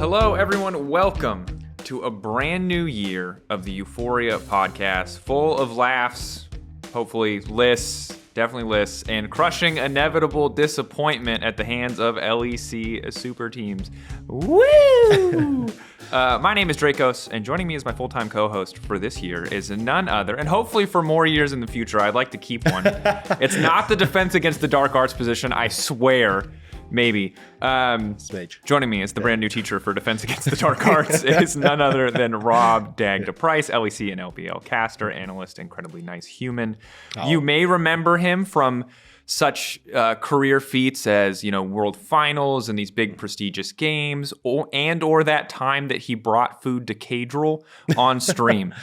Hello, everyone. Welcome to a brand new year of the EUphoria podcast, full of laughs, hopefully lists, definitely lists, and crushing inevitable disappointment at the hands of LEC super teams. Woo! My name is Drakos, and joining me as my full-time co-host for this year is none other, and hopefully for more years in the future, I'd like to keep one. It's not the defense against the dark arts position, I swear. Maybe. Joining me is the brand new teacher for Defense Against the Dark Arts is none other than Rob Dagda Price, LEC and LPL caster, analyst, incredibly nice human. Oh. You may remember him from such career feats as, World Finals and these big prestigious games, or that time that he brought food to Cadril on stream.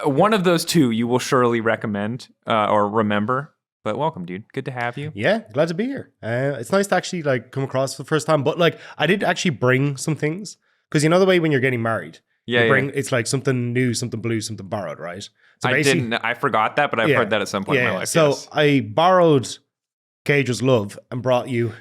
One of those two you will surely recommend or remember. But welcome, dude. Good to have you. Yeah, glad to be here. It's nice to actually come across for the first time. But I did actually bring some things because the way when you're getting married, it's like something new, something blue, something borrowed, right? So I forgot that, but I've heard that at some point in my life. So I borrowed Cage's love and brought you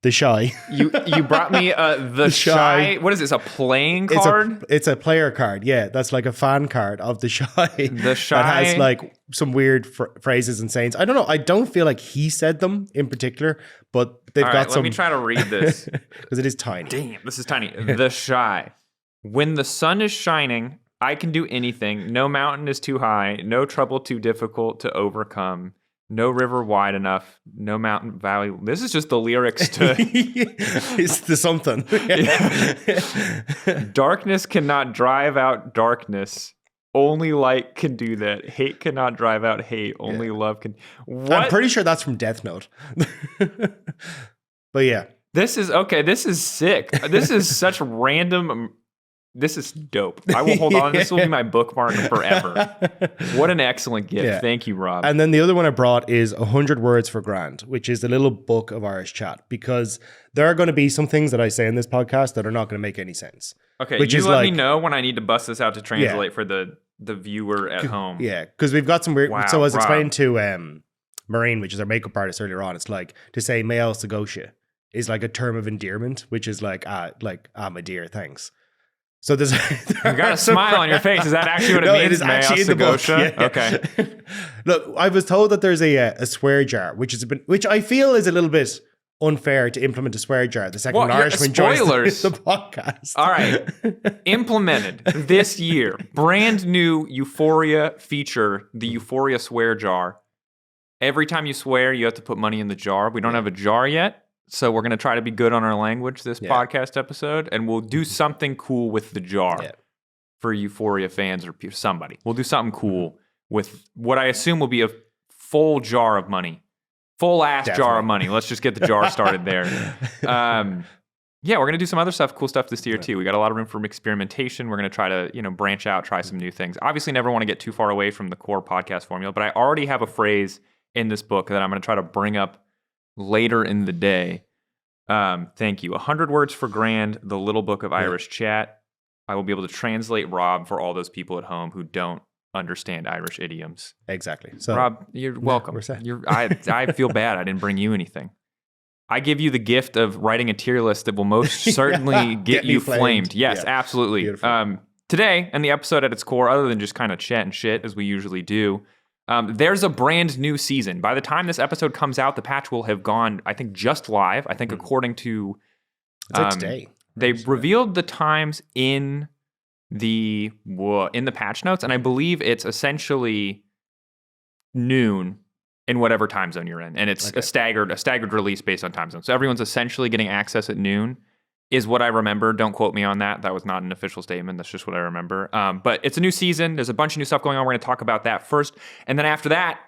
the Shy. You brought me the Shy. What is this? A playing card? It's a player card. Yeah, that's like a fan card of the Shy. The Shy that has some weird phrases and sayings. I don't know. I don't feel like he said them in particular, but they've got some. Let me try to read this because it is tiny. Damn, this is tiny. The Shy. When the sun is shining, I can do anything. No mountain is too high. No trouble too difficult to overcome. No river wide enough, no mountain valley. This is just the lyrics to... It's the something. Darkness cannot drive out darkness. Only light can do that. Hate cannot drive out hate. Only love can... What? I'm pretty sure that's from Death Note. But yeah. This is sick. This is such random... This is dope. I will hold on. This will be my bookmark forever. What an excellent gift. Yeah. Thank you, Rob. And then the other one I brought is 100 Words for Grand, which is a little book of Irish chat, because there are going to be some things that I say in this podcast that are not going to make any sense. Okay, let me know when I need to bust this out to translate for the viewer at home. Yeah, because we've got some weird... Wow, so I was explaining to Maureen, which is our makeup artist earlier on, it's like to say Mael Sagosha is like a term of endearment, which is my dear, thanks. So there's you got a smile on your face. Is that actually what it means? It is actually in the book. Yeah. Okay. Look, I was told that there's a swear jar, which I feel is a little bit unfair to implement a swear jar. The second Irishman joins the podcast. All right. Implemented this year. Brand new EUphoria feature, the EUphoria swear jar. Every time you swear, you have to put money in the jar. We don't have a jar yet. So we're going to try to be good on our language this podcast episode, and we'll do something cool with the jar for EUphoria fans or somebody. We'll do something cool with what I assume will be a full jar of money. Full-ass jar of money. Let's just get the jar started there. We're going to do some other cool stuff this year too. We got a lot of room for experimentation. We're going to try to, branch out, try some new things. Obviously, never want to get too far away from the core podcast formula, but I already have a phrase in this book that I'm going to try to bring up later in the day. Thank you. 100 Words for Grand, the little book of Irish chat. I will be able to translate Rob for all those people at home who don't understand Irish idioms. Exactly. So Rob, you're welcome. I feel bad I didn't bring you anything. I give you the gift of writing a tier list that will most certainly get you flamed. Yes, absolutely. Today, and the episode at its core, other than just kind of chat and shit as we usually do, there's a brand new season. By the time this episode comes out, the patch will have gone, I think, just live. I think according to... today. They revealed the times in the patch notes, and I believe it's essentially noon in whatever time zone you're in. And it's a staggered release based on time zone. So everyone's essentially getting access at noon. Is what I remember. Don't quote me on that. That was not an official statement. That's just what I remember. But it's a new season. There's a bunch of new stuff going on. We're going to talk about that first. And then after that,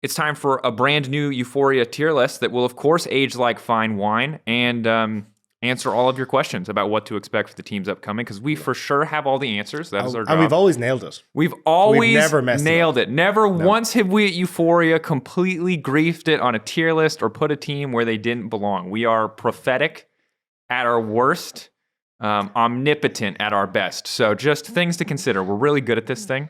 it's time for a brand new EUphoria tier list that will, of course, age like fine wine and answer all of your questions about what to expect for the teams upcoming, because we for sure have all the answers. That is our job. And we've always nailed it. We've never nailed it. Never once have we at EUphoria completely griefed it on a tier list or put a team where they didn't belong. We are prophetic at our worst, omnipotent at our best. So just things to consider. We're really good at this thing.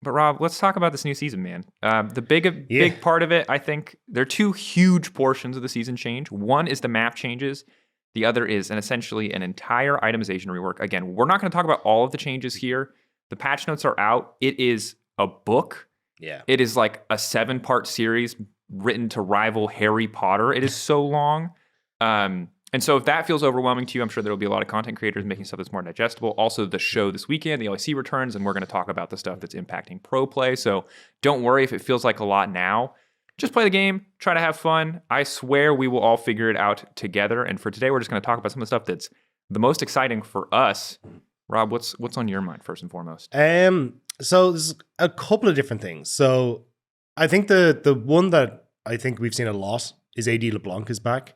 But Rob, let's talk about this new season, man. The big part of it, I think, there are two huge portions of the season change. One is the map changes. The other is essentially an entire itemization rework. Again, we're not going to talk about all of the changes here. The patch notes are out. It is a book. Yeah. It is like a 7-part series written to rival Harry Potter. It is so long. And so if that feels overwhelming to you, I'm sure there will be a lot of content creators making stuff that's more digestible. Also, the show this weekend, the LEC returns, and we're going to talk about the stuff that's impacting pro play. So don't worry if it feels like a lot now. Just play the game, try to have fun. I swear we will all figure it out together. And for today, we're just going to talk about some of the stuff that's the most exciting for us. Rob, what's on your mind first and foremost? So there's a couple of different things. So I think the one that I think we've seen a lot is AD LeBlanc is back.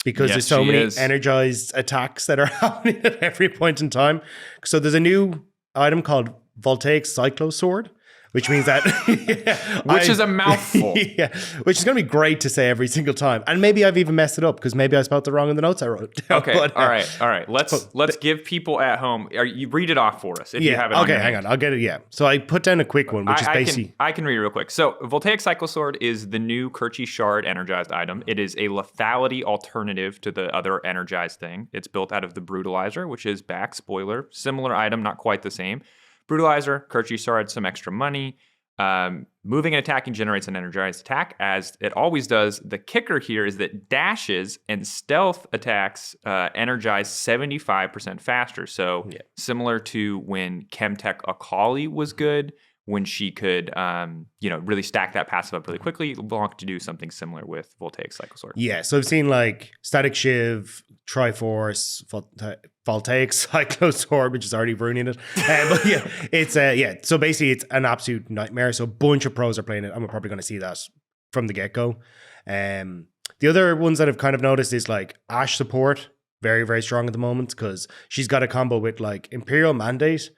Because there's so many energized attacks that are happening at every point in time. So there's a new item called Voltaic Cyclosword, which means that... which is a mouthful. Yeah, which is going to be great to say every single time. And maybe I've even messed it up because maybe I spelled it wrong in the notes I wrote. Okay, but, all right. Let's give people at home... You read it off for us if you have it on your hang on. I'll get it, yeah. So I put down a quick one, which is basically... I can read it real quick. So Voltaic Cyclosword is the new Kirchi Shard energized item. It is a lethality alternative to the other energized thing. It's built out of the Brutalizer, which is back. Spoiler. Similar item, not quite the same. Brutalizer, Kirchi Shard, some extra money. Moving and attacking generates an energized attack, as it always does. The kicker here is that dashes and stealth attacks energize 75% faster. So similar to when Chemtech Akali was good, when she could really stack that passive up really quickly, LeBlanc to do something similar with Voltaic Cyclosword. Yeah, so I've seen like Static Shiv, Triforce, Voltaic Cyclosword, which is already ruining it. But yeah, it's so basically it's an absolute nightmare. So a bunch of pros are playing it, and we're probably going to see that from the get-go. The other ones that I've kind of noticed is like Ashe support, very, very strong at the moment, because she's got a combo with like Imperial Mandate,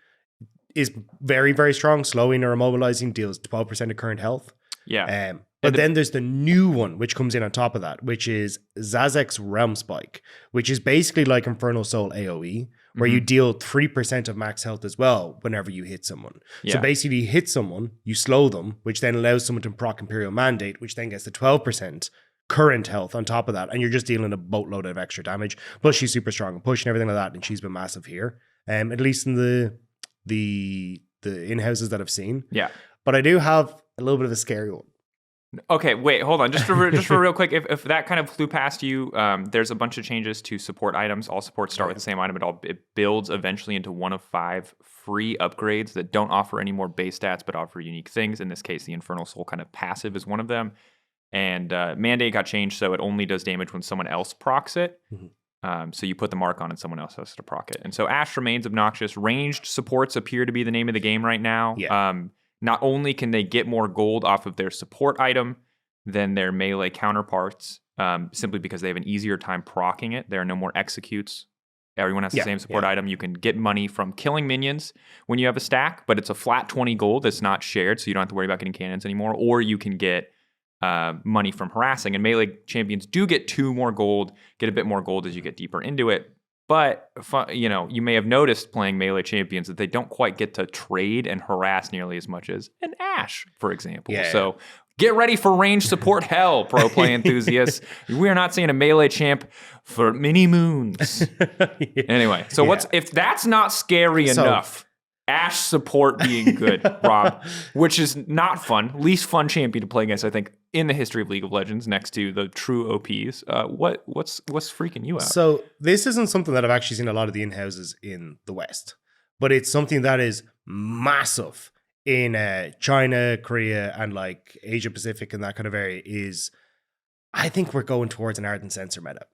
is very, very strong. Slowing or immobilizing deals 12% of current health. Yeah. But then there's the new one, which comes in on top of that, which is Zazek's Realm Spike, which is basically like Infernal Soul AoE, where you deal 3% of max health as well whenever you hit someone. Yeah. So basically you hit someone, you slow them, which then allows someone to proc Imperial Mandate, which then gets the 12% current health on top of that. And you're just dealing a boatload of extra damage. Plus she's super strong and push and everything like that. And she's been massive here, at least in the in-houses that I've seen. Yeah. But I do have a little bit of a scary one. Okay, wait, hold on. Just for real quick, if that kind of flew past you, there's a bunch of changes to support items. All supports start with the same item. It builds eventually into one of 5 free upgrades that don't offer any more base stats, but offer unique things. In this case, the Infernal Soul kind of passive is one of them. And Mandate got changed, so it only does damage when someone else procs it. So you put the mark on and someone else has to proc it. And so Ashe remains obnoxious. Ranged supports appear to be the name of the game right now. Yeah. Not only can they get more gold off of their support item than their melee counterparts, simply because they have an easier time proccing it. There are no more executes. Everyone has the same support item. You can get money from killing minions when you have a stack, but it's a flat 20 gold that's not shared, so you don't have to worry about getting cannons anymore. Or you can get money from harassing. And melee champions do get 2 more gold, get a bit more gold as you get deeper into it. But, you may have noticed playing melee champions that they don't quite get to trade and harass nearly as much as an Ashe, for example. Yeah. So get ready for range support hell, pro play enthusiasts. We are not seeing a melee champ for many moons. Anyway, so if that's not scary enough, Ashe support being good, Rob, which is not fun, least fun champion to play against, I think, in the history of League of Legends, next to the true OPs. What's freaking you out? So this isn't something that I've actually seen a lot of the in-houses in the West, but it's something that is massive in China, Korea, and like Asia Pacific and that kind of area. Is I think we're going towards an Ardent Censer meta.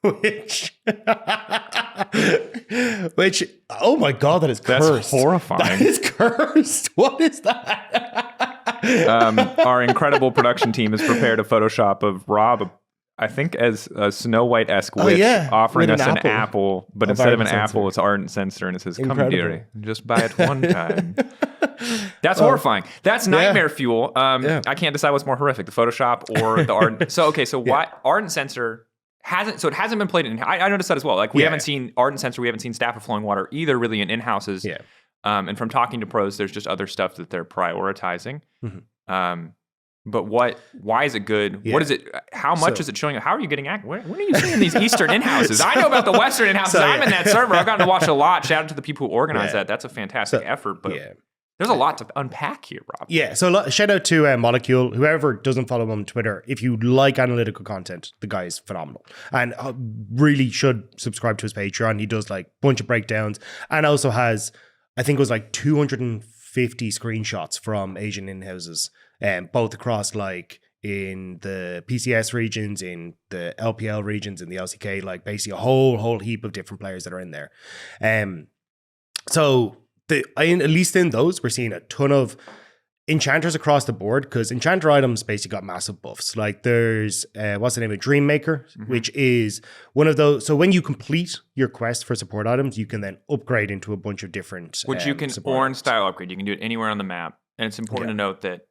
Which, oh my God, that is cursed. That's horrifying. That is cursed. What is that? Our incredible production team has prepared a Photoshop of Rob, I think, as a Snow White-esque witch, offering us an apple, but instead of an apple, it's Ardent Censer, and it says, "Come dearie, just buy it one time." That's horrifying. That's nightmare fuel. I can't decide what's more horrific, the Photoshop or the Ardent. So why Ardent Censer hasn't been played in. I noticed that as well. Like we haven't seen Ardent Censer, we haven't seen Staff of Flowing Water either, really in houses. Yeah. And from talking to pros, there's just other stuff that they're prioritizing. But why is it good? Yeah. What is it? How much is it showing? How are you getting active? When are you seeing these Eastern in-houses? I know about the Western in-houses. I'm in that server. I've gotten to watch a lot. Shout out to the people who organize that. That's a fantastic effort. But there's a lot to unpack here, Rob. Yeah. So shout out to Molecule. Whoever doesn't follow him on Twitter, if you like analytical content, the guy is phenomenal. And really should subscribe to his Patreon. He does like a bunch of breakdowns and also has, I think it was like 250 screenshots from Asian in-houses. Both across like in the PCS regions, in the LPL regions, in the LCK, like basically a whole heap of different players that are in there. So at least in those, we're seeing a ton of enchanters across the board because enchanter items basically got massive buffs. Like there's what's the name of Dreammaker, which is one of those. So when you complete your quest for support items, you can then upgrade into a bunch of different which you can orange style upgrade. You can do it anywhere on the map, and it's important to note that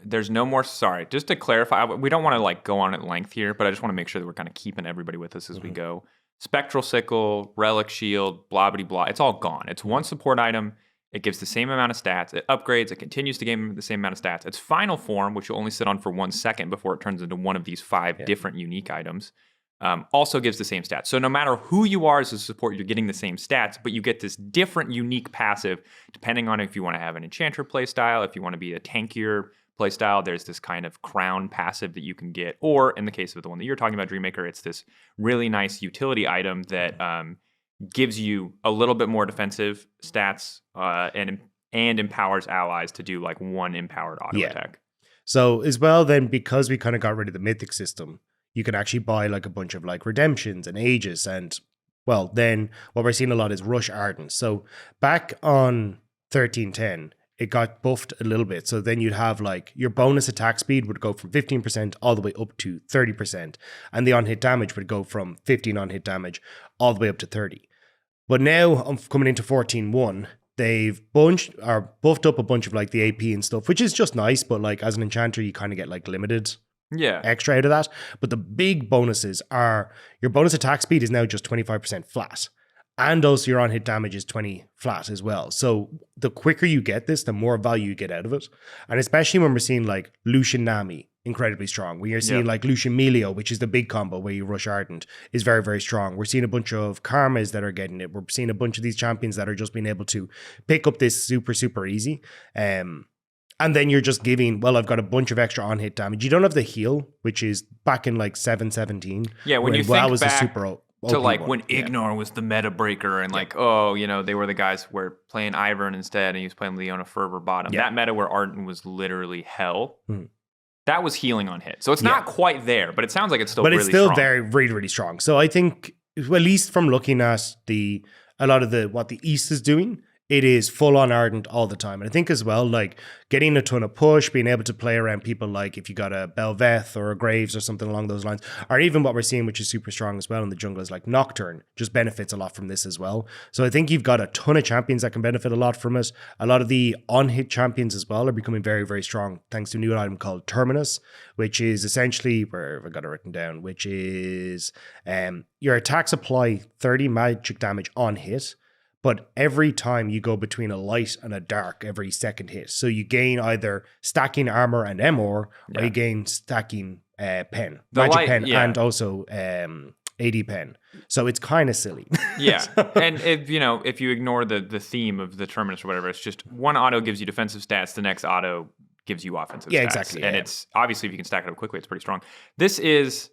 there's no more, just to clarify, we don't want to like go on at length here, but I just want to make sure that we're kind of keeping everybody with us as we go. Spectral Sickle, Relic Shield, blah, blah, blah. It's all gone. It's one support item. It gives the same amount of stats. It upgrades. It continues to give the same amount of stats. Its final form, which you'll only sit on for 1 second before it turns into one of these 5 different unique items, also gives the same stats. So no matter who you are as a support, you're getting the same stats, but you get this different unique passive depending on if you want to have an enchanter playstyle, if you want to be a tankier playstyle, there's this kind of crown passive that you can get, or in the case of the one that you're talking about, Dreammaker, it's this really nice utility item that gives you a little bit more defensive stats and empowers allies to do like one empowered auto attack. So as well, then because we kind of got rid of the mythic system, you can actually buy like a bunch of like redemptions and ages, and well, then what we're seeing a lot is Rush Ardent. So back on 1310. It got buffed a little bit. So then you'd have like your bonus attack speed would go from 15% all the way up to 30%. And the on-hit damage would go from 15 on-hit damage all the way up to 30. But now I'm coming into 14.1, they've buffed up a bunch of like the AP and stuff, which is just nice. But like as an enchanter, you kind of get like limited extra out of that. But the big bonuses are your bonus attack speed is now just 25% flat. And also your on-hit damage is 20 flat as well. So the quicker you get this, the more value you get out of it. And especially when we're seeing like Lucian Nami, incredibly strong. When you're seeing like Lucian Melio, which is the big combo where you rush Ardent, is very, very strong. We're seeing a bunch of Karmas that are getting it. We're seeing a bunch of these champions that are just being able to pick up this super, super easy. And then you're just giving, well, I've got a bunch of extra on-hit damage. You don't have the heal, which is back in like 7.17. Yeah, when you think was back a super to like when Ignore was the meta breaker and like, they were the guys who were playing Ivern instead and he was playing Leona Fervor bottom. That meta where Ardent was literally hell. That was healing on hit. So it's not quite there, but it sounds like it's still really strong. But it's still very, really, really strong. So I think, at least from looking at a lot of what the East is doing, it is full on Ardent all the time. And I think as well, like getting a ton of push, being able to play around people like if you got a Belveth or a Graves or something along those lines, or even what we're seeing, which is super strong as well in the jungle, is like Nocturne just benefits a lot from this as well. So I think you've got a ton of champions that can benefit a lot from it. A lot of the on-hit champions as well are becoming very, very strong thanks to a new item called Terminus, which is essentially, where have I got it written down, which is your attacks apply 30 magic damage on hit. But every time you go between a light and a dark every second hit. So you gain either stacking armor and MR, or you gain stacking pen, magic pen, and also AD pen. So it's kind of silly. And if you ignore the theme of the Terminus or whatever, it's just one auto gives you defensive stats, the next auto gives you offensive stats. Exactly. And it's obviously, if you can stack it up quickly, it's pretty strong. This is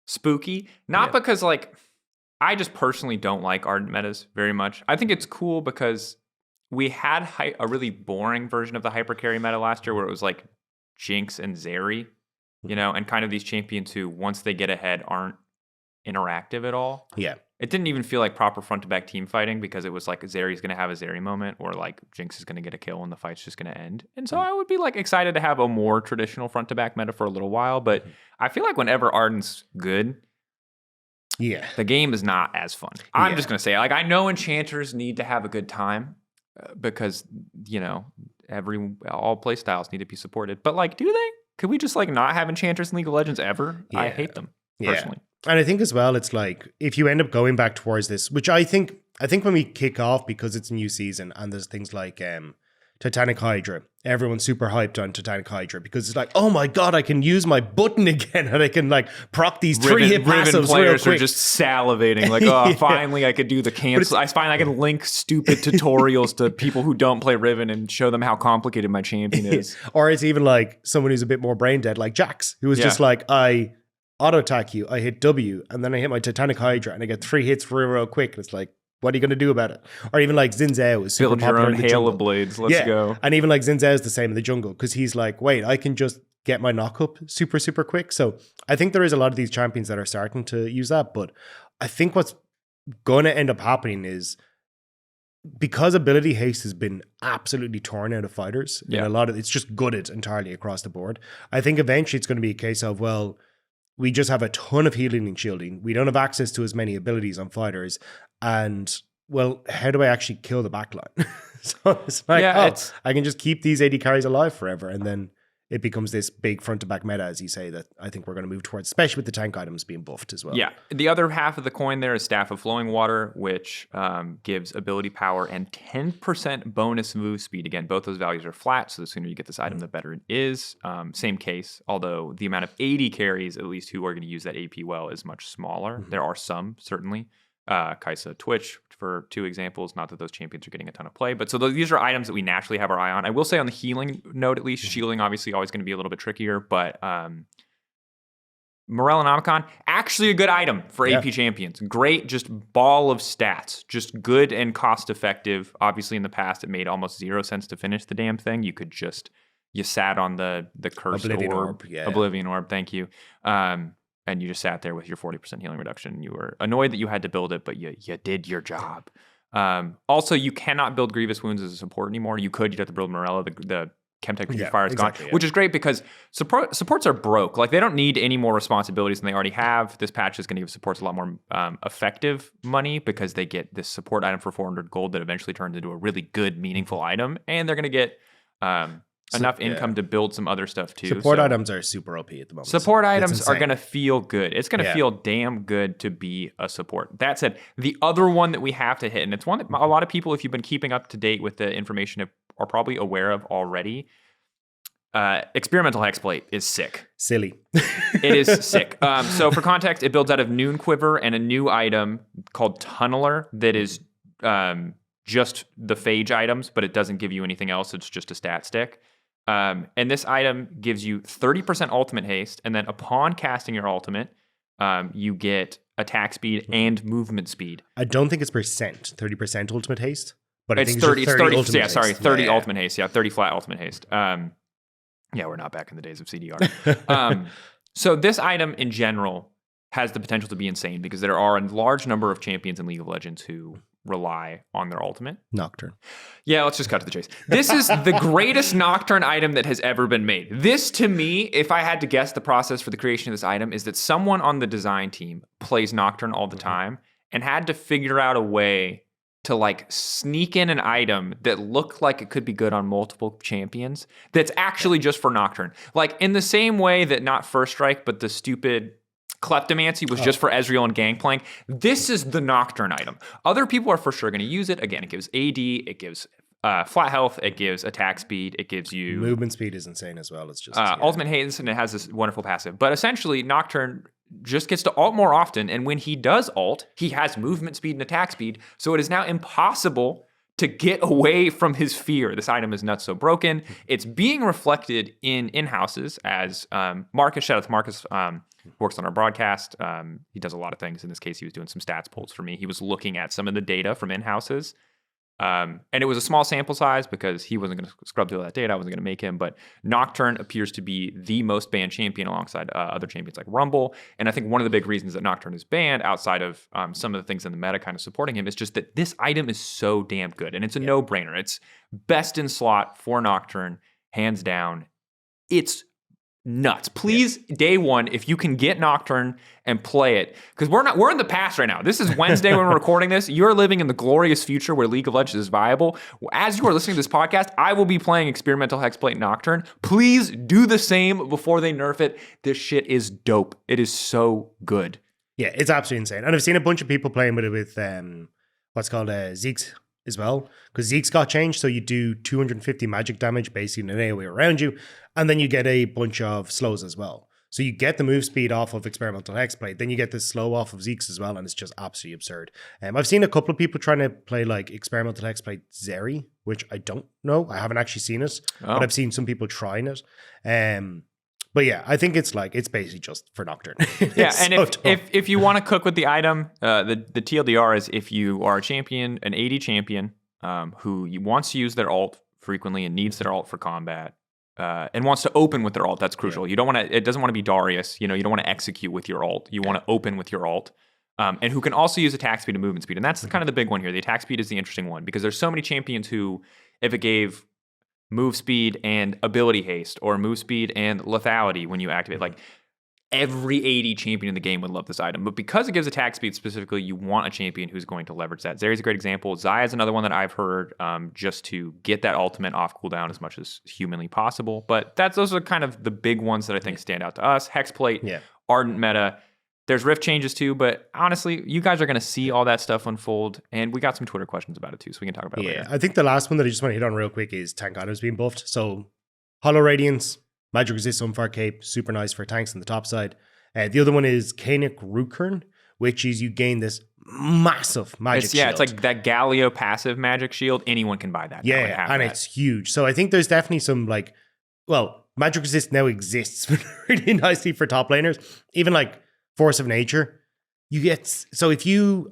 spooky, not because like, I just personally don't like Ardent metas very much. I think it's cool because we had a really boring version of the hyper carry meta last year where it was like Jinx and Zeri, and kind of these champions who, once they get ahead, aren't interactive at all. Yeah. It didn't even feel like proper front-to-back team fighting because it was like Zeri's going to have a Zeri moment or like Jinx is going to get a kill and the fight's just going to end. And so I would be like excited to have a more traditional front-to-back meta for a little while. But I feel like whenever Ardent's good, the game is not as fun. I'm just going to say, like, I know enchanters need to have a good time because, all play styles need to be supported. But, like, do they? Could we just, like, not have enchanters in League of Legends ever? I hate them, personally. And I think as well, it's like, if you end up going back towards this, which I think when we kick off, because it's a new season and there's things like Titanic Hydra. Everyone's super hyped on Titanic Hydra because it's like, oh my god, I can use my button again and I can like proc these 3-hit passives players real quick. Are just salivating like, oh, finally I could do the cancel. I finally I can link stupid tutorials to people who don't play Riven and show them how complicated my champion is. Or it's even like someone who's a bit more brain dead, like Jax, who was just like, I auto attack you, I hit W, and then I hit my Titanic Hydra and I get 3 hits real quick. And it's like, what are you going to do about it? Or even like Xin Zhao is super build your popular own in the hail jungle. of blades. Let's go. And even like Xin Zhao is the same in the jungle because he's like, wait, I can just get my knock up super, super quick. So I think there is a lot of these champions that are starting to use that. But I think what's going to end up happening is because ability haste has been absolutely torn out of fighters, and a lot of it's just gutted entirely across the board. I think eventually it's going to be a case of, well, we just have a ton of healing and shielding. We don't have access to as many abilities on fighters. And, well, how do I actually kill the backline? So it's like, I can just keep these AD carries alive forever. And then it becomes this big front-to-back meta, as you say, that I think we're going to move towards, especially with the tank items being buffed as well. Yeah. The other half of the coin there is Staff of Flowing Water, which gives ability power and 10% bonus move speed. Again, both those values are flat, so the sooner you get this item, the better it is. Same case, although the amount of AD carries, at least who are going to use that AP well, is much smaller. There are some, certainly. Kaisa, Twitch, for 2 examples. Not that those champions are getting a ton of play, but so these are items that we naturally have our eye on. I will say on the healing note, at least, shielding obviously always going to be a little bit trickier, but Morellonomicon, actually a good item for AP champions. Great, just ball of stats. Just good and cost effective. Obviously in the past, it made almost 0 sense to finish the damn thing. You could just, you sat on the cursed orb. Oblivion Orb, thank you. And you just sat there with your 40% healing reduction. You were annoyed that you had to build it, but you did your job. Also, you cannot build Grievous Wounds as a support anymore. You'd have to build Morella. The Chemtech Fire is gone, which is great because supports are broke. Like, they don't need any more responsibilities than they already have. This patch is going to give supports a lot more effective money because they get this support item for 400 gold that eventually turns into a really good, meaningful item. And they're going to get enough income to build some other stuff too. Support items are super OP at the moment. Support items are going to feel good. It's going to feel damn good to be a support. That said, the other one that we have to hit, and it's one that a lot of people, if you've been keeping up to date with the information, are probably aware of already. Experimental Hexplate is sick. Silly. It is sick. So for context, it builds out of Noon Quiver and a new item called Tunneler that is just the phage items, but it doesn't give you anything else. It's just a stat stick. And this item gives you 30% ultimate haste, and then upon casting your ultimate, you get attack speed and movement speed. I don't think it's percent, 30% ultimate haste, but it's 30 ultimate haste. Yeah, 30 flat ultimate haste. Yeah, we're not back in the days of CDR. So this item in general has the potential to be insane because there are a large number of champions in League of Legends who rely on their ultimate. Nocturne. Yeah, let's just cut to the chase. This is the greatest Nocturne item that has ever been made. This, to me, if I had to guess the process for the creation of this item, is that someone on the design team plays Nocturne all the time and had to figure out a way to like sneak in an item that looked like it could be good on multiple champions that's actually just for Nocturne. Like in the same way that not First Strike, but the stupid Kleptomancy was just for Ezreal and Gangplank. This is the Nocturne item. Other people are for sure going to use it. Again, it gives AD, it gives flat health, it gives attack speed, it gives you... Movement speed is insane as well. It's just... ultimate haste, and it has this wonderful passive. But essentially, Nocturne just gets to ult more often, and when he does ult, he has movement speed and attack speed, so it is now impossible to get away from his fear. This item is nuts so broken. It's being reflected in in-houses as Marcus, shout out to Marcus, works on our broadcast. He does a lot of things. In this case, he was doing some stats polls for me. He was looking at some of the data from in-houses. And it was a small sample size because he wasn't going to scrub through all that data. I wasn't going to make him. But Nocturne appears to be the most banned champion alongside other champions like Rumble. And I think one of the big reasons that Nocturne is banned outside of some of the things in the meta kind of supporting him is just that this item is so damn good. And it's a no-brainer. It's best in slot for Nocturne, hands down. It's nuts. Please, day one, if you can get Nocturne and play it, because we're in the past right now. This is Wednesday when we're recording this. You're living in the glorious future where League of Legends is viable. As you are listening to this podcast, I will be playing Experimental Hexplate Nocturne. Please do the same before they nerf it. This shit is dope. It is so good. Yeah, it's absolutely insane. And I've seen a bunch of people playing with it with what's called Zeke's as well, because Zeke's got changed. So you do 250 magic damage basically in an AoE around you, and then you get a bunch of slows as well. So you get the move speed off of Experimental Hexplate, then you get the slow off of Zeke's as well, and it's just absolutely absurd. I've seen a couple of people trying to play like Experimental Hexplate Zeri, which I don't know. I haven't actually seen it, but I've seen some people trying it. But yeah, I think it's basically just for Nocturne. Yeah, and if you want to cook with the item, the TLDR is if you are a champion, an AD champion, who wants to use their ult frequently and needs their ult for combat, and wants to open with their ult, that's crucial. You don't want to. It doesn't want to be Darius. You don't want to execute with your ult. You want to open with your ult. And who can also use attack speed and movement speed. And that's kind of the big one here. The attack speed is the interesting one because there's so many champions who, if it gave move speed and ability haste or move speed and lethality when you activate, like every AD champion in the game would love this item. But because it gives attack speed specifically, you want a champion who's going to leverage that. Zeri's a great example. Xayah is another one that I've heard just to get that ultimate off cooldown as much as humanly possible. But those are kind of the big ones that I think stand out to us. Hexplate, Ardent meta. There's rift changes too, but honestly, you guys are going to see all that stuff unfold, and we got some Twitter questions about it too, so we can talk about it later. I think the last one that I just want to hit on real quick is tank items being buffed. So Hollow Radiance, Magic Resist, Unfire Cape, super nice for tanks on the top side. The other one is Kainic Rukern, which is you gain this massive magic shield. It's like that Galio passive magic shield. Anyone can buy that. It's huge. So I think there's definitely some Magic Resist now exists really nicely for top laners. Even like Force of Nature, you get, so if you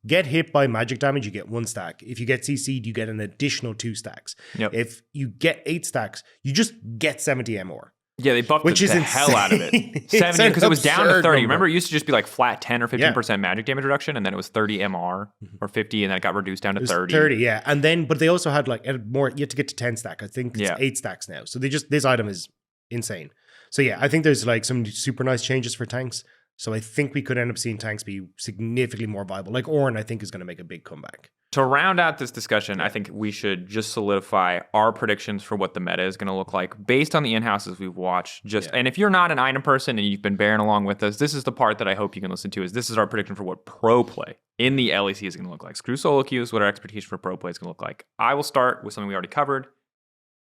get hit by magic damage, you get 1 stack. If you get CC'd, you get an additional 2 stacks. If you get 8 stacks, you just get 70 MR. Yeah, they buffed the hell out of it. 70, because it was down to 30. Number. Remember, it used to just be like flat 10 or 15% magic damage reduction, and then it was 30 MR or 50, and then it got reduced down to 30. 30, yeah. And then, but they also had more, you had to get to 10 stack. I think it's 8 stacks now. So this item is insane. So yeah, I think there's like some super nice changes for tanks. So I think we could end up seeing tanks be significantly more viable. Like Ornn, I think, is going to make a big comeback. To round out this discussion, I think we should just solidify our predictions for what the meta is going to look like based on the in-houses we've watched. And if you're not an item person and you've been bearing along with us, this is the part that I hope you can listen to. Is this is our prediction for what pro play in the LEC is going to look like. Screw solo queues, what our expectation for pro play is going to look like. I will start with something we already covered.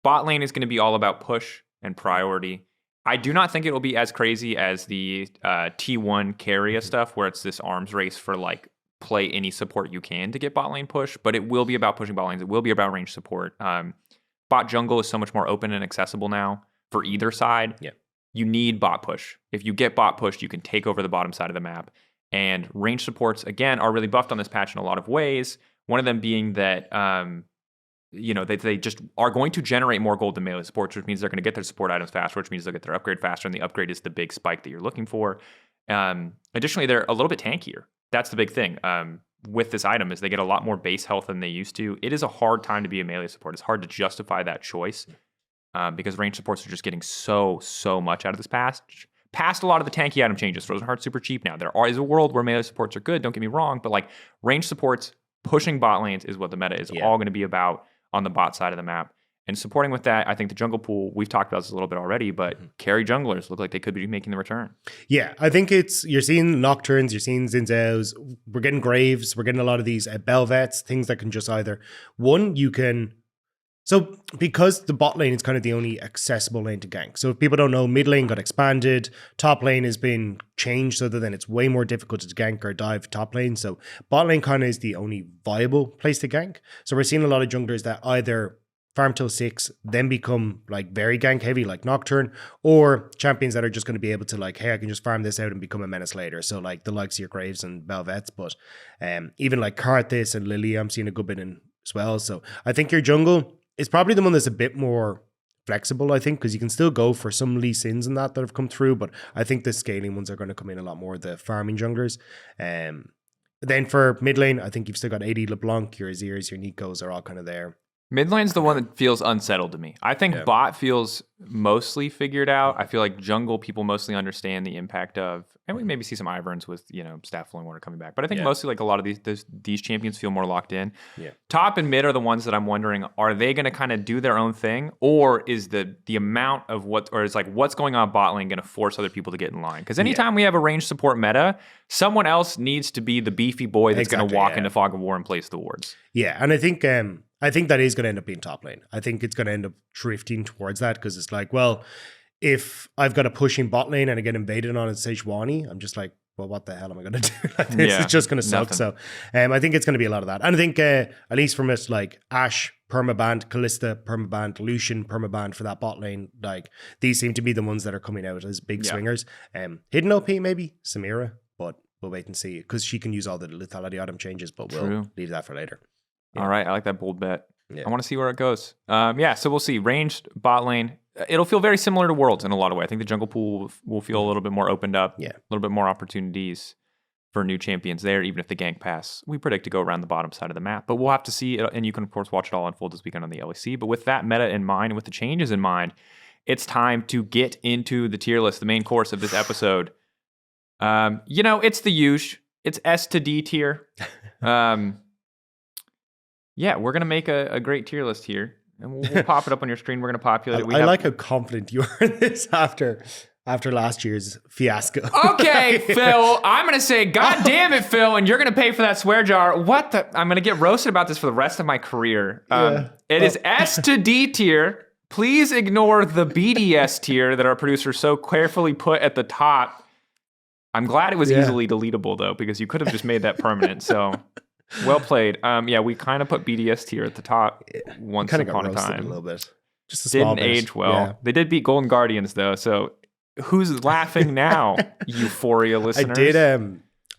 Bot lane is going to be all about push and priority. I do not think it will be as crazy as the T1 Carria stuff, where it's this arms race for like play any support you can to get bot lane push, but it will be about pushing bot lanes. It will be about range support. Bot jungle is so much more open and accessible now for either side. Yeah. You need bot push. If you get bot pushed, you can take over the bottom side of the map. And range supports, again, are really buffed on this patch in a lot of ways. One of them being that they just are going to generate more gold than melee supports, which means they're going to get their support items faster, which means they'll get their upgrade faster, and the upgrade is the big spike that you're looking for. Additionally, they're a little bit tankier. That's the big thing with this item is they get a lot more base health than they used to. It is a hard time to be a melee support. It's hard to justify that choice because range supports are just getting so much out of this patch. Past a lot of the tanky item changes, Frozen Heart's super cheap now. There is a world where melee supports are good, don't get me wrong, but like range supports pushing bot lanes is what the meta is all going to be about on the bot side of the map. And supporting with that, I think the jungle pool, we've talked about this a little bit already, but carry junglers look like they could be making the return. Yeah, I think you're seeing Nocturnes, you're seeing Xin Zhaos, we're getting Graves, we're getting a lot of these Belvets, things that can just so because the bot lane is kind of the only accessible lane to gank. So if people don't know, mid lane got expanded, top lane has been changed so that then it's way more difficult to gank or dive top lane. So bot lane kind of is the only viable place to gank. So we're seeing a lot of junglers that either farm till 6, then become like very gank heavy like Nocturne, or champions that are just going to be able to like, hey, I can just farm this out and become a menace later. So like the likes of your Graves and Belvets, but even like Karthus and Lily, I'm seeing a good bit in as well. So I think your jungle is probably the one that's a bit more flexible, I think, because you can still go for some Lee Sins and that have come through, but I think the scaling ones are going to come in a lot more, the farming junglers. Then for mid lane, I think you've still got AD LeBlanc, your Azirs, your Nikos are all kind of there. Mid lane's the one that feels unsettled to me. I think bot feels mostly figured out. I feel like jungle people mostly understand the impact of, and we maybe see some Iverns with, staff flowing water coming back. But I think mostly like a lot of these champions feel more locked in. Yeah. Top and mid are the ones that I'm wondering, are they going to kind of do their own thing, or is the amount of what's going on bot lane going to force other people to get in line? Because anytime we have a range support meta, someone else needs to be the beefy boy that's going to walk into Fog of War and place the wards. Yeah, and I think that is going to end up being top lane. I think it's going to end up drifting towards that because it's like, well, if I've got a pushing bot lane and I get invaded on a Sejuani, I'm just like, well, what the hell am I going to do? Like this is just going to suck. So I think it's going to be a lot of that. And I think at least from us, like Ashe, permabanned, Kalista, permabanned, Lucian, permabanned for that bot lane. Like these seem to be the ones that are coming out as big swingers. Hidden OP maybe, Samira, but we'll wait and see because she can use all the lethality item changes, but we'll leave that for later. Yeah. All right, I like that bold bet. Yeah. I want to see where it goes. So we'll see. Ranged bot lane. It'll feel very similar to Worlds in a lot of ways. I think the jungle pool will feel a little bit more opened up. Yeah. A little bit more opportunities for new champions there, even if the gank pass, we predict to go around the bottom side of the map. But we'll have to see, and you can, of course, watch it all unfold this weekend on the LEC. But with that meta in mind and with the changes in mind, it's time to get into the tier list, the main course of this episode. It's the usual. It's S to D tier. Yeah, we're going to make a great tier list here, and we'll pop it up on your screen. We're going to populate it. I like how confident you are in this after last year's fiasco. Okay, Phil, I'm going to say, God damn it, Phil, and you're going to pay for that swear jar. What the? I'm going to get roasted about this for the rest of my career. It is S to D tier. Please ignore the BDS tier that our producer so carefully put at the top. I'm glad it was easily deletable, though, because you could have just made that permanent, so... Well played. We kind of put BDS tier at the top once upon a time. A little bit. Just a small Didn't bit. age well. Yeah. They did beat Golden Guardians though. So who's laughing now, Euphoria listeners?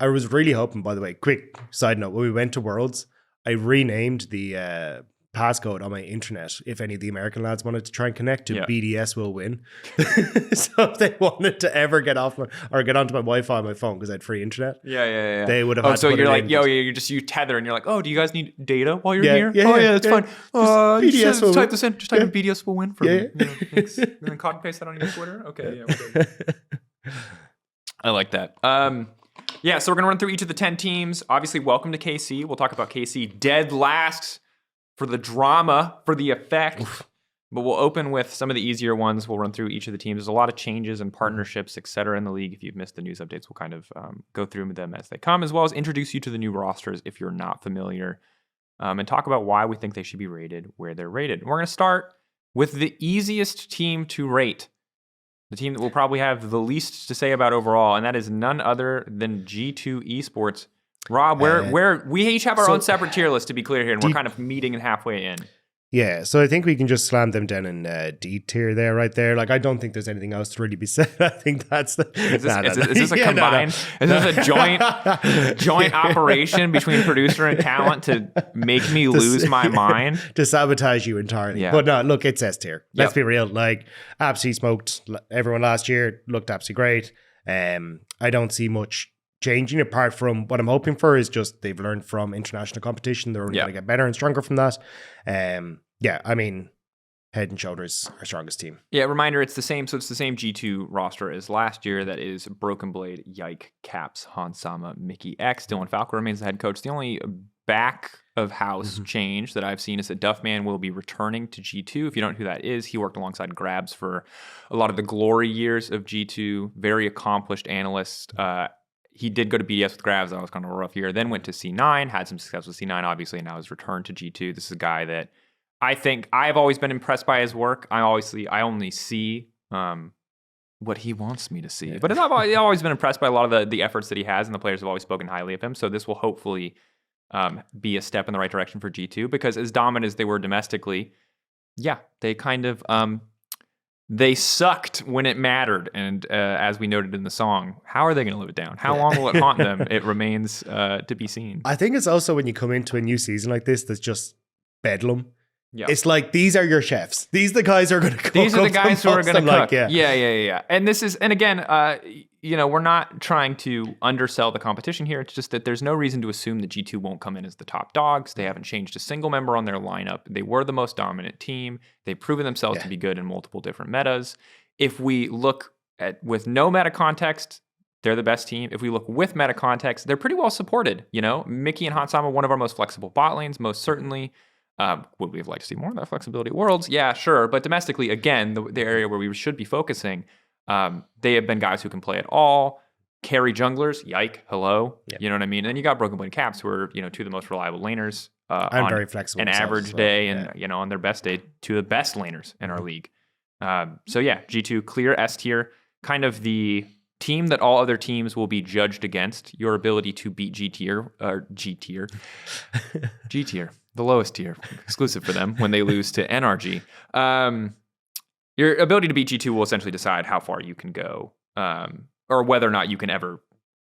I was really hoping, by the way, quick side note, when we went to Worlds, I renamed the passcode on my internet. If any of the American lads wanted to try and connect to BDS will win. So if they wanted to ever get off or get onto my Wi-Fi on my phone because I had free internet, they would have. Oh, so you're like, you tether, and you're like, oh, do you guys need data while you're here? That's fine. BDS will type this in. Just type in BDS will win for me. Thanks. And then copy paste that on your Twitter. Okay, I like that. So we're gonna run through each of the 10 teams. Obviously, welcome to KC. We'll talk about KC dead last. For the drama, for the effect. But we'll open with some of the easier ones. We'll run through each of the teams. There's a lot of changes and partnerships, et cetera, in the league. If you've missed the news updates, we'll kind of go through them as they come, as well as introduce you to the new rosters if you're not familiar, and talk about why we think they should be rated where they're rated. And we're going to start with the easiest team to rate, the team that will probably have the least to say about overall, and that is none other than G2 Esports. Rob, we each have our own separate tier list, to be clear here, and we're kind of meeting halfway in. Yeah, so I think we can just slam them down in D tier there, right there. Like, I don't think there's anything else to really be said. I think that's the... Is this a combined... Is this a joint operation between producer and talent to make me lose my mind? To sabotage you entirely. Yeah. But no, look, it's S tier. Let's be real. Like, absolutely smoked everyone last year. Looked absolutely great. I don't see much changing apart from what I'm hoping for is just they've learned from international competition. They're only going to get better and stronger from that. Head and shoulders our strongest team. Yeah, reminder, it's the same G2 roster as last year. That is Broken Blade, Yike, Caps, Hansama, Mickey X. Dylan Falco remains the head coach. The only back of house change that I've seen is that Duffman will be returning to G2. If you don't know who that is, he worked alongside Grabs for a lot of the glory years of G2. Very accomplished analyst. He did go to BDS with Grabs. That was kind of a rough year. Then went to C9, had some success with C9, obviously, and now has returned to G2. This is a guy that I think I've always been impressed by his work. I only see what he wants me to see. Yeah. But I've always been impressed by a lot of the efforts that he has, and the players have always spoken highly of him. So this will hopefully be a step in the right direction for G2, because as dominant as they were domestically, they kind of... They sucked when it mattered, and as we noted in the song, how are they going to live it down? How long will it haunt them? It remains to be seen. I think it's also when you come into a new season like this, that's just bedlam. Yeah. It's like, these are your chefs. These are the guys who are going to cook. These are the guys who are going to cook. Yeah. And this is, and again, we're not trying to undersell the competition here. It's just that there's no reason to assume that G2 won't come in as the top dogs. They haven't changed a single member on their lineup. They were the most dominant team. They've proven themselves to be good in multiple different metas. If we look at with no meta context, they're the best team. If we look with meta context, they're pretty well supported. Mickey and Hansama, one of our most flexible bot lanes, most certainly. Would we have liked to see more of that flexibility at Worlds? Yeah, sure. But domestically, again, the area where we should be focusing, they have been guys who can play it all. Carry junglers, yike, hello. Yep. You know what I mean? And then you got Broken Blade Caps, who are, two of the most reliable laners on very flexible an average day, and on their best day, two of the best laners in our league. So yeah, G2 clear S tier, kind of the team that all other teams will be judged against. Your ability to beat G tier, the lowest tier, exclusive for them when they lose to NRG. Your ability to beat G2 will essentially decide how far you can go, or whether or not you can ever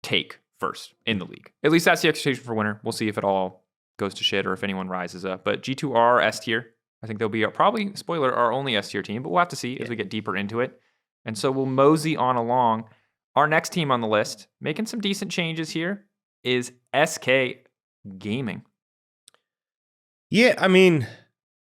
take first in the league. At least that's the expectation for winter. We'll see if it all goes to shit or if anyone rises up. But G2 are S tier. I think they'll be probably, spoiler, our only S tier team, but we'll have to see as we get deeper into it. And so we'll mosey on along. Our next team on the list, making some decent changes here, is SK Gaming. Yeah, I mean,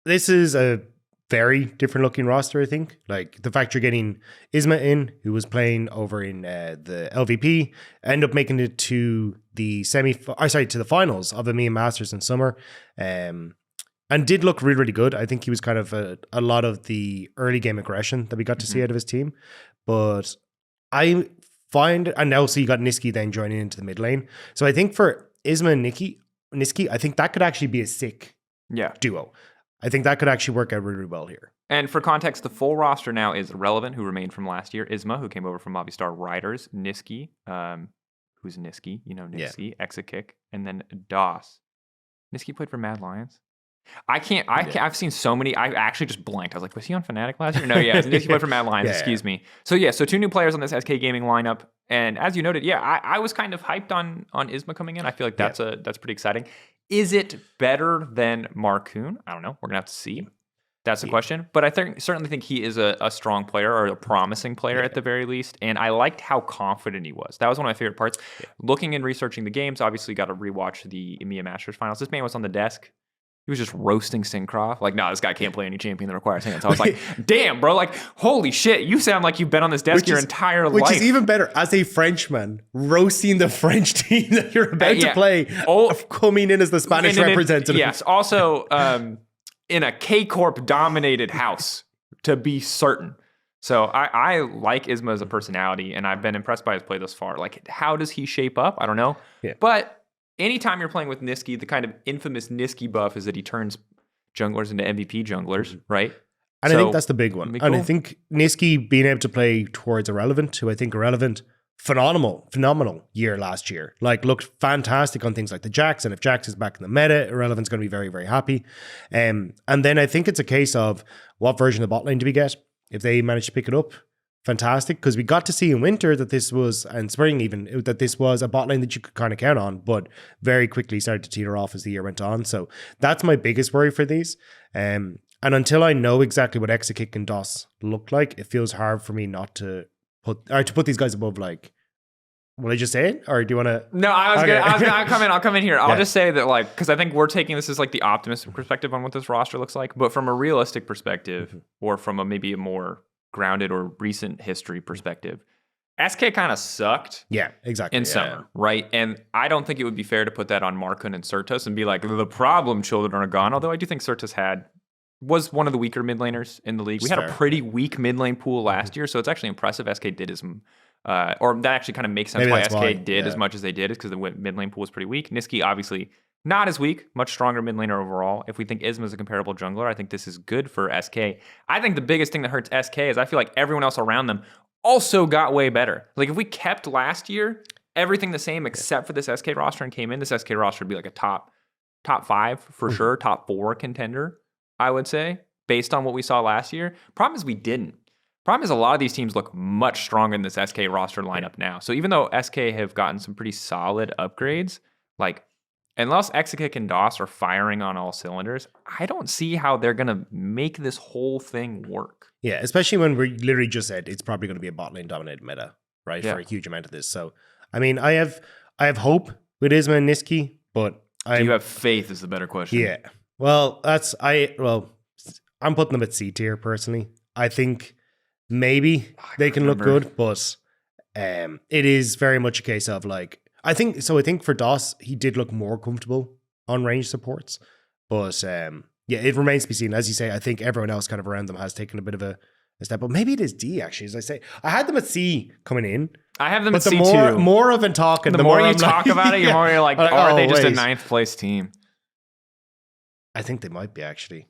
this is a very different looking roster, I think. Like the fact you're getting Isma in, who was playing over in the LVP, end up making it to the to the finals of the EMEA Masters in summer. And did look really, really good. I think he was kind of a lot of the early game aggression that we got to see out of his team. But I find, and also you got Niski then joining into the mid lane. So I think for Isma and Niski, I think that could actually be a sick duo. I think that could actually work out really, really well here. And for context, the full roster now is Relevant, who remained from last year, Isma, who came over from Movistar Riders, Niski, who's Niski, Niski, Exakick, and then DOS. Niski played for Mad Lions. I've seen so many. I actually just blanked. I was like, was he on Fnatic last year? No, yeah. Nicky played for Mad Lions, excuse me. So so 2 new players on this SK Gaming lineup. And as you noted, I was kind of hyped on Isma coming in. I feel like that's pretty exciting. Is it better than Marcoon? I don't know. We're going to have to see. That's the question. But I certainly think he is a strong player, or a promising player at the very least. And I liked how confident he was. That was one of my favorite parts. Looking and researching the games, obviously got to rewatch the EMEA Masters finals. This man was on the desk. He was just roasting Syncroft. Like, this guy can't play any champion that requires hands. I was like, damn, bro. Like, holy shit. You sound like you've been on this desk your entire life. Which is even better as a Frenchman, roasting the French team that you're about to play, coming in as the Spanish representative. Yes. Also, in a K Corp dominated house, to be certain. So I like Isma as a personality, and I've been impressed by his play thus far. Like, how does he shape up? I don't know. Yeah. But anytime you're playing with Niski, the kind of infamous Niski buff is that he turns junglers into MVP junglers, right? And I think that's the big one. Cool. And I think Niski being able to play towards Irrelevant, who I think Irrelevant, phenomenal year last year. Like, looked fantastic on things like the Jax, and if Jax is back in the meta, Irrelevant's going to be very, very happy. And then I think it's a case of what version of the bot lane do we get? If they manage to pick it up, fantastic, because we got to see in winter that this was, and spring even, that this was a bot lane that you could kind of count on, but very quickly started to teeter off as the year went on. So that's my biggest worry for these. And until I know exactly what Exakick and DOS look like, it feels hard for me not to put these guys above, like, will I just say it? Or do you want to? No, I'll come in here. I'll just say that, like, because I think we're taking this as like the optimistic perspective on what this roster looks like, but from a realistic perspective, or from maybe a more grounded or recent history perspective, SK kind of sucked. Yeah, exactly. In summer, right? And I don't think it would be fair to put that on Markun and Certus and be like, the problem children are gone. Although I do think Certus was one of the weaker mid laners in the league. We had a pretty weak mid lane pool last year, so it's actually impressive SK did or that actually kind of makes sense why SK did as much as they did, is because the mid lane pool was pretty weak. Niski obviously not as weak, much stronger mid laner overall. If we think Isma is a comparable jungler, I think this is good for SK. I think the biggest thing that hurts SK is I feel like everyone else around them also got way better. Like, if we kept last year everything the same except for this SK roster and came in, this SK roster would be like a top 5 for sure, top 4 contender, I would say, based on what we saw last year. Problem is we didn't. Problem is a lot of these teams look much stronger in this SK roster lineup now. So even though SK have gotten some pretty solid upgrades, like, unless Exakick and DOS are firing on all cylinders, I don't see how they're going to make this whole thing work. Yeah, especially when we literally just said it's probably going to be a bot lane dominated meta, right, for a huge amount of this. So, I mean, I have hope with Isma and Niski, but do you have faith is the better question. Yeah. Well, I'm putting them at C tier personally. I think maybe they can look good, but it is very much a case of like, I think for DOS, he did look more comfortable on range supports, but it remains to be seen. As you say, I think everyone else kind of around them has taken a bit of a step, but maybe it is D actually. As I say, I had them at C coming in. I have them at C too. But the more of it talking, the more you talk about it, the more you're like, are they just a 9th place team? I think they might be actually.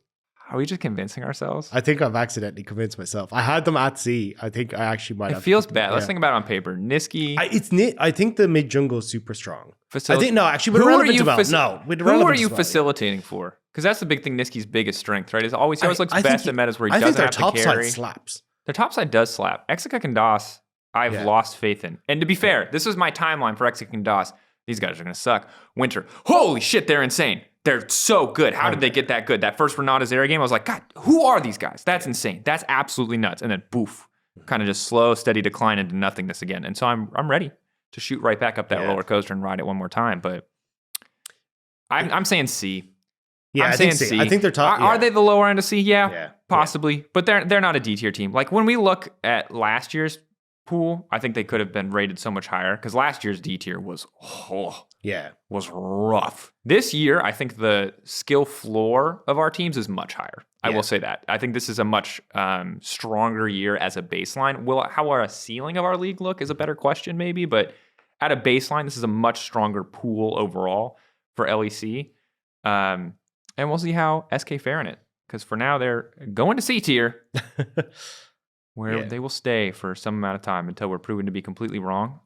Are we just convincing ourselves? I think I've accidentally convinced myself. I had them at C. I think I actually might have. It feels bad. Let's think about it on paper. Niski. I think the mid jungle is super strong. With who are you facilitating facilitating for? Because that's the big thing. Niski's biggest strength, right? He always looks best at metas where he doesn't have to carry. I think their top side slaps. Their top side does slap. Exekuk and DOS, I've lost faith in. And to be fair, this was my timeline for Exekuk and DOS. These guys are going to suck. Winter. Holy shit, they're insane. They're so good. How did they get that good? That first Renata Zera game, I was like, God, who are these guys? That's insane. That's absolutely nuts. And then boof, kind of just slow, steady decline into nothingness again. And so I'm ready to shoot right back up that roller coaster and ride it one more time. But I'm saying C. Yeah, I'm saying C. I think they're top. Are they the lower end of C? Yeah, possibly. Yeah. But they're not a D tier team. Like when we look at last year's pool, I think they could have been rated so much higher because last year's D tier was was rough. This year, I think the skill floor of our teams is much higher. I will say that. I think this is a much stronger year as a baseline. How our ceiling of our league look is a better question maybe, but at a baseline, this is a much stronger pool overall for LEC. And we'll see how SK fare in it because for now they're going to C tier. Where they will stay for some amount of time until we're proven to be completely wrong.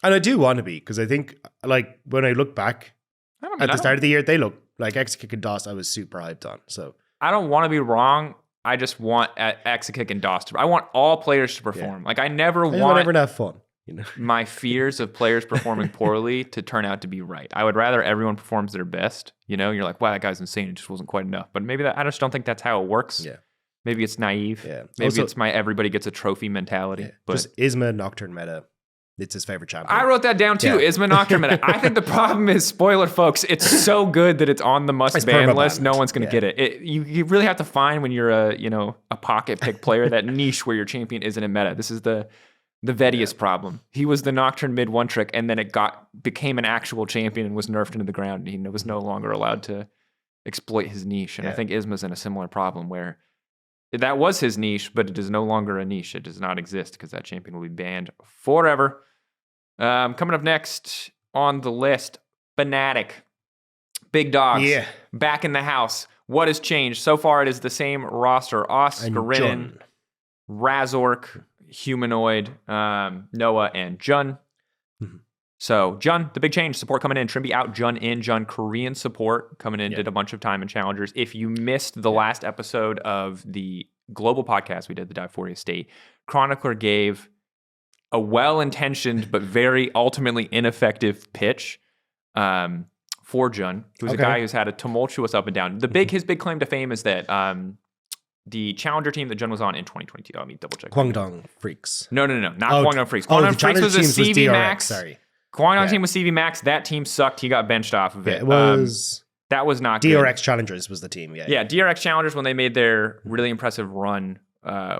And I do want to be, because I think, like, when I look back at the start of the year, they look like Exekuk and DOS I was super hyped on. So I don't want to be wrong. I just want Exekuk and DOS I want all players to perform. Like, I never want to have fun. You know? My fears of players performing poorly to turn out to be right. I would rather everyone performs their best. You know, you're like, wow, that guy's insane. It just wasn't quite enough. But maybe I just don't think that's how it works. Yeah. Maybe it's naive. Yeah. Maybe also, it's my everybody gets a trophy mentality. Yeah. But just Isma Nocturne meta. It's his favorite champion. I wrote that down too. Yeah. Isma Nocturne meta. I think the problem is, spoiler folks, it's so good that it's on the must ban list. No one's going to get it. You really have to find when you're a pocket pick player that niche where your champion isn't in meta. This is the Vedius problem. He was the Nocturne mid one trick, and then it became an actual champion and was nerfed into the ground. He was no longer allowed to exploit his niche. And I think Isma's in a similar problem where that was his niche, but it is no longer a niche. It does not exist because that champion will be banned forever. Coming up next on the list, Fnatic. Big dogs. Yeah. Back in the house. What has changed? So far, it is the same roster. Oscarinin, Razork, Humanoid, Noah, and Jun. Mm-hmm. So, Jun, the big change. Support coming in. Trimby out, Jun in. Jun, Korean support coming in. Did a bunch of time in Challengers. If you missed the last episode of the global podcast we did, the EUphoria State, Chronicler gave a well-intentioned but very ultimately ineffective pitch for Jun, who's a guy who's had a tumultuous up and down. His big claim to fame is that the Challenger team that Jun was on in 2022. Let me double check. Guangdong Freaks. No, not Guangdong Freaks. Guangdong Freaks was a CV Max. Sorry. Guangdong team was CV Max. That team sucked. He got benched off of it. It was... that was not DRX good. Challengers was the team, Yeah, DRX Challengers when they made their really impressive run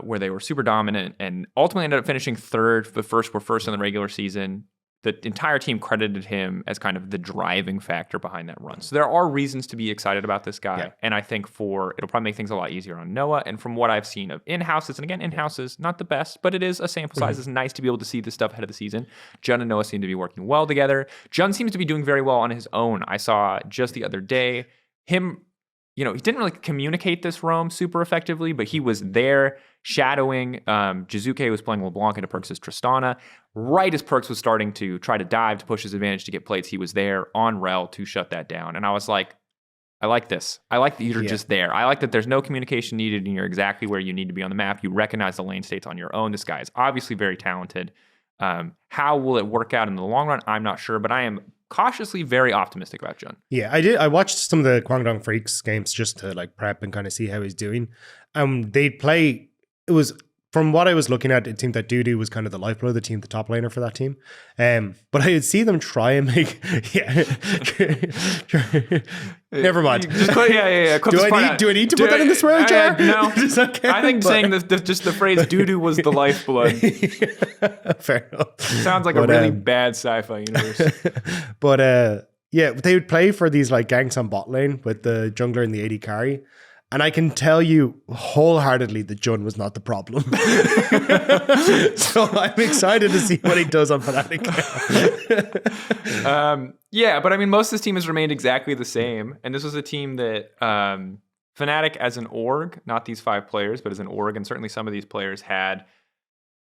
where they were super dominant and ultimately ended up finishing third. Were first in the regular season. The entire team credited him as kind of the driving factor behind that run. So there are reasons to be excited about this guy. And I think it'll probably make things a lot easier on Noah. And from what I've seen of in-houses, and again, in-houses, not the best, but it is a sample size. It's nice to be able to see this stuff ahead of the season. Jun and Noah seem to be working well together. Jun seems to be doing very well on his own. I saw just the other day him, he didn't really communicate this roam super effectively, but he was there shadowing. Jizuke was playing LeBlanc into Perks' Tristana. Right as Perks was starting to try to dive to push his advantage to get plates, he was there on Rel to shut that down. And I was like, I like this. I like that you're just there. I like that there's no communication needed and you're exactly where you need to be on the map. You recognize the lane states on your own. This guy is obviously very talented. How will it work out in the long run? I'm not sure, but I am cautiously very optimistic about Jun. Yeah, I did. I watched some of the Guangdong Freaks games just to prep and kind of see how he's doing. They'd play. It was from what I was looking at, it seemed that Dudu was kind of the lifeblood of the team, the top laner for that team. But I would see them try and make never mind. Do I need to put that in the swear jar? No. I think saying just the phrase Dudu was the lifeblood. Fair enough. Sounds like a really bad sci-fi universe. But yeah, they would play for these like ganks on bot lane with the jungler and the AD carry. And I can tell you wholeheartedly that Jun was not the problem. So I'm excited to see what he does on Fnatic. Yeah, but I mean, most of this team has remained exactly the same. And this was a team that Fnatic as an org, not these 5 players, but as an org, and certainly some of these players had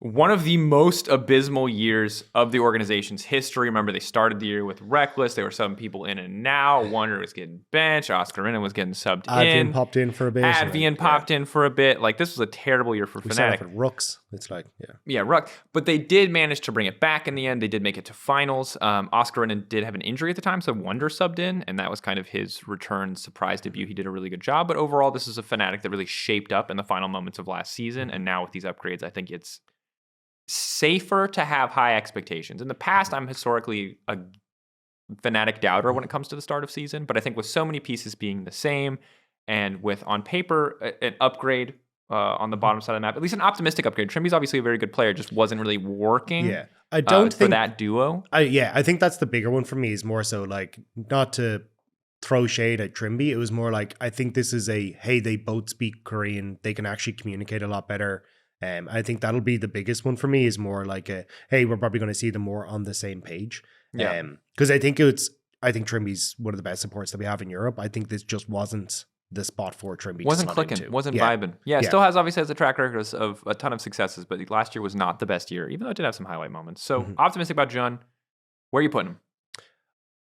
one of the most abysmal years of the organization's history. Remember, they started the year with Reckless. There were some people in and out. Wonder was getting benched. Oscar Rinna was getting subbed in. Advian popped in for a bit. Advian popped in for a bit. Like, this was a terrible year for Fnatic. Started with Rooks. It's like, Yeah, Rooks. But they did manage to bring it back in the end. They did make it to finals. Oscar Rinna did have an injury at the time, so Wonder subbed in, and that was kind of his return surprise debut. He did a really good job. But overall, this is a Fnatic that really shaped up in the final moments of last season. And now with these upgrades, I think it's safer to have high expectations. In the past, I'm historically a Fnatic doubter when it comes to the start of season, but I think with so many pieces being the same, and with on paper an upgrade on the bottom side of the map, at least an optimistic upgrade. Trimby's obviously a very good player, just wasn't really working. Yeah, I don't think for that duo. I think that's the bigger one for me. Is more so like, not to throw shade at Trimby. It was more like, I think this is hey, they both speak Korean. They can actually communicate a lot better. I think that'll be the biggest one for me, is more like hey, we're probably going to see them more on the same page. Yeah. Because I think Trimby's one of the best supports that we have in Europe. I think this just wasn't the spot for Trimby. Wasn't clicking, wasn't vibing. Yeah, still obviously has a track record of a ton of successes, but last year was not the best year, even though it did have some highlight moments. So optimistic about Jun. Where are you putting him?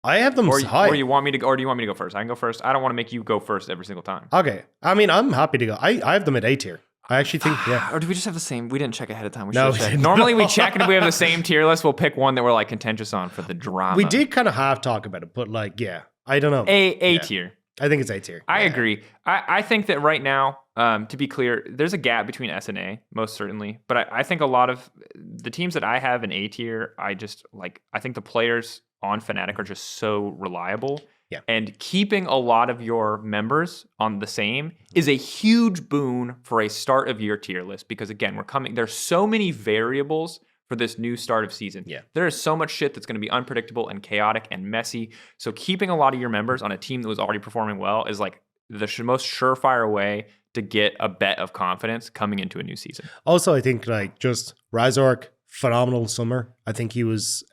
I have them high. Or do you want me to go first? I can go first. I don't want to make you go first every single time. Okay. I mean, I'm happy to go. I have them at A tier. I actually think, Or do we just have the same? We didn't check ahead of time. No, Normally we check, and if we have the same tier list, we'll pick one that we're like contentious on for the drama. We did kind of half talk about it, but like, I don't know. A tier. I think it's A tier. I agree. I think that right now, to be clear, there's a gap between S and A, most certainly. But I think a lot of the teams that I have in A tier, I think the players on Fnatic are just so reliable. Yeah. And keeping a lot of your members on the same is a huge boon for a start of year tier list, because again, there's so many variables for this new start of season. Yeah. There is so much shit that's going to be unpredictable and chaotic and messy. So keeping a lot of your members on a team that was already performing well is like the most surefire way to get a bet of confidence coming into a new season. Also, I think like just Razork, phenomenal summer. I think he was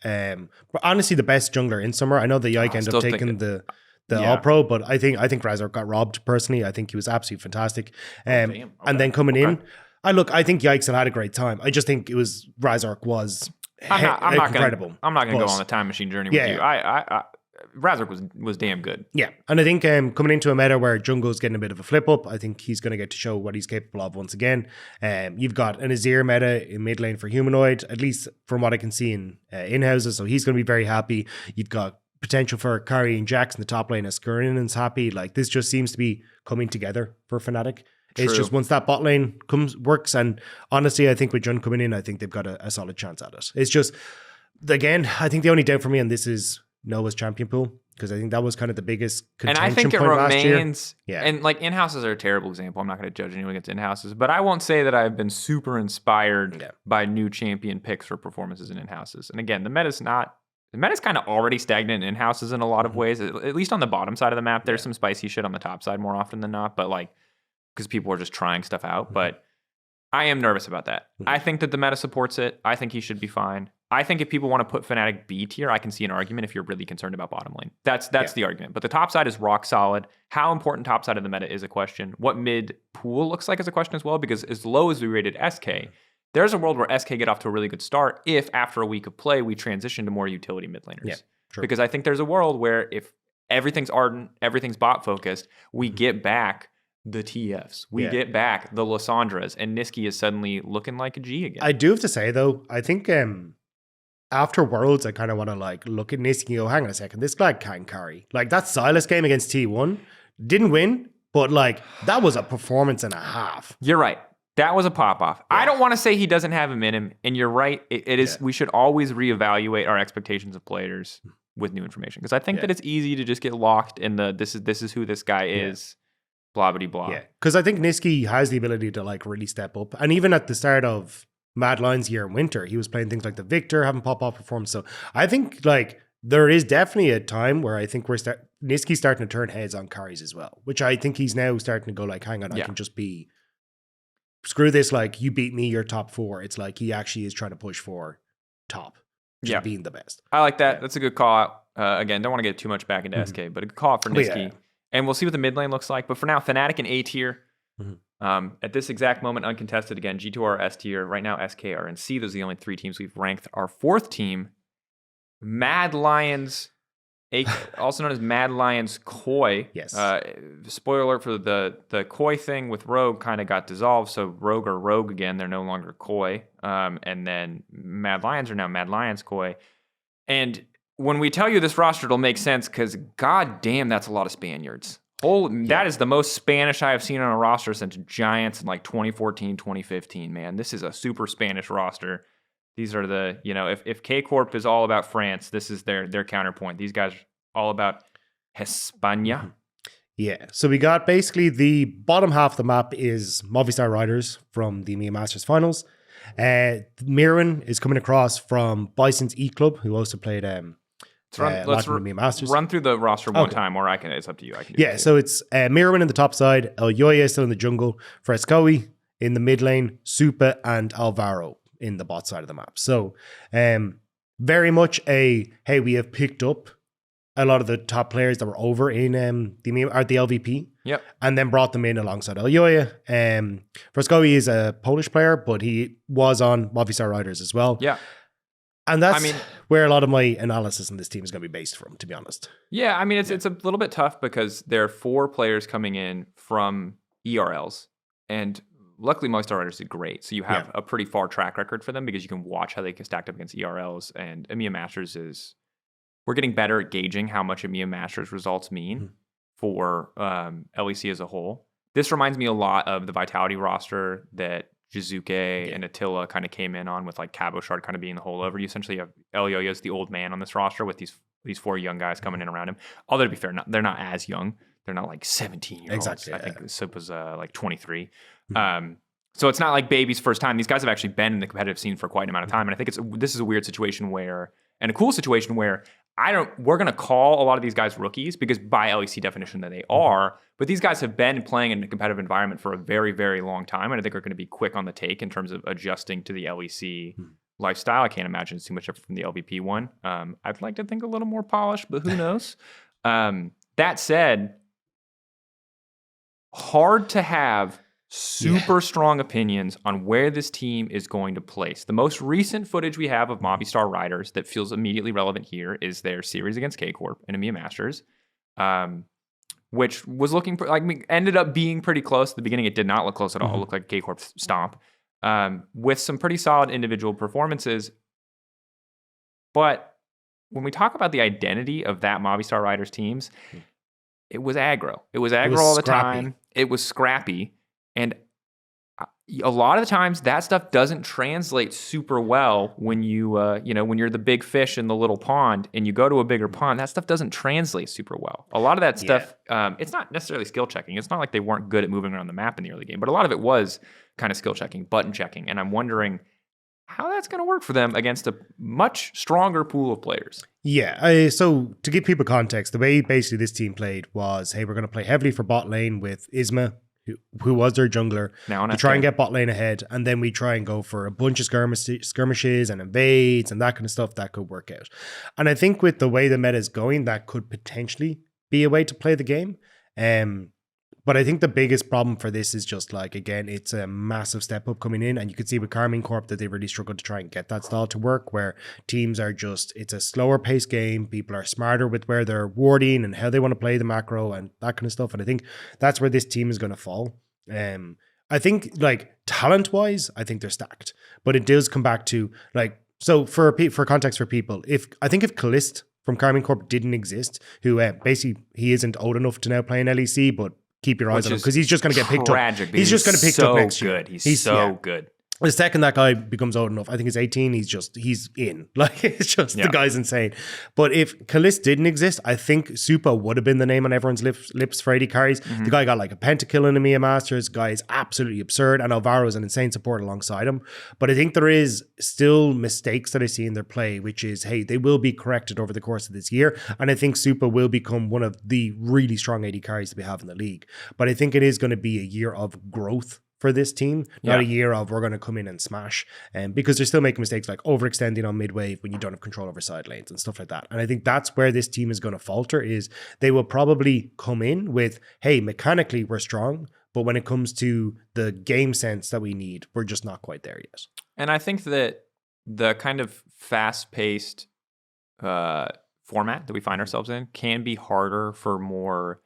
honestly the best jungler in summer. I know that Yike ended up taking the All Pro, but I think Razork got robbed personally. I think he was absolutely fantastic. And then coming in, I think Yike still had a great time. I just think it was Razork was incredible. I'm not gonna go on the time machine journey with you. Razork was damn good. Yeah, and I think coming into a meta where Jungle's getting a bit of a flip up, I think he's going to get to show what he's capable of once again. You've got an Azir meta in mid lane for Humanoid, at least from what I can see in houses, so he's going to be very happy. You've got potential for Kari and Jax in the top lane as Skurinen's happy. Like, this just seems to be coming together for Fnatic. It's just once that bot lane works, and honestly, I think with Jun coming in, I think they've got a solid chance at it. It's just, again, I think the only doubt for me on this is Noah's champion pool, because I think that was kind of the biggest contention point last year. And like, in-houses are a terrible example. I'm not going to judge anyone against in-houses, but I won't say that I've been super inspired by new champion picks for performances in in-houses. And again, the meta's kind of already stagnant in in-houses in a lot of ways, at least on the bottom side of the map. There's some spicy shit on the top side more often than not, but like, because people are just trying stuff out. But I am nervous about that. I think that the meta supports it. I think he should be fine. I think if people want to put Fnatic B tier, I can see an argument if you're really concerned about bottom lane. That's the argument. But the top side is rock solid. How important top side of the meta is a question. What mid pool looks like is a question as well, because as low as we rated SK, there's a world where SK get off to a really good start if after a week of play, we transition to more utility mid laners. Yeah, true. Because I think there's a world where if everything's Ardent, everything's bot focused, we get back the TFs. We get back the Lissandras, and Niski is suddenly looking like a G again. I do have to say, though, I think after Worlds, I kind of want to like look at Niski and go, hang on a second, this guy can carry. Like, that Silas game against T1 didn't win, but like, that was a performance and a half. You're right. That was a pop-off. Yeah. I don't want to say he doesn't have him in him, and you're right. It is. We should always reevaluate our expectations of players with new information, because I think that it's easy to just get locked in the this is who this guy is, blah, blah, blah. Yeah, because I think Nisqy has the ability to like really step up. And even at the start of Mad Lions' year in winter, he was playing things like the Victor, having pop-off performance. So I think like there is definitely a time where I think Nisqy's starting to turn heads on carries as well, which I think he's now starting to go like, hang on, I can just be, screw this, like you beat me, you're top 4. It's like he actually is trying to push for top, just being the best. I like that. That's a good call out. Again, don't want to get too much back into SK, but a good call out for Nisqy. And we'll see what the mid lane looks like. But for now, Fnatic in A tier. At this exact moment, uncontested again. G2R, S tier. Right now, SK are in C. Those are the only 3 teams we've ranked. Our 4th team, Mad Lions, also known as Mad Lions Koi. Yes. Spoiler alert for the Koi thing with Rogue kind of got dissolved. So Rogue are Rogue again. They're no longer Koi. And then Mad Lions are now Mad Lions Koi. And when we tell you this roster, it'll make sense because god damn, that's a lot of Spaniards. That is the most Spanish I have seen on a roster since Giants in like 2014, 2015, man. This is a super Spanish roster. These are the, if K Corp is all about France, this is their counterpoint. These guys are all about España. Yeah, so we got basically the bottom half of the map is Movistar Riders from the EMEA Masters Finals. Mirren is coming across from Bison's E Club, who also played let's run through the roster one time, or it's up to you. I can do it so it's Mirren in the top side, El Yoya still in the jungle, Frescoe in the mid lane, Supa and Alvaro in the bot side of the map. So very much we have picked up a lot of the top players that were over in the LVP. Yep. And then brought them in alongside El Yoya. Frescoe is a Polish player, but he was on Movistar Riders as well. Yeah. And that's where a lot of my analysis in this team is going to be based from, to be honest. Yeah, I mean, it's a little bit tough because there are 4 players coming in from ERLs. And luckily, Movistar Riders did great. So you have a pretty far track record for them because you can watch how they can stack up against ERLs. And EMEA Masters we're getting better at gauging how much EMEA Masters results mean for LEC as a whole. This reminds me a lot of the Vitality roster that Jizuke and Attila kind of came in on, with like Cabochard kind of being the holdover. You essentially have El Yoya as the old man on this roster with these 4 young guys coming in around him. Although to be fair, they're not as young. They're not like 17-year-olds. Exactly. I think Sip was like 23. So it's not like baby's first time. These guys have actually been in the competitive scene for quite an amount of time. And I think this is a weird situation and a cool situation where we're going to call a lot of these guys rookies because by LEC definition that they are, but these guys have been playing in a competitive environment for a very, very long time. And I think are going to be quick on the take in terms of adjusting to the LEC lifestyle. I can't imagine it's too much different from the LVP one. I'd like to think a little more polished, but who knows? That said, hard to have super strong opinions on where this team is going to place. The most recent footage we have of Movistar Riders that feels immediately relevant here is their series against K Corp in EMEA Masters, which was looking ended up being pretty close. At the beginning, it did not look close at all. It looked like K Corp's stomp with some pretty solid individual performances. But when we talk about the identity of that Movistar Riders teams, it was aggro. It was aggro all the time. It was scrappy. And a lot of the times that stuff doesn't translate super well when when you're the big fish in the little pond and you go to a bigger pond. That stuff doesn't translate super well. A lot of that stuff, it's not necessarily skill checking. It's not like they weren't good at moving around the map in the early game, but a lot of it was kind of skill checking, button checking. And I'm wondering how that's going to work for them against a much stronger pool of players. Yeah, so to give people context, the way basically this team played was, hey, we're going to play heavily for bot lane with Isma, who was their jungler, to try and get bot lane ahead, and then we try and go for a bunch of skirmishes and invades and that kind of stuff that could work out. And I think with the way the meta is going, that could potentially be a way to play the game. But I think the biggest problem for this is just again, it's a massive step up coming in, and you can see with Karmine Corp that they really struggled to try and get that style to work, where teams are it's a slower paced game. People are smarter with where they're warding and how they want to play the macro and that kind of stuff. And I think that's where this team is going to fall. I think talent wise, I think they're stacked, but it does come back to so for context for people, if Kalist from Karmine Corp didn't exist, who basically he isn't old enough to now play in LEC, but keep your eyes on him because he's just going to get picked up. He's just going to pick up next year. He's so good. The second that guy becomes old enough, I think he's 18, he's in. Like, it's just, the guy's insane. But if Kalist didn't exist, I think Supa would have been the name on everyone's lips for AD carries. The guy got like a pentakill in the EMEA Masters. The guy is absolutely absurd. And Alvaro is an insane support alongside him. But I think there is still mistakes that I see in their play, which is, hey, they will be corrected over the course of this year. And I think Supa will become one of the really strong AD carries that we have in the league. But I think it is going to be a year of growth for this team, not a year of we're going to come in and smash, because they're still making mistakes like overextending on mid-wave when you don't have control over side lanes and stuff like that. And I think that's where this team is going to falter, is they will probably come in with, hey, mechanically we're strong, but when it comes to the game sense that we need, we're just not quite there yet. And I think that the kind of fast-paced format that we find ourselves in can be harder for more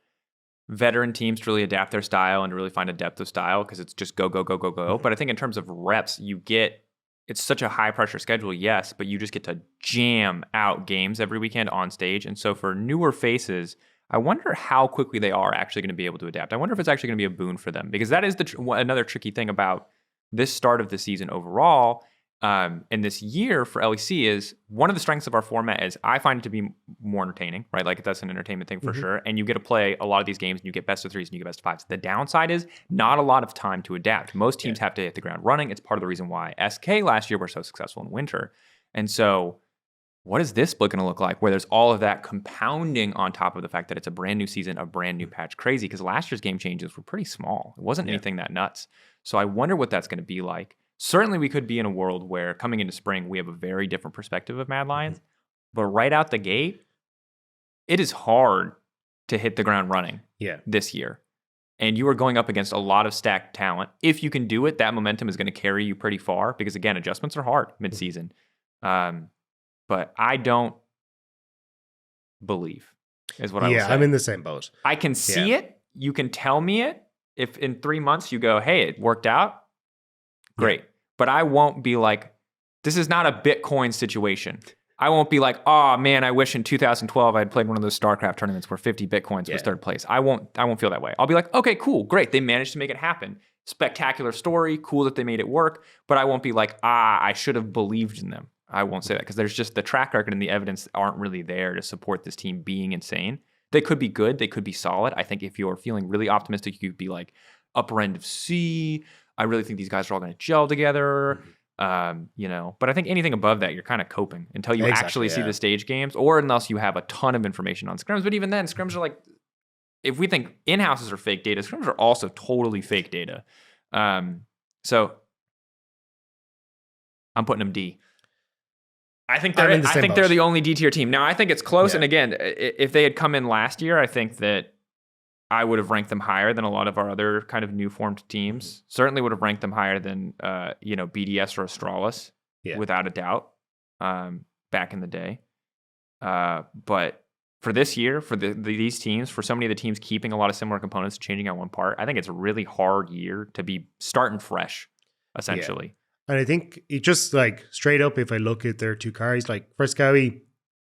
veteran teams to really adapt their style and to really find a depth of style, because it's just go. But I think in terms of reps, it's such a high pressure schedule, yes, but you just get to jam out games every weekend on stage. And so for newer faces, I wonder how quickly they are actually going to be able to adapt. I wonder if it's actually going to be a boon for them, because that is another tricky thing about this start of the season overall. And this year for LEC is one of the strengths of our format is I find it to be more entertaining, right? Like that's an entertainment thing for sure. And you get to play a lot of these games and you get best of threes and you get best of fives. The downside is not a lot of time to adapt. Most teams have to hit the ground running. It's part of the reason why SK last year were so successful in winter. And so what is this split going to look like, where there's all of that compounding on top of the fact that it's a brand new season, a brand new patch? Crazy, because last year's game changes were pretty small. It wasn't anything that nuts. So I wonder what that's going to be like. Certainly, we could be in a world where coming into spring, we have a very different perspective of Mad Lions. But right out the gate, it is hard to hit the ground running this year. And you are going up against a lot of stacked talent. If you can do it, that momentum is going to carry you pretty far, because, again, adjustments are hard mid-season. But I don't believe, is what I will say. Yeah, I'm in the same boat. I can see it. You can tell me it. If in 3 months you go, hey, it worked out, great. But I won't be like, this is not a Bitcoin situation. I won't be like, oh man, I wish in 2012 I had played one of those StarCraft tournaments where 50 Bitcoins was third place. I won't feel that way. I'll be like, okay, cool, great. They managed to make it happen. Spectacular story. Cool that they made it work. But I won't be like, I should have believed in them. I won't say that, because there's just the track record and the evidence aren't really there to support this team being insane. They could be good. They could be solid. I think if you're feeling really optimistic, you could be like upper end of C. I really think these guys are all going to gel together, But I think anything above that, you're kind of coping until you actually see the stage games, or unless you have a ton of information on scrims. But even then, scrims are like, if we think in-houses are fake data, scrims are also totally fake data. So I'm putting them D. I think they're the only D tier team. Now, I think it's close. And again, if they had come in last year, I think that I would have ranked them higher than a lot of our other kind of new formed teams. Certainly would have ranked them higher than BDS or Astralis, without a doubt, back in the day. But for this year, for these teams, for so many of the teams keeping a lot of similar components, changing out one part, I think it's a really hard year to be starting fresh, essentially. Yeah. And I think it just like straight up, if I look at their two carries, like Frescowi,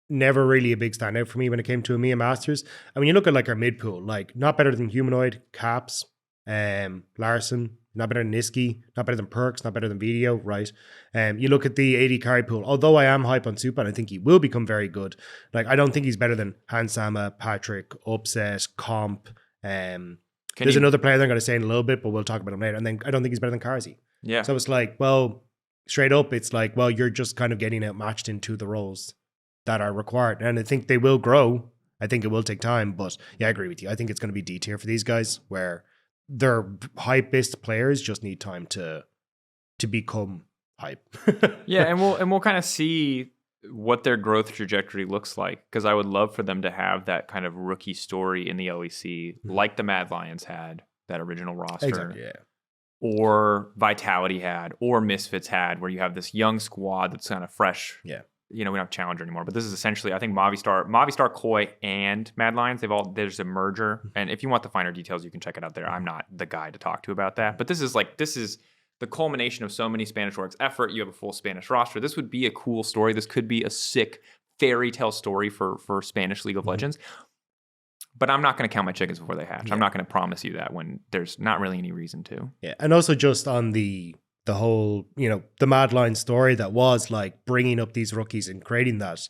never really a big standout for me when it came to EMEA Masters. And when you look at like our mid pool, like not better than Humanoid, Caps, Larson, not better than Niski, not better than Perks, not better than Video, right? You look at the AD carry pool, although I am hype on Supa and I think he will become very good. Like, I don't think he's better than Hansama, Patrick, Upset, Comp. There's another player that I'm going to say in a little bit, but we'll talk about him later. And then I don't think he's better than Karzi. Yeah. So it's like, well, straight up, it's like, well, you're just kind of getting outmatched into the roles that are required. And I think they will grow. I think it will take time, but yeah, I agree with you. I think it's going to be D tier for these guys, where their hype-based players just need time to become hype. Yeah, and we'll kind of see what their growth trajectory looks like, because I would love for them to have that kind of rookie story in the LEC, like the Mad Lions had, that original roster. Exactly, yeah. Or Vitality had, or Misfits had, where you have this young squad that's kind of fresh. Yeah. We don't have Challenger anymore, but this is essentially, I think, Movistar, Koi, and Mad Lions. There's a merger, and if you want the finer details, you can check it out there. I'm not the guy to talk to about that, but this is the culmination of so many Spanish orgs' effort. You have a full Spanish roster. This would be a cool story. This could be a sick fairy tale story for Spanish League of Legends. But I'm not going to count my chickens before they hatch. I'm not going to promise you that when there's not really any reason to. Yeah, and also just on the whole, the Mad Lions story that was like bringing up these rookies and creating that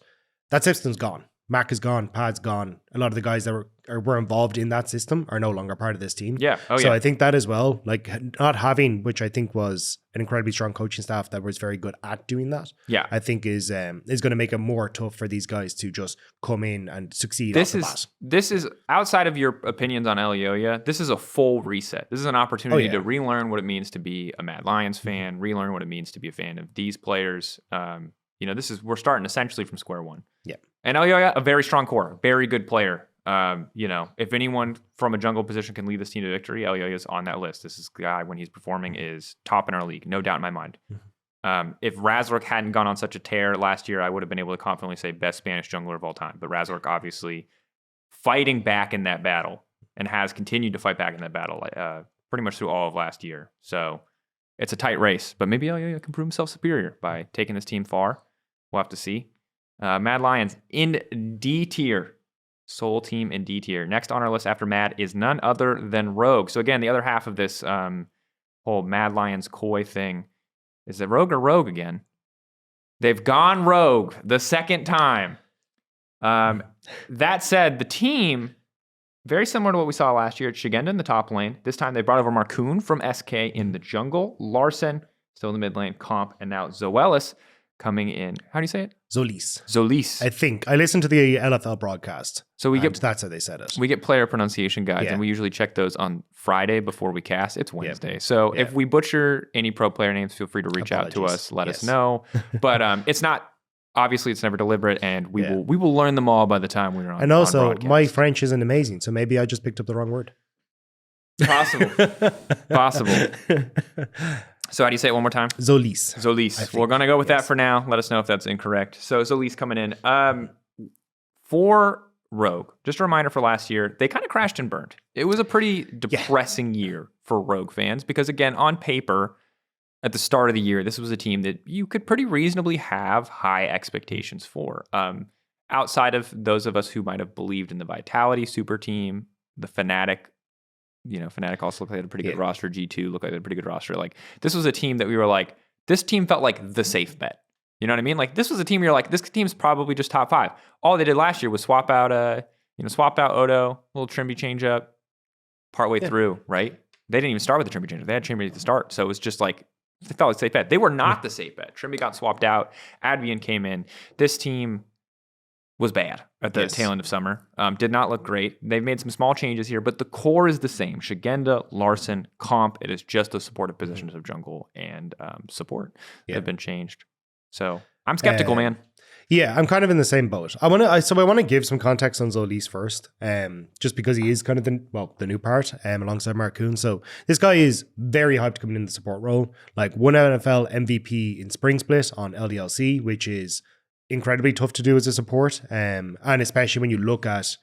system's gone. Mac is gone, Pad's gone. A lot of the guys that were involved in that system are no longer part of this team. Yeah. So I think that as well, like not having, which I think was an incredibly strong coaching staff that was very good at doing that. Yeah. I think is going to make it more tough for these guys to just come in and succeed. This is outside of your opinions on EUphoria. This is a full reset. This is an opportunity to relearn what it means to be a Mad Lions fan, relearn what it means to be a fan of these players. We're starting essentially from square one. Yeah. And EUphoria, a very strong core, very good player. If anyone from a jungle position can lead this team to victory, EUphoria is on that list. This is the guy, when he's performing, is top in our league, no doubt in my mind. If Razork hadn't gone on such a tear last year, I would have been able to confidently say best Spanish jungler of all time. But Razork obviously fighting back in that battle and has continued to fight back in that battle pretty much through all of last year. So it's a tight race, but maybe EUphoria can prove himself superior by taking this team far. We'll have to see. Mad Lions in D tier. Soul team in D tier. Next on our list after Mad is none other than Rogue. So again, the other half of this whole Mad Lions Koi thing is it Rogue or Rogue again? They've gone Rogue the second time. That said, the team, very similar to what we saw last year at Shigenda in the top lane. This time they brought over Marcoon from SK in the jungle. Larson still in the mid lane, Comp, and now Zoelis coming in. How do you say it? Zolis. I think. I listened to the LFL broadcast. So that's how they said it. We get player pronunciation guides, and we usually check those on Friday before we cast. It's Wednesday. So if we butcher any pro player names, feel free to reach out to us, let us know. But it's not, obviously it's never deliberate, and we will learn them all by the time we're on. And also, my French isn't amazing, so maybe I just picked up the wrong word. Possible. So how do you say it one more time? Zolis. We're going to go with that for now. Let us know if that's incorrect. So Zolis coming in. For Rogue, just a reminder for last year, they kind of crashed and burned. It was a pretty depressing year for Rogue fans because, again, on paper, at the start of the year, this was a team that you could pretty reasonably have high expectations for. Outside of those of us who might have believed in the Vitality super team, the Fnatic, Fnatic also looked like they had a pretty good roster. G2 looked like they had a pretty good roster. Like, this was a team that we were like, this team felt like the safe bet. You know what I mean? Like, this was a team you're like, this team's probably just top 5. All they did last year was swap out Odo, little Trimby change up partway through, right? They didn't even start with the Trimby change up. They had Trimby at the start. So it was just like, they felt like safe bet. They were not the safe bet. Trimby got swapped out. Advian came in. This team was bad at the tail end of summer. Did not look great. They've made some small changes here, but the core is the same. Shigenda, Larson, Comp. It is just the supportive positions of jungle and support that have been changed. So I'm skeptical, man. Yeah, I'm kind of in the same boat. I want to give some context on Zolis first, just because he is kind of the new part alongside Marcoon. So this guy is very hyped coming in the support role. Like, won NFL MVP in Spring Split on LDLC, which is incredibly tough to do as a support, and especially when you look at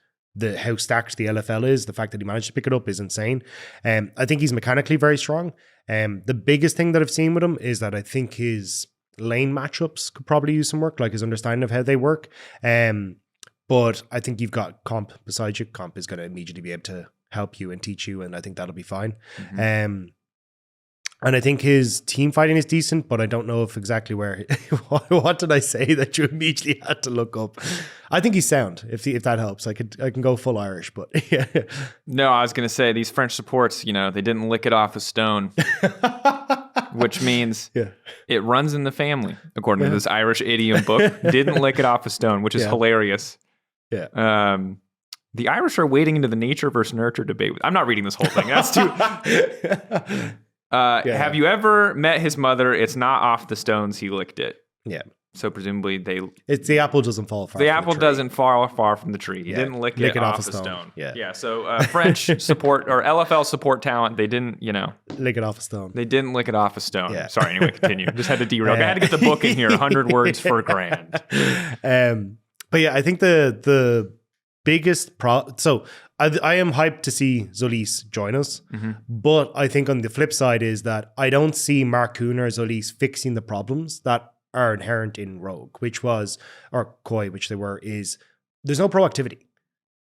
how stacked the LFL is, the fact that he managed to pick it up is insane. I think he's mechanically very strong. The biggest thing that I've seen with him is that I think his lane matchups could probably use some work, like his understanding of how they work. But I think you've got Comp beside you. Comp is going to immediately be able to help you and teach you, and I think that'll be fine. And I think his team fighting is decent, but I don't know if exactly where. What did I say that you immediately had to look up? I think he's sound. If that helps, I can go full Irish, but yeah. No, I was gonna say these French supports. They didn't lick it off a stone, which means it runs in the family, according to this Irish idiom book. Didn't lick it off a stone, which is hilarious. Yeah. The Irish are wading into the nature versus nurture debate. I'm not reading this whole thing. That's too. Have you ever met his mother? It's not off the stones he licked it. Yeah. So presumably it's the apple doesn't fall far. The apple doesn't fall far from the tree. He didn't lick it off a stone. Yeah. So French support or LFL support talent, they didn't, lick it off a stone. They didn't lick it off a stone. Yeah. Sorry. Anyway, continue. Just had to derail. I had to get the book in here. 100 words for grand. But yeah, I think the biggest so I am hyped to see Zolis join us, but I think on the flip side is that I don't see Marcoon or Zolis fixing the problems that are inherent in Rogue, or Koi, which they were, is there's no proactivity.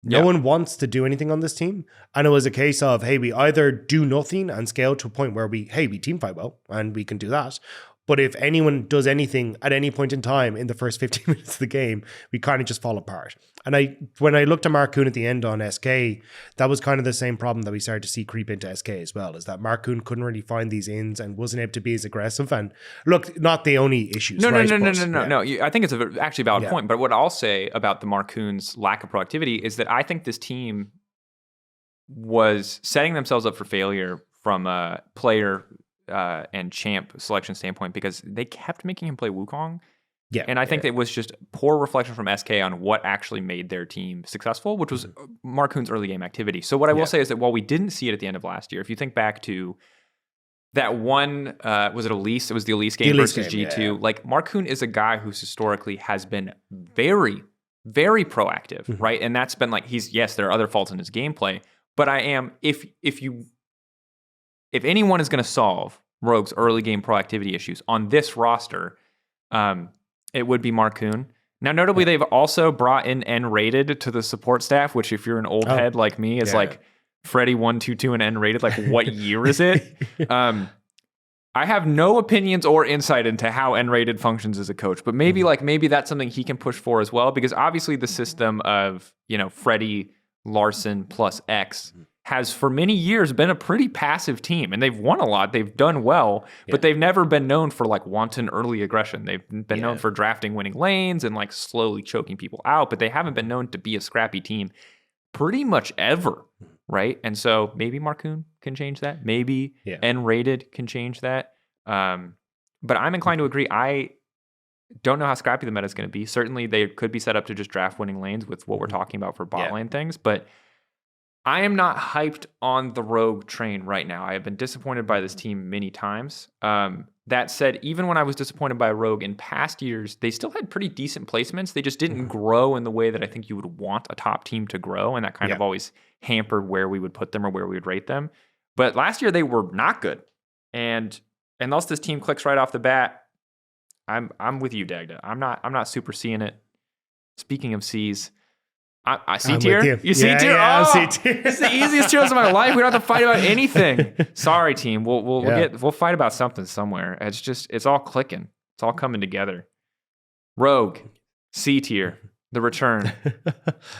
No one wants to do anything on this team. And it was a case of, hey, we either do nothing and scale to a point where we team fight well and we can do that. But if anyone does anything at any point in time in the first 15 minutes of the game, we kind of just fall apart. And when I looked at Marcoon at the end on SK, that was kind of the same problem that we started to see creep into SK as well, is that Marcoon couldn't really find these ins and wasn't able to be as aggressive. And look, not the only issues. No. I think it's actually a valid point. But what I'll say about the Marcoon's lack of proactivity is that I think this team was setting themselves up for failure from a player and champ selection standpoint because they kept making him play Wukong. Yeah. And I think it was just poor reflection from SK on what actually made their team successful, which was Marcoon's early game activity. So what I will say is that while we didn't see it at the end of last year, if you think back to that one, was it Elise? It was the Elise game versus G2. Yeah. Like Marcoon is a guy who's historically has been very, very proactive, right? And that's been like, there are other faults in his gameplay, but if anyone is going to solve Rogue's early game proactivity issues on this roster, it would be Marcoon. Now, notably, they've also brought in N-rated to the support staff, which if you're an old head like me, is like Freddy 122 and N-rated. Like, what year is it? I have no opinions or insight into how N-rated functions as a coach, but maybe that's something he can push for as well, because obviously the system of, Freddy, Larson plus X has for many years been a pretty passive team, and they've won a lot. They've done well, but they've never been known for like wanton early aggression. They've been known for drafting winning lanes and like slowly choking people out, but they haven't been known to be a scrappy team pretty much ever, right? And so maybe Marcoon can change that. Maybe N-rated can change that. But I'm inclined to agree. I don't know how scrappy the meta is going to be. Certainly they could be set up to just draft winning lanes with what we're talking about for bot lane things, but I am not hyped on the Rogue train right now. I have been disappointed by this team many times. That said, even when I was disappointed by Rogue in past years, they still had pretty decent placements. They just didn't grow in the way that I think you would want a top team to grow, and that kind of always hampered where we would put them or where we would rate them. But last year they were not good, and unless this team clicks right off the bat, I'm with you, Dagda. I'm not super seeing it. Speaking of C's. I C tier? You C tier? Yeah, C tier. It's the easiest tiers of my life. We don't have to fight about anything. Sorry, team. We'll fight about something somewhere. It's all clicking. It's all coming together. Rogue, C tier, the return.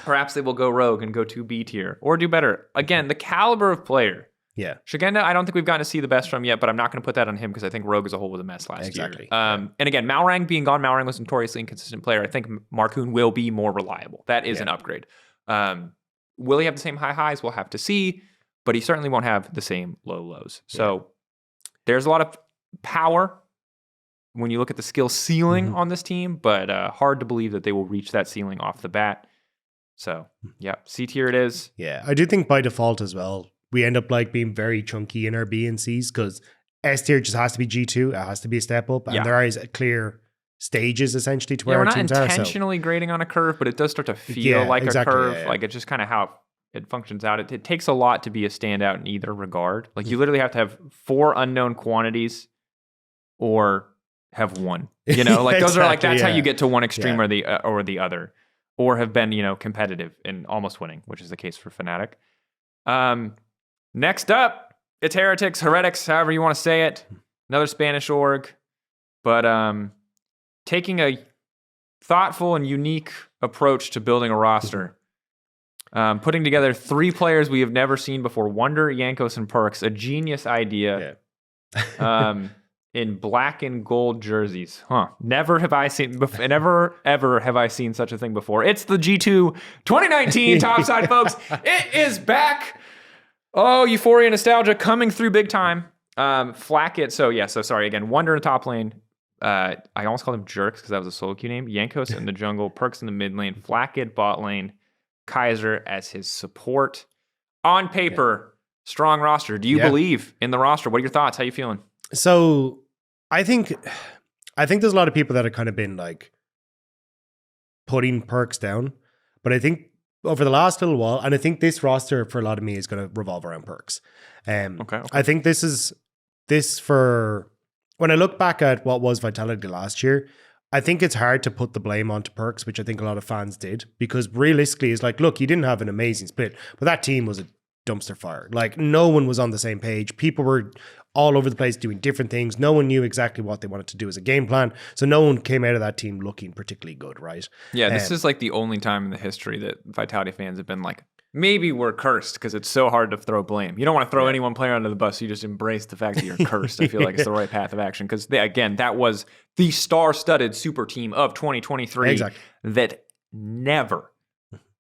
Perhaps they will go Rogue and go to B tier or do better. Again, the caliber of player. Yeah. Shigenda, I don't think we've gotten to see the best from yet, but I'm not going to put that on him because I think Rogue as a whole was a mess last year. And again, Malrang being gone, Malrang was a notoriously inconsistent player. I think Marcoon will be more reliable. That is an upgrade. Will he have the same high highs? We'll have to see, but he certainly won't have the same low lows. So there's a lot of power when you look at the skill ceiling on this team, but hard to believe that they will reach that ceiling off the bat. So C tier it is. Yeah, I do think by default as well, we end up like being very chunky in our B and C's because S tier just has to be G2. It has to be a step up. And there is clear stages essentially to where our teams are. We're not intentionally grading on a curve, but it does start to feel like a curve. Like it's just kind of how it functions out. It takes a lot to be a standout in either regard. Like you literally have to have 4 unknown quantities or have 1. Like those are like, that's how you get to one extreme or the other, or have been, competitive in almost winning, which is the case for Fnatic. Next up, it's Heretics, however you want to say it. Another Spanish org. But taking a thoughtful and unique approach to building a roster. Putting together 3 players we have never seen before. Wunder, Jankos, and Perks. A genius idea. In black and gold jerseys. Never ever have I seen such a thing before. It's the G2 2019 topside, folks. It is back. Oh, Euphoria nostalgia coming through big time. Flackett. So sorry again. Wunder in the top lane. I almost called him Jerks because that was a solo queue name. Jankos in the jungle. Perks in the mid lane. Flackett bot lane. Kaiser as his support. On paper, strong roster. Do you believe in the roster? What are your thoughts? How you feeling? So I think there's a lot of people that have kind of been like putting Perks down, but I think over the last little while, and I think this roster for a lot of me is going to revolve around Perks. Okay. I think this for when I look back at what was Vitality last year, I think it's hard to put the blame onto Perks, which I think a lot of fans did, because realistically, it's like, look, you didn't have an amazing split, but that team was a dumpster fire. Like, no one was on the same page. People were all over the place doing different things. No one knew exactly what they wanted to do as a game plan. So no one came out of that team looking particularly good, right? Yeah, this is like the only time in the history that Vitality fans have been like, maybe we're cursed, because it's so hard to throw blame. You don't want to throw any one player under the bus. You just embrace the fact that you're cursed. I feel like it's the right path of action, because again, that was the star-studded super team of 2023 that never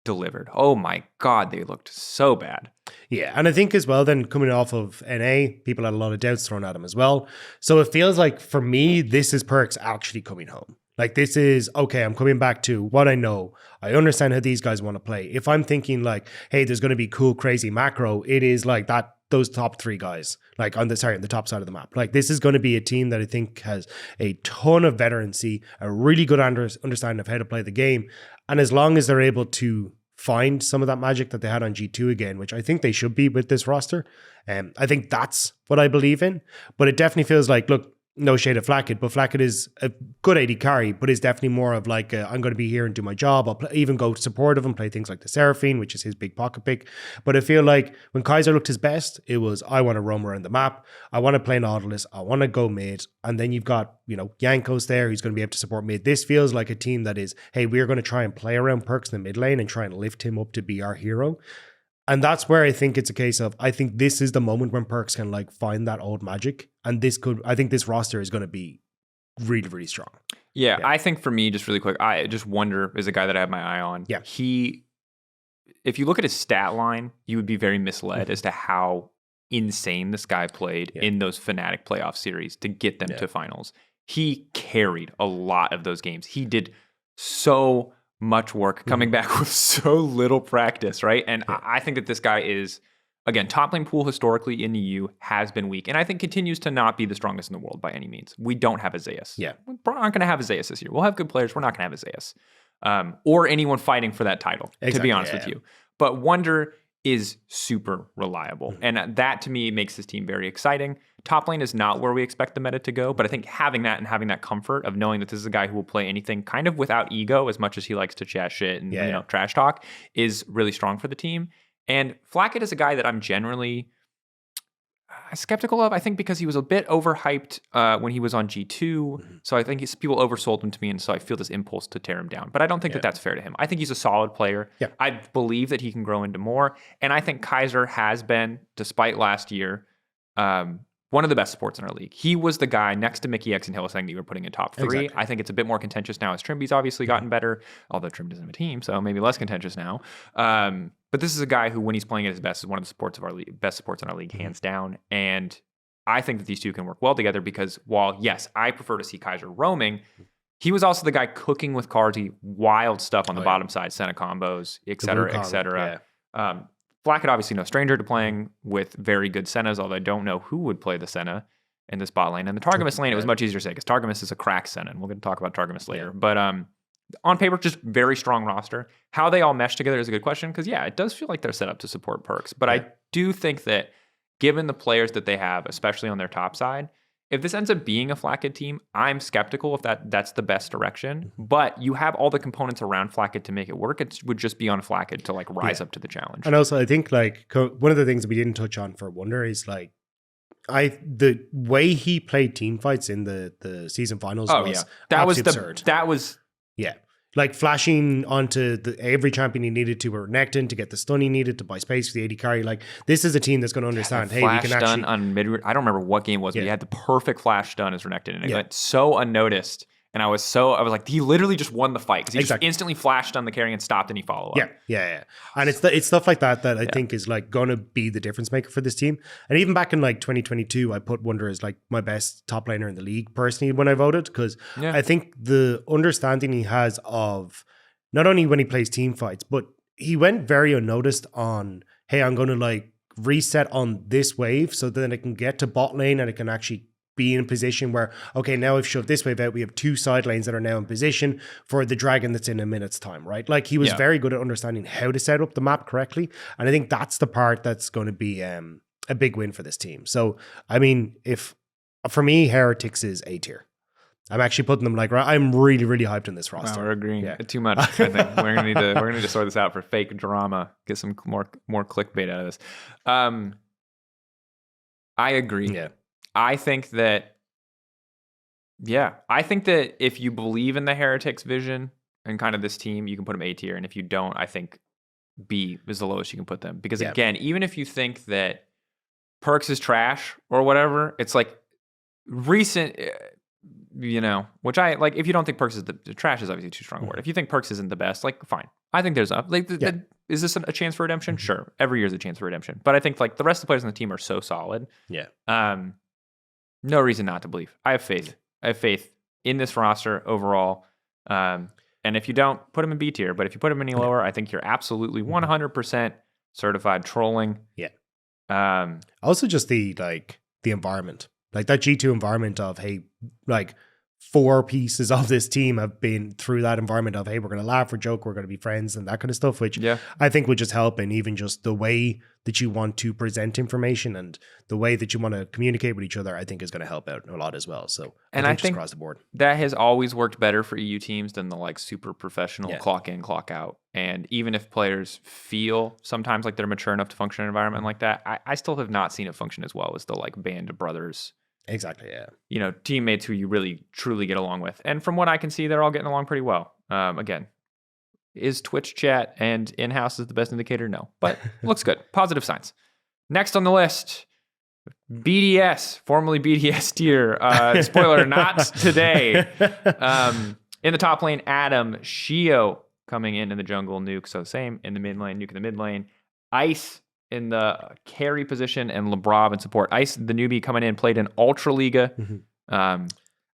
delivered. Oh my God, they looked so bad. Yeah, and I think as well, then coming off of NA, people had a lot of doubts thrown at him as well. So it feels like, for me, this is Perks actually coming home. Like, this is, okay, I'm coming back to what I know. I understand how these guys want to play. If I'm thinking like, hey, there's going to be cool, crazy macro, it is like that, those top three guys, like on the top side of the map. Like, this is going to be a team that I think has a ton of veterancy, a really good understanding of how to play the game. And as long as they're able to find some of that magic that they had on G2 again, which I think they should be with this roster, I think that's what I believe in. But it definitely feels like, look, no shade of Flacket, but Flacket is a good AD carry, but is definitely more of like, I'm going to be here and do my job. I'll even go supportive and play things like the Seraphine, which is his big pocket pick. But I feel like when Kaiser looked his best, it was, I want to roam around the map. I want to play Nautilus. I want to go mid. And then you've got, Jankos there, who's going to be able to support mid. This feels like a team that is, hey, we're going to try and play around Perks in the mid lane and try and lift him up to be our hero. And that's where I think it's a case of, I think this is the moment when Perks can like find that old magic. And I think this roster is going to be really, really strong. Yeah, I think for me, just really quick, I just wonder, is a guy that I have my eye on. Yeah. If you look at his stat line, you would be very misled as to how insane this guy played in those Fnatic playoff series to get them to finals. He carried a lot of those games. He did so much work coming back with so little practice, right? And I think that this guy is, again, top lane pool historically in EU has been weak, and I think continues to not be the strongest in the world by any means. We don't have Azayas. Yeah. We're not going to have Azayas this year. We'll have good players. We're not going to have Azayas. Or anyone fighting for that title, to be honest with you. But Wonder is super reliable. And that, to me, makes this team very exciting. Top lane is not where we expect the meta to go, but I think having that and having that comfort of knowing that this is a guy who will play anything kind of without ego, as much as he likes to chat shit and trash talk, is really strong for the team. And Flacket is a guy that I'm generally skeptical of, I think, because he was a bit overhyped when he was on G2. So I think people oversold him to me, and so I feel this impulse to tear him down. But I don't think that that's fair to him. I think he's a solid player. Yeah. I believe that he can grow into more. And I think Kaiser has been, despite last year, one of the best supports in our league. He was the guy next to Mickey X and Hillsang that you were putting in top 3. Exactly. I think it's a bit more contentious now as Trimby's obviously gotten better, although Trim doesn't have a team, so maybe less contentious now. But this is a guy who, when he's playing at his best, is one of the supports of our league, best supports in our league, hands down. And I think that these two can work well together because while, yes, I prefer to see Kaiser roaming, he was also the guy cooking with Karzi, wild stuff on the bottom side, Senna combos, et cetera, et cetera. Flacket, obviously no stranger to playing with very good Sennas, although I don't know who would play the Senna in this bot lane. And the Targamas lane, it was much easier to say because Targamas is a crack Senna, and we're going to talk about Targamas later. But on paper, just very strong roster. How they all mesh together is a good question because, it does feel like they're set up to support Perks. But I do think that given the players that they have, especially on their top side, if this ends up being a Flacket team, I'm skeptical if that's the best direction. But you have all the components around Flacket to make it work. It would just be on Flacket to like rise up to the challenge. And also, I think like one of the things that we didn't touch on for Wonder is like the way he played team fights in the season finals was absurd. That was like flashing onto every champion he needed to, or Nectin to get the stun he needed to buy space for the AD carry. Like, this is a team that's going to understand, hey, we can actually... Flash stun on mid... I don't remember what game it was, but he had the perfect flash stun as Renekton, and it went so unnoticed. And I was like, he literally just won the fight because he just instantly flashed on the carry and stopped, and he followed up. Yeah. And it's stuff like that I think is like going to be the difference maker for this team. And even back in like 2022, I put Wonder as like my best top laner in the league personally when I voted, because I think the understanding he has of not only when he plays team fights, but he went very unnoticed on, hey, I'm going to like reset on this wave so that I can get to bot lane and I can actually be in a position where, okay, now I've shoved this wave out. We have 2 side lanes that are now in position for the dragon that's in a minute's time, right? Like, he was very good at understanding how to set up the map correctly. And I think that's the part that's going to be a big win for this team. So, I mean, for me, Heretics is A tier. I'm actually putting them like, I'm really, really hyped on this roster. We're agreeing too much. I think we're gonna need to sort this out for fake drama. Get some more clickbait out of this. I agree. Yeah. I think that if you believe in the Heretics vision and kind of this team, you can put them A tier. And if you don't, I think B is the lowest you can put them. Because again, even if you think that Perks is trash or whatever, it's like recent, which I like. If you don't think Perks is the trash is obviously too strong a word. If you think Perks isn't the best, like fine. I think there's is this a chance for redemption? Sure. Every year is a chance for redemption. But I think like the rest of the players on the team are so solid. Yeah. No reason not to believe. I have faith. I have faith in this roster overall. And if you don't, put him in B tier. But if you put him any lower, I think you're absolutely 100% certified trolling. Yeah. Also just the environment. Like that G2 environment of, hey, like 4 pieces of this team have been through that environment of, hey, we're going to laugh or joke, we're going to be friends and that kind of stuff, which I think would just help. And even just the way that you want to present information and the way that you want to communicate with each other, I think is going to help out a lot as well. So I think just across the board, that has always worked better for EU teams than the like super professional clock in, clock out. And even if players feel sometimes like they're mature enough to function in an environment like that, I still have not seen it function as well as the like band of brothers. Exactly, yeah. Teammates who you really, truly get along with. And from what I can see, they're all getting along pretty well. Again, is Twitch chat and in-house is the best indicator? No, but looks good. Positive signs. Next on the list, BDS, formerly BDS tier. Spoiler, not today. In the top lane, Adam, Shio coming in the jungle, Nuke. So same in the mid lane, Nuke in the mid lane. Ice in the carry position and LeBrob in support. Ice, the newbie coming in, played in Ultra Liga.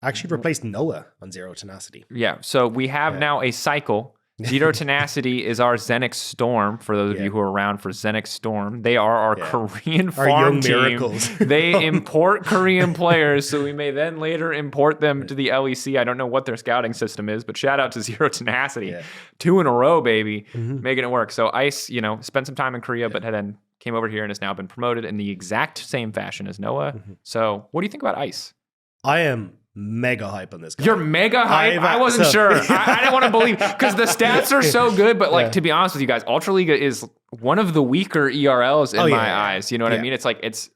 Actually replaced Noah on Zero Tenacity. Yeah, so we have now a cycle. Zero Tenacity is our Zenix Storm, for those of you who are around for Zenix Storm. They are our Korean farm team. Miracles. They import Korean players, so we may then later import them to the LEC. I don't know what their scouting system is, but shout out to Zero Tenacity. Yeah. 2 in a row, baby, making it work. So Ice, spent some time in Korea, but then came over here and has now been promoted in the exact same fashion as Noah. So what do you think about Ice? I am mega hype on this guy. You're mega hype? I wasn't sure. I didn't want to believe, because the stats are so good, but to be honest with you guys, Ultra Liga is one of the weaker ERLs in my eyes. You know what I mean? It's like, it's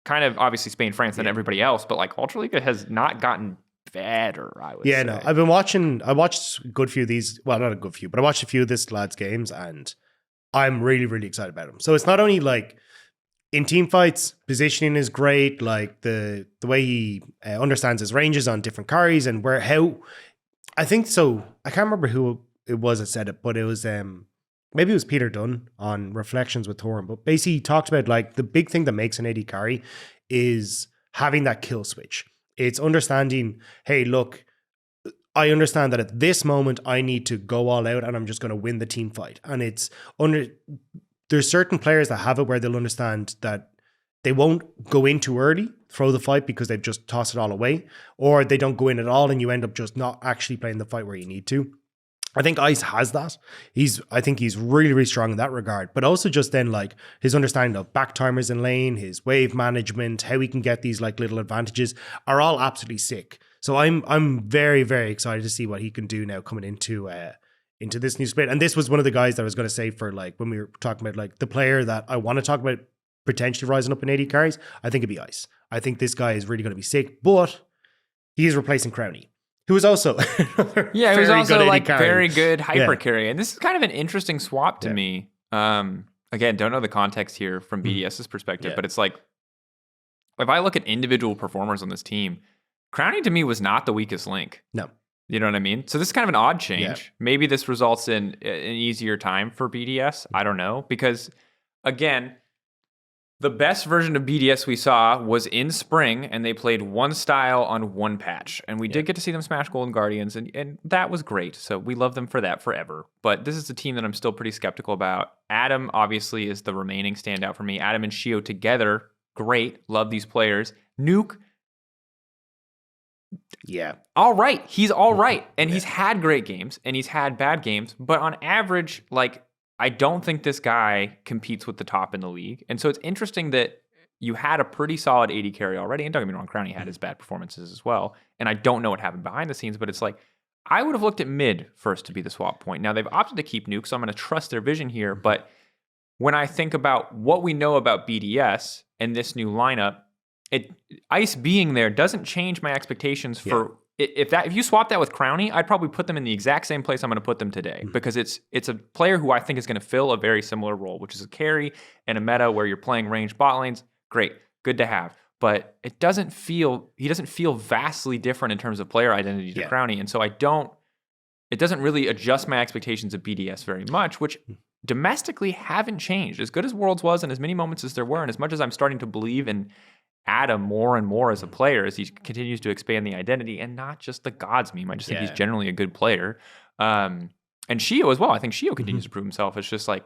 kind of obviously Spain, France than everybody else, but like Ultra Liga has not gotten better, I would say. No, I watched a good few of these, well, not a good few, but I watched a few of this lad's games and I'm really, really excited about him. So it's not only like in team fights, positioning is great. Like the way he understands his ranges on different carries and I think so. I can't remember who it was that said it, but it was maybe it was Peter Dunn on Reflections with Thorin. But basically, he talked about like the big thing that makes an AD carry is having that kill switch. It's understanding, hey, look, I understand that at this moment I need to go all out and I'm just going to win the team fight. And there's certain players that have it where they'll understand that they won't go in too early, throw the fight because they've just tossed it all away, or they don't go in at all and you end up just not actually playing the fight where you need to. I think Ice has that. I think he's really, really strong in that regard, but also just then like his understanding of back timers in lane, his wave management, how he can get these like little advantages are all absolutely sick. So I'm very, very excited to see what he can do now coming into this new split. And this was one of the guys that I was going to say for like when we were talking about like the player that I want to talk about potentially rising up in AD carries, I think it'd be Ice. I think this guy is really going to be sick, but he is replacing Crownie, who is also he was also like very good hyper carry. And this is kind of an interesting swap to me. Again, don't know the context here from BDS's perspective, but it's like if I look at individual performers on this team, Crownie to me was not the weakest link. No. You know what I mean? So this is kind of an odd change. Yeah. Maybe this results in an easier time for BDS. I don't know. Because, again, the best version of BDS we saw was in spring, and they played one style on one patch. And we did get to see them smash Golden Guardians, and that was great. So we love them for that forever. But this is a team that I'm still pretty skeptical about. Adam, obviously, is the remaining standout for me. Adam and Shio together, great. Love these players. Nuke, all right. He's all right. And he's had great games and he's had bad games. But on average, like, I don't think this guy competes with the top in the league. And so it's interesting that you had a pretty solid AD carry already. And don't get me wrong, Crownie had his bad performances as well. And I don't know what happened behind the scenes, but it's like, I would have looked at mid first to be the swap point. Now they've opted to keep Nuke, so I'm going to trust their vision here. But when I think about what we know about BDS and this new lineup, Ice being there doesn't change my expectations for if you swap that with Crownie, I'd probably put them in the exact same place I'm going to put them today because it's a player who I think is going to fill a very similar role, which is a carry and a meta where you're playing ranged bot lanes. Great, good to have, but he doesn't feel vastly different in terms of player identity to Crownie, and so it doesn't really adjust my expectations of BDS very much, which domestically haven't changed. As good as Worlds was and as many moments as there were, and as much as I'm starting to believe in Adam more and more as a player as he continues to expand the identity and not just the gods meme. I just think he's generally a good player. And Shio as well. I think Shio continues to prove himself. It's just like,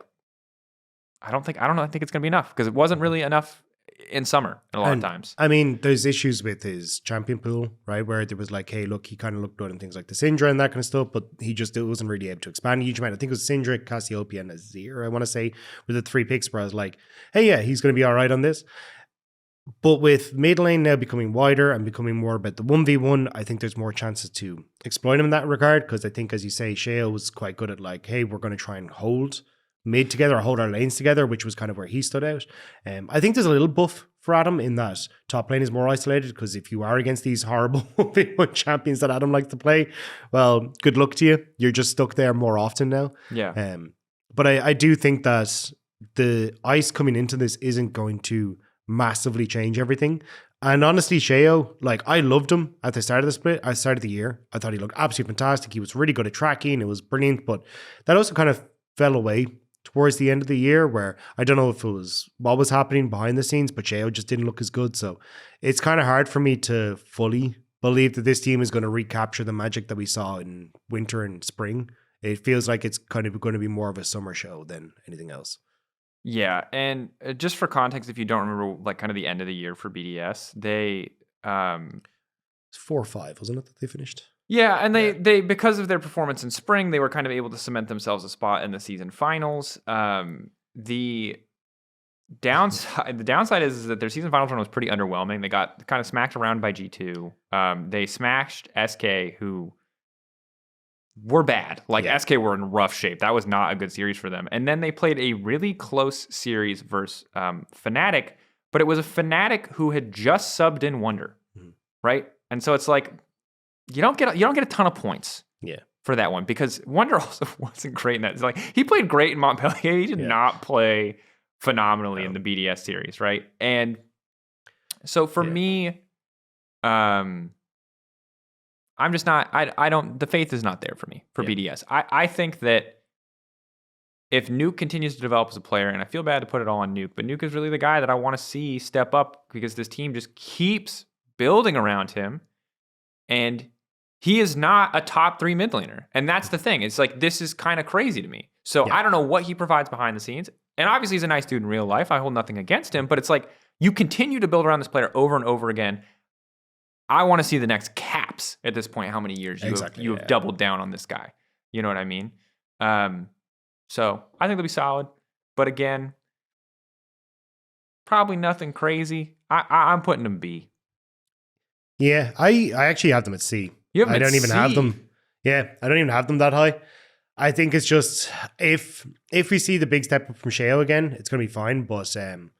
I don't think it's going to be enough because it wasn't really enough in summer a lot of times. I mean, there's issues with his champion pool, right? Where there was like, hey, look, he kind of looked good in things like the Syndra and that kind of stuff, but it wasn't really able to expand a huge amount. I think it was Syndra, Cassiopeia, and Azir, I want to say, with the 3 picks where I was like, hey, yeah, he's going to be all right on this. But with mid lane now becoming wider and becoming more about the 1v1, I think there's more chances to exploit him in that regard. Because I think, as you say, Sheo was quite good at like, hey, we're going to try and hold mid together or hold our lanes together, which was kind of where he stood out. I think there's a little buff for Adam in that top lane is more isolated because if you are against these horrible 1v1 champions that Adam likes to play, well, good luck to you. You're just stuck there more often now. Yeah. But I do think that the Ice coming into this isn't going to massively change everything. And honestly, Sheo, like I loved him at the start of the year. I thought he looked absolutely fantastic. He was really good at tracking. It was brilliant, but that also kind of fell away towards the end of the year where I don't know if it was what was happening behind the scenes, but Sheo just didn't look as good. So it's kind of hard for me to fully believe that this team is going to recapture the magic that we saw in winter and spring. It feels like it's kind of going to be more of a summer show than anything else. Yeah, and just for context, if you don't remember, like kind of the end of the year for BDS, they it's 4 or 5, wasn't it, that they finished? Yeah, and they because of their performance in spring, they were kind of able to cement themselves a spot in the season finals. The downside is that their season finals run was pretty underwhelming. They got kind of smacked around by G2. They smashed SK, who were bad. SK were in rough shape. That was not a good series for them. And then they played a really close series versus Fnatic, but it was a Fnatic who had just subbed in Wonder, right? And so it's like you don't get a ton of points for that one because Wonder also wasn't great in that. It's like he played great in Montpellier. He did not play phenomenally in the BDS series, right? And so for me, I'm just not, I don't, the faith is not there for me, for BDS. I think that if Nuke continues to develop as a player, and I feel bad to put it all on Nuke, but Nuke is really the guy that I want to see step up because this team just keeps building around him, and he is not a top 3 mid laner. And that's the thing. It's like, this is kind of crazy to me. So I don't know what he provides behind the scenes. And obviously he's a nice dude in real life. I hold nothing against him, but it's like, you continue to build around this player over and over again. I want to see the next caps at this point, how many years you have doubled down on this guy. You know what I mean? So I think they'll be solid. But again, probably nothing crazy. I'm putting them B. Yeah, I actually have them at C. I don't even have them. Yeah, I don't even have them that high. I think it's just, if we see the big step up from Sheo again, it's going to be fine. But I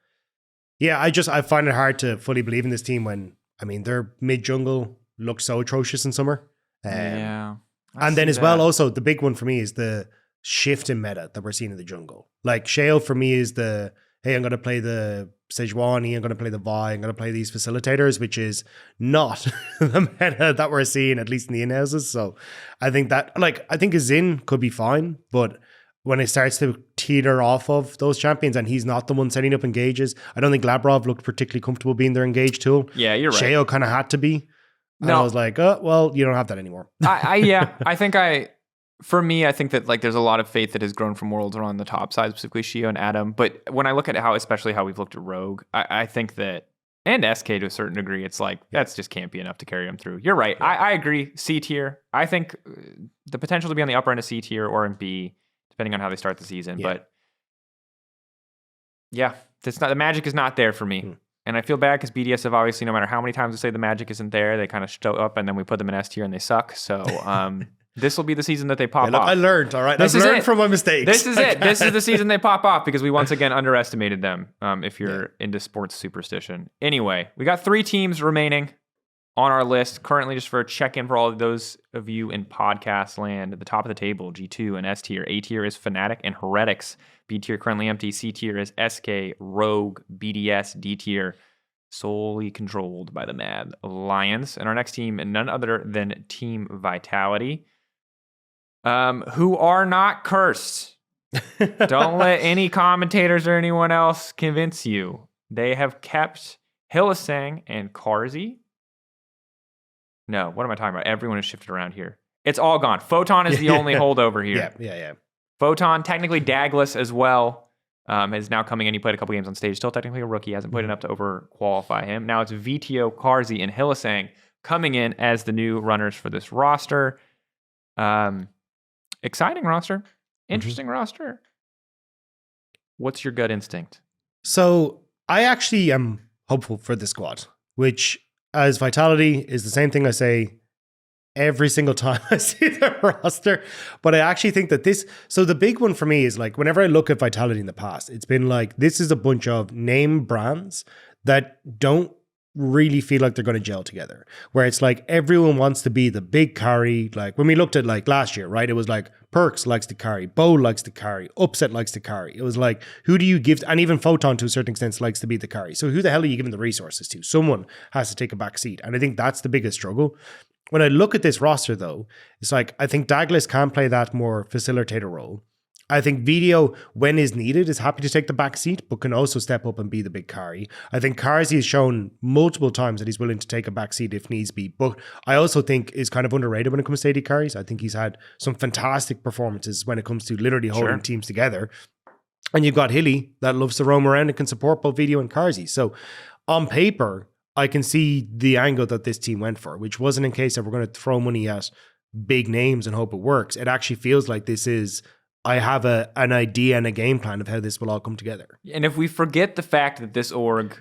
find it hard to fully believe in this team when, I mean, their mid-jungle looked so atrocious in summer. And then as well, also, the big one for me is the shift in meta that we're seeing in the jungle. Like, Sheo for me is the, hey, I'm going to play the Sejuani, I'm going to play the Vi, I'm going to play these facilitators, which is not the meta that we're seeing, at least in the in-houses. So I think that, I think Azin could be fine, but when it starts to teeter off of those champions and he's not the one setting up engages, I don't think Labrov looked particularly comfortable being their engage tool. Yeah, you're right. Sheo kind of had to be. And I was like, oh, well, you don't have that anymore. For me, I think that there's a lot of faith that has grown from Worlds on the top side, specifically Sheo and Adam. But when I look at especially how we've looked at Rogue, I think that, and SK to a certain degree, it's like, that's just can't be enough to carry them through. You're right. Yeah. I agree. C tier. I think the potential to be on the upper end of C tier or in B, depending on how they start the season. Yeah. But yeah, the magic is not there for me. And I feel bad because BDS have obviously, no matter how many times we say the magic isn't there, they kind of show up and then we put them in S tier and they suck. So this will be the season that they pop off. I learned, all right? I've learned from my mistakes. This is it. This is the season they pop off because we once again underestimated them if you're into sports superstition. Anyway, we got 3 teams remaining on our list. Currently, just for a check-in for all of those of you in podcast land, at the top of the table, G2 and S tier. A tier is Fnatic and Heretics. B tier currently empty. C tier is SK, Rogue, BDS. D tier solely controlled by the Mad Lions. And our next team, none other than Team Vitality, who are not cursed. Don't let any commentators or anyone else convince you. They have kept Hylissang and Carzzy. No, what am I talking about? Everyone has shifted around here. It's all gone. Photon is the only holdover here. Yeah. Photon, technically Dagless as well, is now coming in. He played a couple games on stage. Still technically a rookie. Hasn't played enough to overqualify him. Now it's VTO, Carzzy, and Hylissang coming in as the new runners for this roster. Exciting roster. Interesting roster. What's your gut instinct? So I actually am hopeful for the squad, which as Vitality is the same thing I say every single time I see the roster. But I actually think that so the big one for me is like, whenever I look at Vitality in the past, it's been like, this is a bunch of name brands that don't really feel like they're going to gel together, where it's like everyone wants to be the big carry. Like when we looked at like last year, right? It was like Perks likes to carry, Bo likes to carry, Upset likes to carry. It was like, who do you give? And even Photon to a certain extent likes to be the carry. So who the hell are you giving the resources to? Someone has to take a back seat. And I think that's the biggest struggle. When I look at this roster though, it's like, I think Dagless can play that more facilitator role. I think Video, when is needed, is happy to take the back seat, but can also step up and be the big carry. I think Carzzy has shown multiple times that he's willing to take a back seat if needs be, but I also think is kind of underrated when it comes to AD carries. I think he's had some fantastic performances when it comes to literally holding teams together. And you've got Hilly that loves to roam around and can support both Video and Carzzy. So on paper, I can see the angle that this team went for, which wasn't in case that we're going to throw money at big names and hope it works. It actually feels like this is, I have an idea and a game plan of how this will all come together. And if we forget the fact that this org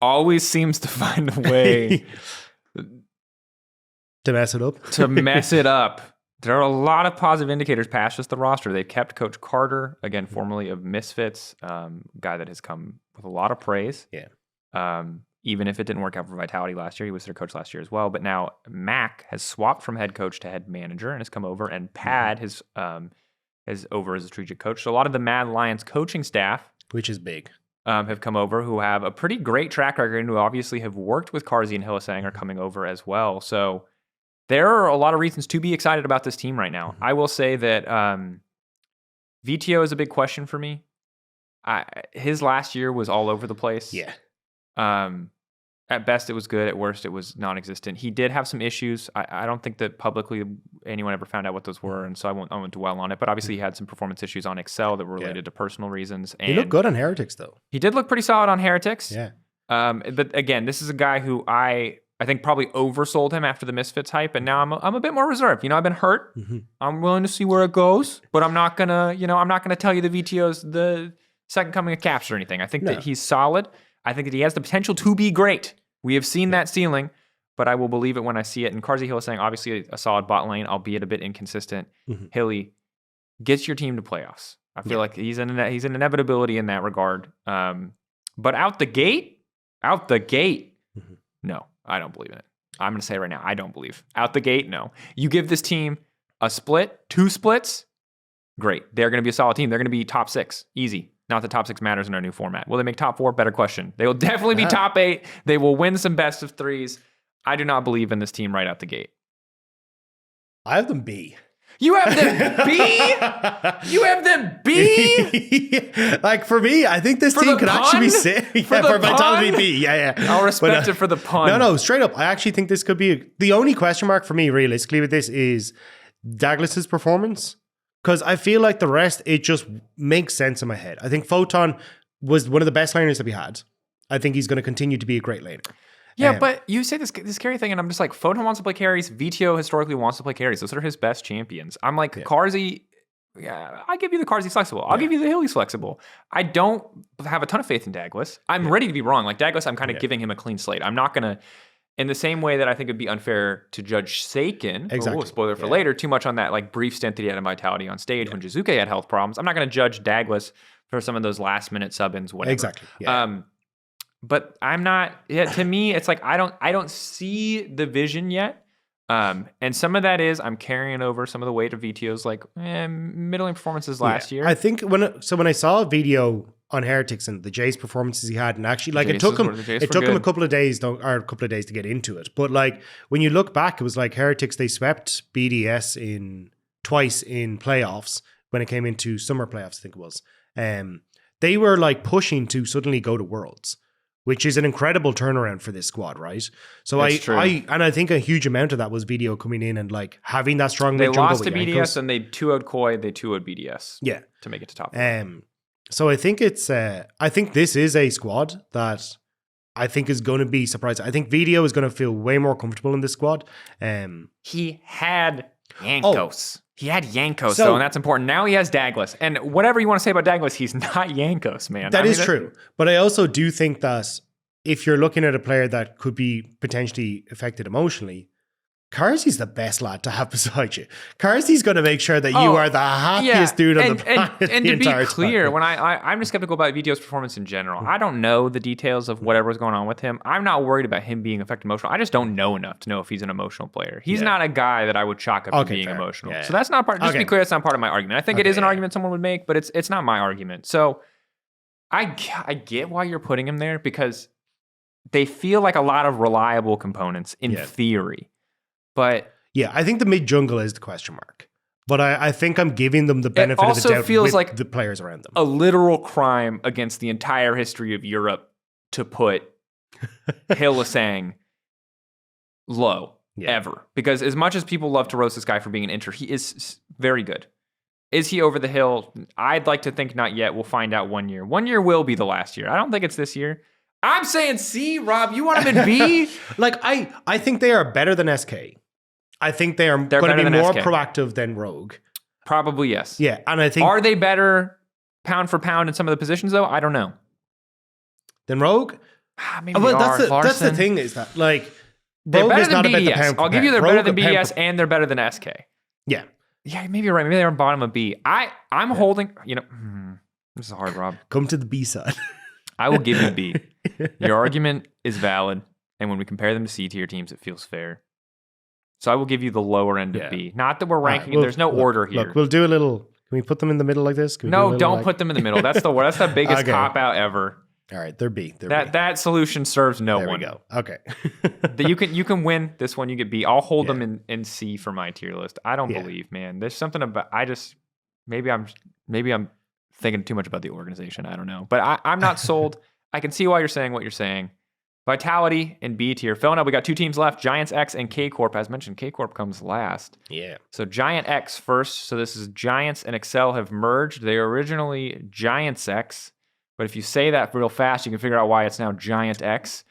always seems to find a way to mess it up, there are a lot of positive indicators past just the roster. They've kept Coach Carter, again, formerly of Misfits, guy that has come with a lot of praise. Yeah. Even if it didn't work out for Vitality last year, he was their coach last year as well. But now Mac has swapped from head coach to head manager and has come over, and Pad has over as a strategic coach. So a lot of the Mad Lions coaching staff, which is big, have come over, who have a pretty great track record and who obviously have worked with Carzzy and Hylissang are coming over as well. So there are a lot of reasons to be excited about this team right now. I will say that VTO is a big question for me. His last year was all over the place. Yeah. At best, it was good. At worst, it was non-existent. He did have some issues. I don't think that publicly anyone ever found out what those were, and so I won't dwell on it. But obviously, he had some performance issues on Excel that were related to personal reasons. And he looked good on Heretics, though. He did look pretty solid on Heretics. Yeah. But again, this is a guy who I think probably oversold him after the Misfits hype, and now I'm a bit more reserved. I've been hurt. Mm-hmm. I'm willing to see where it goes, but I'm not gonna tell you the VTO's the second coming of Caps or anything. I think that he's solid. I think that he has the potential to be great. We have seen that ceiling, but I will believe it when I see it. And Carzzy Hylissang, obviously a solid bot lane, albeit a bit inconsistent. Mm-hmm. Hilly gets your team to playoffs. I feel like he's an inevitability in that regard. But out the gate, no, I don't believe in it. I'm going to say it right now, I don't believe. Out the gate, no. You give this team a split, 2 splits, great. They're going to be a solid team. They're going to be top 6, easy. Not that top 6 matters in our new format. Will they make top 4? Better question. They will definitely be top 8. They will win some best of 3s. I do not believe in this team right out the gate. I have them B. You have them B? You have them B? Like for me, I think this team could actually be sick. For Vitality B. Yeah. I'll respect it for the pun. No, straight up. I actually think this could be the only question mark for me realistically with this is Douglas's performance. Because I feel like the rest, it just makes sense in my head. I think Photon was one of the best laners that we had. I think he's going to continue to be a great laner. Yeah, but you say this carry thing, and I'm just like, Photon wants to play carries. VTO historically wants to play carries. Those are his best champions. I'm like, Carzzy, yeah, I give you the cards, he's flexible. I'll give you the hill, he's flexible. I don't have a ton of faith in Douglas. I'm ready to be wrong. Like Douglas, I'm kind of giving him a clean slate. I'm not going to, in the same way that I think it'd be unfair to judge Seiken, spoiler for later, too much on that like brief stint that he had in Vitality on stage when Jizuke had health problems. I'm not going to judge Douglas for some of those last minute sub-ins, whatever. Exactly. Yeah. But I'm not, to me, it's like, I don't see the vision yet. And some of that is I'm carrying over some of the weight of VTO's like middling performances last year. I think when I saw a video on Heretics and the Jace performances he had, and actually like it took him a couple of days to get into it. But like when you look back, it was like Heretics, they swept BDS twice in playoffs when it came into summer playoffs, I think it was. They were like pushing to suddenly go to Worlds, which is an incredible turnaround for this squad, right? So I think a huge amount of that was VDO coming in and like having that strong. They lost to BDS and they 2-0'd Koi, they 2-0'd BDS. Yeah, to make it to top. So I think I think this is a squad that I think is going to be surprising. I think VDO is going to feel way more comfortable in this squad. He had Jankos. He had Jankos, though, and that's important. Now he has Douglas. And whatever you want to say about Douglas, he's not Jankos, man. That is true. But I also do think that if you're looking at a player that could be potentially affected emotionally, Karzi's the best lad to have beside you. Karzi's going to make sure that you are the happiest dude on the planet. And to be clear, when I'm just skeptical about VDO's performance in general. I don't know the details of whatever's going on with him. I'm not worried about him being affected emotional. I just don't know enough to know if he's an emotional player. He's not a guy that I would chalk up to being emotional. Yeah. So that's not part. Just to be clear, that's not part of my argument. I think it is an argument someone would make, but it's not my argument. So I get why you're putting him there because they feel like a lot of reliable components in theory. But yeah, I think the mid jungle is the question mark. But I think I'm giving them the benefit of the doubt feels with like the players around them. A literal crime against the entire history of Europe to put Hylissang low ever. Because as much as people love to roast this guy for being an inter, he is very good. Is he over the hill? I'd like to think not yet. We'll find out 1 year. 1 year will be the last year. I don't think it's this year. I'm saying C, Rob. You want him in B? Like I think they are better than SK. I think they're going to be more proactive than Rogue. Probably, yes. Yeah, and I think... Are they better pound for pound in some of the positions, though? I don't know. Than Rogue? Maybe that's the thing is that, like, they're Rogue better than BDS. I'll give you they're better than BDS and they're better than SK. Yeah. Yeah, maybe you're right. Maybe they're on bottom of B. I'm holding... this is hard, Rob. Come to the B side. I will give you B. Your argument is valid, and when we compare them to C-tier teams, it feels fair. So I will give you the lower end of B. Not that we're ranking. There's no order here. Look, we'll do a little... Can we put them in the middle like this? No, don't put them in the middle. That's the biggest cop-out ever. All right, they're B. That solution serves no one. There we go. Okay. You can win this one. You get B. I'll hold them in C for my tier list. I don't believe, man. There's something about... Maybe I'm thinking too much about the organization. I don't know. But I'm not sold. I can see why you're saying what you're saying. Vitality in B tier. Filling up, we got 2 teams left, GIANTX and K-Corp. As mentioned, K-Corp comes last. Yeah. So GIANTX first. So this is Giants and Excel have merged. They were originally GIANTX, but if you say that real fast, you can figure out why it's now GIANTX.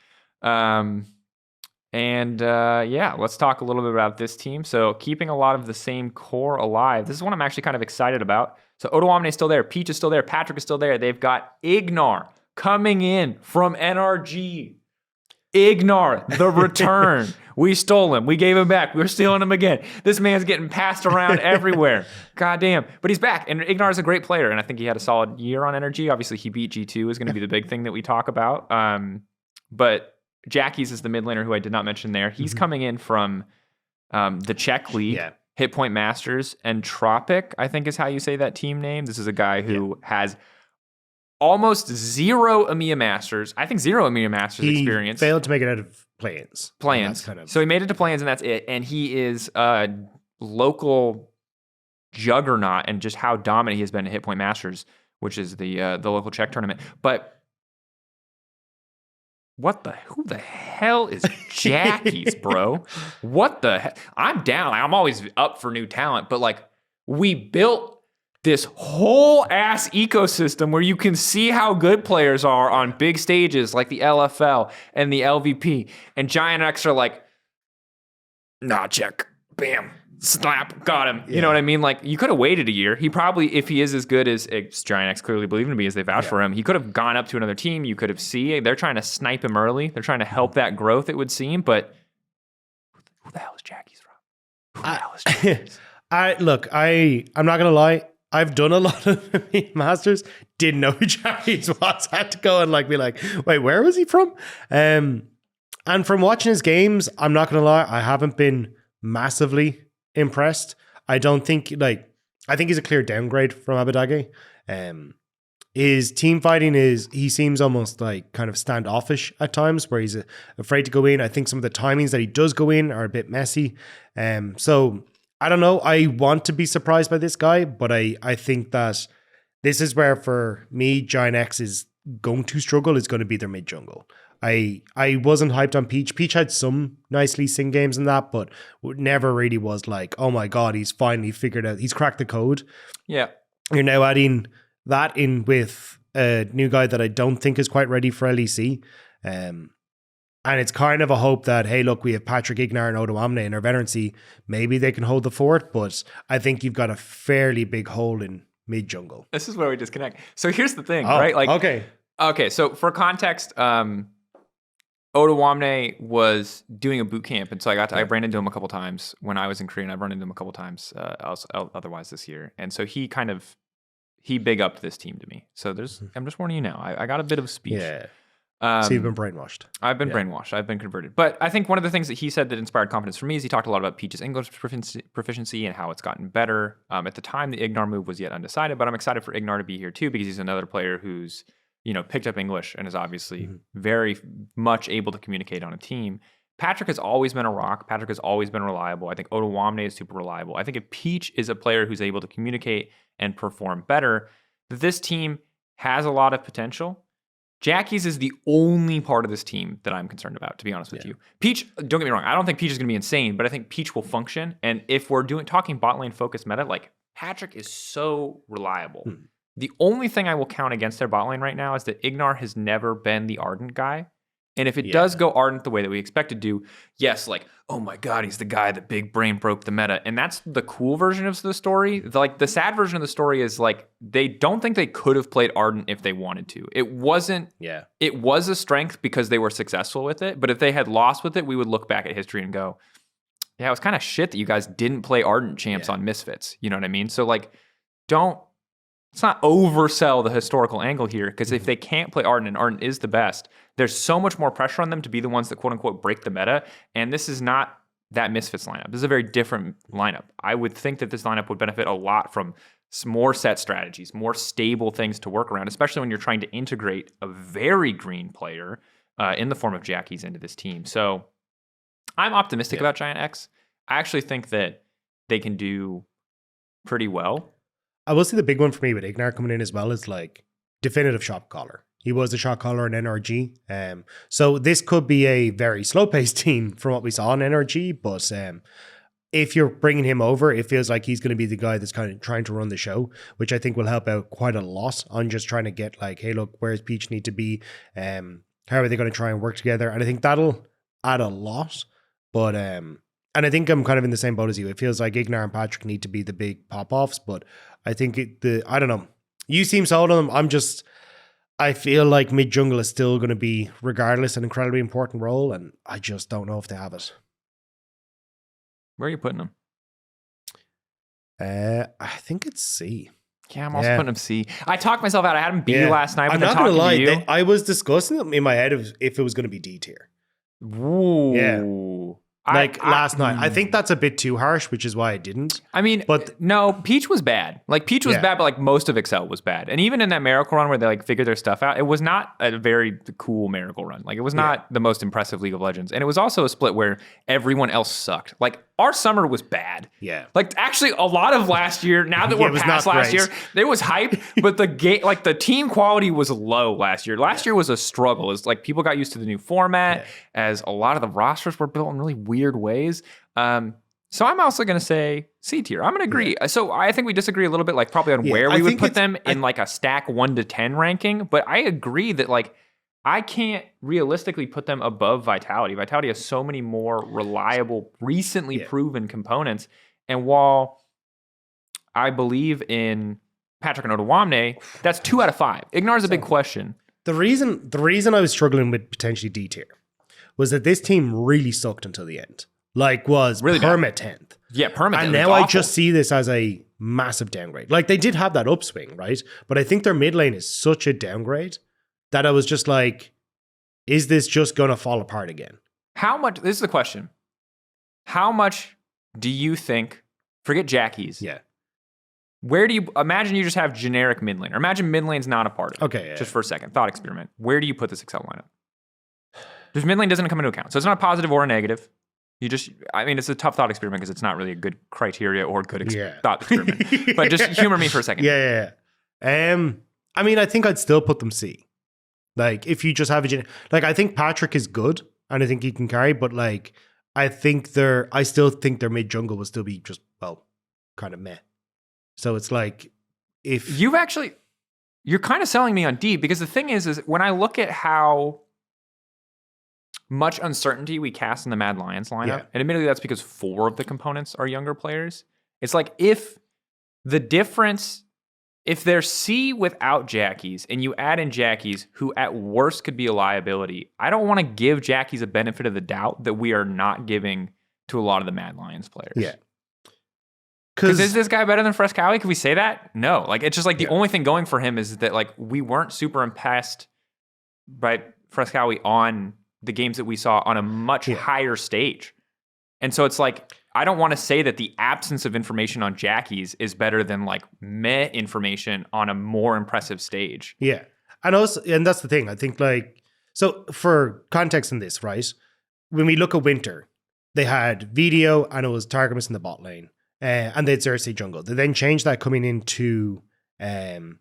Let's talk a little bit about this team. So keeping a lot of the same core alive. This is one I'm actually kind of excited about. So Odoamne is still there. Peach is still there. Patrick is still there. They've got Ignar coming in from NRG. Ignar, the return. We stole him. We gave him back. We're stealing him again. This man's getting passed around everywhere. Goddamn. But he's back. And Ignar is a great player. And I think he had a solid year on NRG. Obviously, he beat G2 is going to be the big thing that we talk about. But Jackie's is the mid laner who I did not mention there. He's coming in from the Czech League. Yeah. Hit Point Masters and Tropic, I think is how you say that team name. This is a guy who has almost 0 EMEA Masters. I think 0 EMEA Masters experience. He failed to make it out of play-ins. So he made it to play-ins and that's it. And he is a local juggernaut and just how dominant he has been at Hit Point Masters, which is the local Czech tournament. But who the hell is Jackie's, bro? What the hell? I'm down. I'm always up for new talent, but like we built this whole ass ecosystem where you can see how good players are on big stages like the LFL and the LVP. And GIANTX are like, nah, check. Bam. slap, got him. You know what I mean? Like, you could have waited a year. He probably, if he is as good as GIANTX clearly believe him to be, as they vouch for him, he could have gone up to another team. You could have seen. They're trying to snipe him early. They're trying to help that growth, it would seem. But who the hell is Jackie's from? Who the hell is Jackie's? I'm not going to lie. I've done a lot of Masters. Didn't know who Jackie's was. Had to go and be like, wait, where was he from? And from watching his games, I'm not going to lie, I haven't been massively impressed. I don't think I think he's a clear downgrade from Abadage. His team fighting he seems almost kind of standoffish at times, where he's afraid to go in. I think some of the timings that he does go in are a bit messy. So I don't know. I want to be surprised by this guy, but I think that this is where, for me, GIANTX is going to struggle. Is going to be their mid jungle. I wasn't hyped on Peach. Peach had some nice Lee Sin games in that, but never really was like, oh my God, he's finally figured out, he's cracked the code. Yeah. You're now adding that in with a new guy that I don't think is quite ready for LEC. And it's kind of a hope that, hey, look, we have Patrick, Ignar, and Odoamne in our veterancy. Maybe they can hold the fort, but I think you've got a fairly big hole in mid jungle. This is where we disconnect. So here's the thing, right? Okay. So for context, Odoamne was doing a boot camp, and so I ran into him a couple times when I was in Korea, and I've run into him a couple times otherwise this year. And so he big upped this team to me. So I'm just warning you now. I got a bit of speech. Yeah. So you've been brainwashed. I've been brainwashed. I've been converted. But I think one of the things that he said that inspired confidence for me is he talked a lot about Peach's English proficiency and how it's gotten better. At the time, the Ignar move was yet undecided, but I'm excited for Ignar to be here too, because he's another player who's picked up English and is obviously very much able to communicate on a team. Patrick has always been a rock. Patrick has always been reliable. I think Odoamne is super reliable. I think if Peach is a player who's able to communicate and perform better, this team has a lot of potential. Jackie's is the only part of this team that I'm concerned about, to be honest with you. Peach, don't get me wrong, I don't think Peach is going to be insane, but I think Peach will function. And if we're talking bot lane focused meta, Patrick is so reliable. The only thing I will count against their bot lane right now is that Ignar has never been the Ardent guy. And if it does go Ardent the way that we expect it to, yes, oh my God, he's the guy that big brain broke the meta. And that's the cool version of the story. The sad version of the story is they don't think they could have played Ardent if they wanted to. It wasn't, it was a strength because they were successful with it. But if they had lost with it, we would look back at history and go, yeah, it was kind of shit that you guys didn't play Ardent champs on Misfits. You know what I mean? So let's not oversell the historical angle here, because if they can't play Ardent and Ardent is the best, there's so much more pressure on them to be the ones that quote unquote break the meta. And this is not that Misfits lineup. This is a very different lineup. I would think that this lineup would benefit a lot from more set strategies, more stable things to work around, especially when you're trying to integrate a very green player in the form of Jackie's into this team. So I'm optimistic about GIANTX. I actually think that they can do pretty well. I will say the big one for me with Ignar coming in as well is definitive shot caller. He was a shot caller in NRG. So this could be a very slow-paced team from what we saw in NRG, but if you're bringing him over, it feels like he's going to be the guy that's kind of trying to run the show, which I think will help out quite a lot on just trying to get hey, look, where's Peach need to be? How are they going to try and work together? And I think that'll add a lot, but and I think I'm kind of in the same boat as you. It feels like Ignar and Patrick need to be the big pop-offs, but I think I don't know. You seem sold on them. I feel like mid jungle is still going to be, regardless, an incredibly important role, and I just don't know if they have it. Where are you putting them? I think it's C. Yeah, I'm also putting them C. I talked myself out. I had them B last night. I'm not going to lie. I was discussing them in my head if it was going to be D tier. Ooh. Yeah. Last night. I think that's a bit too harsh, which is why I didn't. I mean, but no, Peach was bad. Peach was bad, but most of Excel was bad. And even in that Miracle run where they figured their stuff out, it was not a very cool Miracle run. It was not the most impressive League of Legends. And it was also a split where everyone else sucked. Our summer was bad. Yeah. Actually, a lot of last year, now that we're past last year, there was hype, but the game, the team quality was low last year. Last year was a struggle. As people got used to the new format, as a lot of the rosters were built in really weird ways. So I'm also going to say C tier. I'm going to agree. So I think we disagree a little bit, probably on where we would put them in a stack 1 to 10 ranking. But I agree that I can't realistically put them above Vitality. Vitality has so many more reliable, recently proven components. And while I believe in Patrick and Ottawamne, that's 2 out of 5. Ignar's a big question. The reason I was struggling with potentially D tier was that this team really sucked until the end. Like, was really perma 10th. Yeah, perma 10th. And now I just see this as a massive downgrade. Like, they did have that upswing, right? But I think their mid lane is such a downgrade that I was just like, is this just going to fall apart again? How much, this is the question. How much do you think, forget Jackies. Yeah. Where do you, imagine you just have generic mid lane, or imagine mid lane's not a part of it. Okay. Yeah, just for a second, thought experiment. Where do you put this Excel lineup? Because mid lane doesn't come into account. So it's not a positive or a negative. You just, I mean, it's a tough thought experiment because it's not really a good criteria or good thought experiment. But just humor me for a second. Yeah. I mean, I think I'd still put them C. Like, if you just have like, I think Patrick is good and I think he can carry, but like, I still think their mid jungle will still be just, well, kind of meh. So it's like, if you're kind of selling me on D, because the thing is when I look at how much uncertainty we cast in the Mad Lions lineup, and admittedly that's because 4 of the components are younger players. It's like, if they're C without Jackies and you add in Jackies, who at worst could be a liability, I don't want to give Jackies a benefit of the doubt that we are not giving to a lot of the Mad Lions players. Yeah. Because is this guy better than Frescowie? Can we say that? No. Like, it's just like the only thing going for him is that, like, we weren't super impressed by Frescowie on the games that we saw on a much higher stage. And so it's like, I don't want to say that the absence of information on Jackies is better than like meh information on a more impressive stage. Yeah. And that's the thing. I think, like, so for context in this, right? When we look at Winter, they had Video and it was Targamas in the bot lane. And they had Xerxes jungle. They then changed that coming into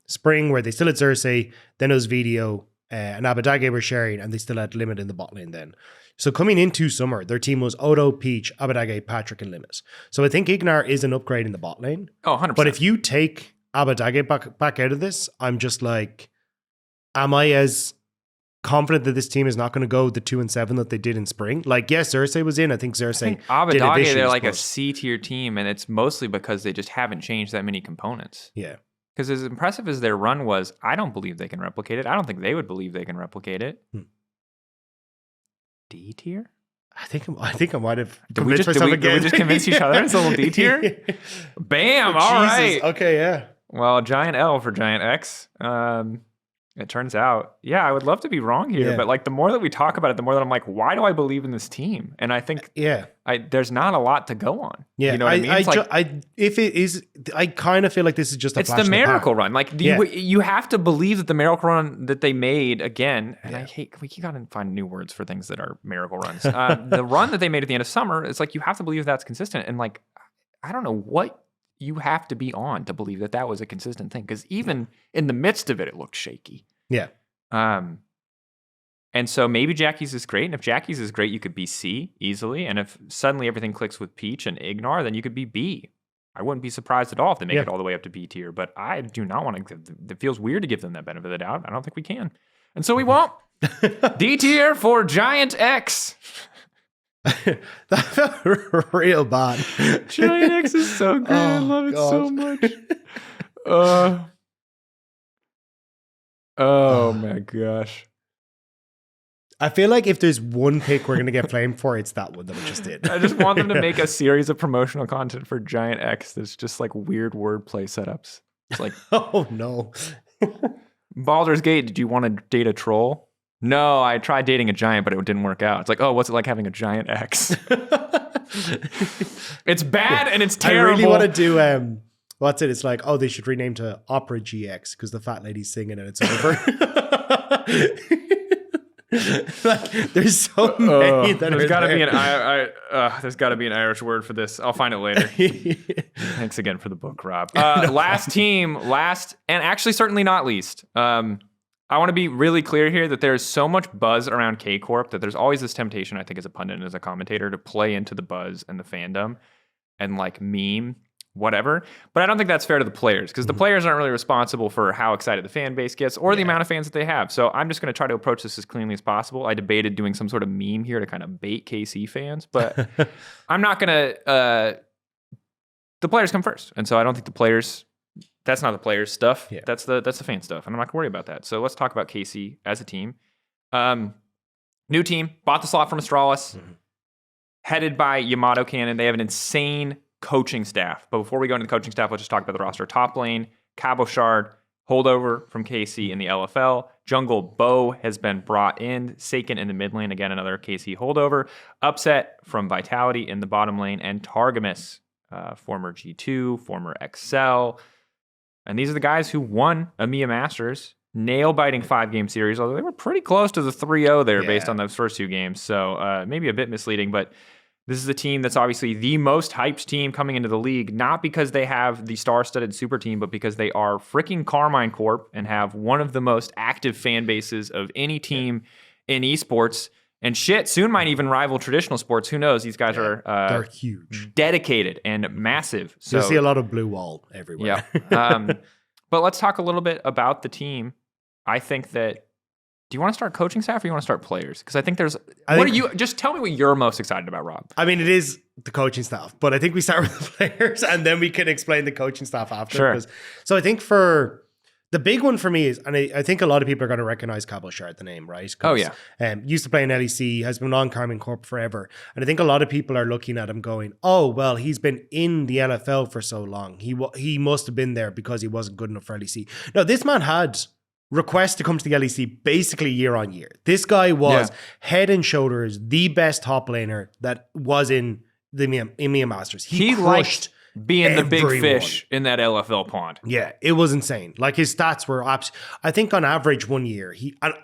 Spring, where they still had Xerxes, then it was Video, and Abadage were sharing, and they still had Limit in the bot lane then. So coming into summer, their team was Odo, Peach, Abadage, Patrick, and Limit. So I think Ignar is an upgrade in the bot lane. Oh, 100%. But if you take Abadage back out of this, I'm just like, am I as confident that this team is not going to go the 2-7 that they did in Spring? Like, yes, Xerxes was in. I think Xerxes Abadage, they're like a C tier team, and it's mostly because they just haven't changed that many components. Yeah. Because as impressive as their run was, I don't believe they can replicate it. I don't think they would believe they can replicate it. D tier? I think I might have convinced myself again. Did we just convince each other it's a little D tier? Bam! All right. Okay, yeah. Well, giant L for giant X. It turns out, I would love to be wrong here, but like the more that we talk about it, the more that I'm like, why do I believe in this team? And I think, there's not a lot to go on. Yeah, you know what I mean? I kind of feel like this is just a flash the miracle run. Like you have to believe that the miracle run that they made again. And I hate we gotta find new words for things that are miracle runs. The run that they made at the end of summer, it's like you have to believe that's consistent. And like, I don't know what you have to be on to believe that that was a consistent thing, because even in the midst of it, it looked shaky. Yeah. And so maybe Jackies is great, and if Jackies is great, you could be C easily, and if suddenly everything clicks with Peach and Ignar, then you could be B. I wouldn't be surprised at all if they make it all the way up to B tier, but I do not want to. It feels weird to give them that benefit of the doubt. I don't think we can, and so we won't. D tier for GIANTX. That felt real bad. GIANTX is so good. I love it so much. Oh my gosh. I feel like if there's one pick we're going to get flamed for, it's that one that we just did. I just want them to make a series of promotional content for GIANTX that's just like weird wordplay setups. It's like, oh no. Baldur's Gate, did you want to date a troll? No, I tried dating a giant, but it didn't work out. It's like, oh, what's it like having a giant X? It's bad and it's terrible. I really want to do, what's it? It's like, oh, they should rename to Opera GX because the fat lady's singing and it's over. Like, there's so many that there's got to be there's got to be an Irish word for this. I'll find it later. Thanks again for the book, Rob. Last team, and actually certainly not least. I want to be really clear here that there's so much buzz around K Corp that there's always this temptation, I think, as a pundit and as a commentator, to play into the buzz and the fandom and like meme whatever. But I don't think that's fair to the players, because the players aren't really responsible for how excited the fan base gets or the amount of fans that they have. So I'm just going to try to approach this as cleanly as possible. I debated doing some sort of meme here to kind of bait KC fans, but I'm not going to the players come first. And so I don't think that's not the players' stuff. Yeah. That's the fan stuff. And I'm not gonna worry about that. So let's talk about KC as a team. New team, bought the slot from Astralis, headed by Yamato Cannon. They have an insane coaching staff. But before we go into the coaching staff, let's just talk about the roster. Top lane, Cabo Shard, holdover from KC in the LFL. Jungle Bo has been brought in. Seiken in the mid lane, again, another KC holdover. Upset from Vitality in the bottom lane. And Targamas, former G2, former XL. And these are the guys who won EMEA Masters. Nail-biting 5-game series, although they were pretty close to the 3-0 there based on those first 2 games. So maybe a bit misleading, but this is a team that's obviously the most hyped team coming into the league, not because they have the star-studded super team, but because they are freaking Karmine Corp and have one of the most active fan bases of any team in esports. And shit, soon might even rival traditional sports. Who knows? These guys are they're huge, dedicated, and massive. So you'll see a lot of blue wall everywhere. Yeah. But let's talk a little bit about the team. I think that, do you want to start coaching staff or you want to start players? Because I think just tell me what you're most excited about, Rob. I mean, it is the coaching staff, but I think we start with the players and then we can explain the coaching staff after. Sure. So I think for the big one for me is, and I think a lot of people are going to recognize Cabo Shard, the name, right? Oh, yeah. Used to play in LEC, has been on Karmine Corp forever. And I think a lot of people are looking at him going, oh, well, he's been in the LFL for so long. He must have been there because he wasn't good enough for LEC. No, this man had requests to come to the LEC basically year on year. This guy was head and shoulders the best top laner that was in the EMEA Masters. He crushed being the big fish in that LFL pond. Yeah, it was insane. Like his stats were I think on average 1 year, he had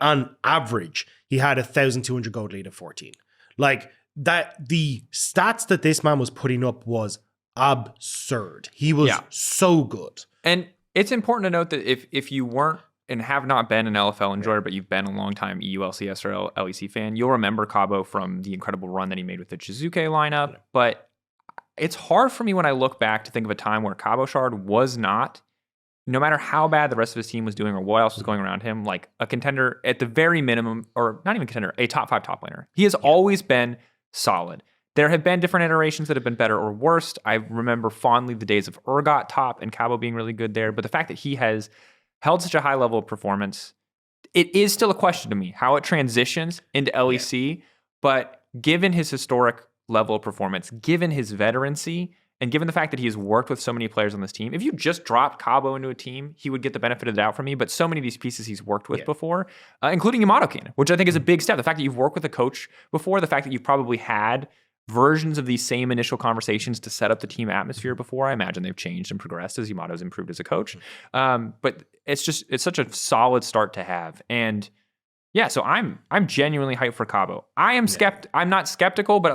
1,200 gold lead of 14. Like that, the stats that this man was putting up was absurd. He was so good. And it's important to note that if you weren't and have not been an LFL enjoyer, but you've been a long time EU, LCS, or LEC fan, you'll remember Cabo from the incredible run that he made with the Chizuke lineup. But it's hard for me when I look back to think of a time where Cabo Shard was not, no matter how bad the rest of his team was doing or what else was going around him, like a contender at the very minimum, or not even contender, a top 5 top laner. He has always been solid. There have been different iterations that have been better or worse. I remember fondly the days of Urgot top and Cabo being really good there. But the fact that he has held such a high level of performance, it is still a question to me how it transitions into LEC. But given his historic level of performance, given his veterancy, and given the fact that he has worked with so many players on this team, if you just dropped Cabo into a team, he would get the benefit of the doubt from me. But so many of these pieces he's worked with before, including Yamato Cannon, which I think is a big step. The fact that you've worked with a coach before, the fact that you've probably had versions of these same initial conversations to set up the team atmosphere before. I imagine they've changed and progressed as Yamato's improved as a coach. But it's such a solid start to have. And yeah, so I'm genuinely hyped for Cabo. I'm not skeptical, but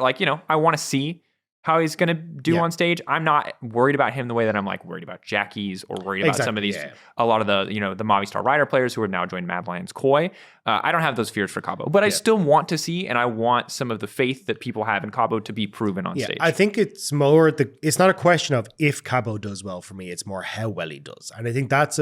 I want to see how he's going to do on stage. I'm not worried about him the way that I'm like worried about Jackie's or worried about some of these, a lot of the, the Movistar Rider players who have now joined Mad Lions Koi. I don't have those fears for Cabo, but I still want to see, and I want some of the faith that people have in Cabo to be proven on stage. I think it's more, it's not a question of if Cabo does well for me, it's more how well he does. And I think that's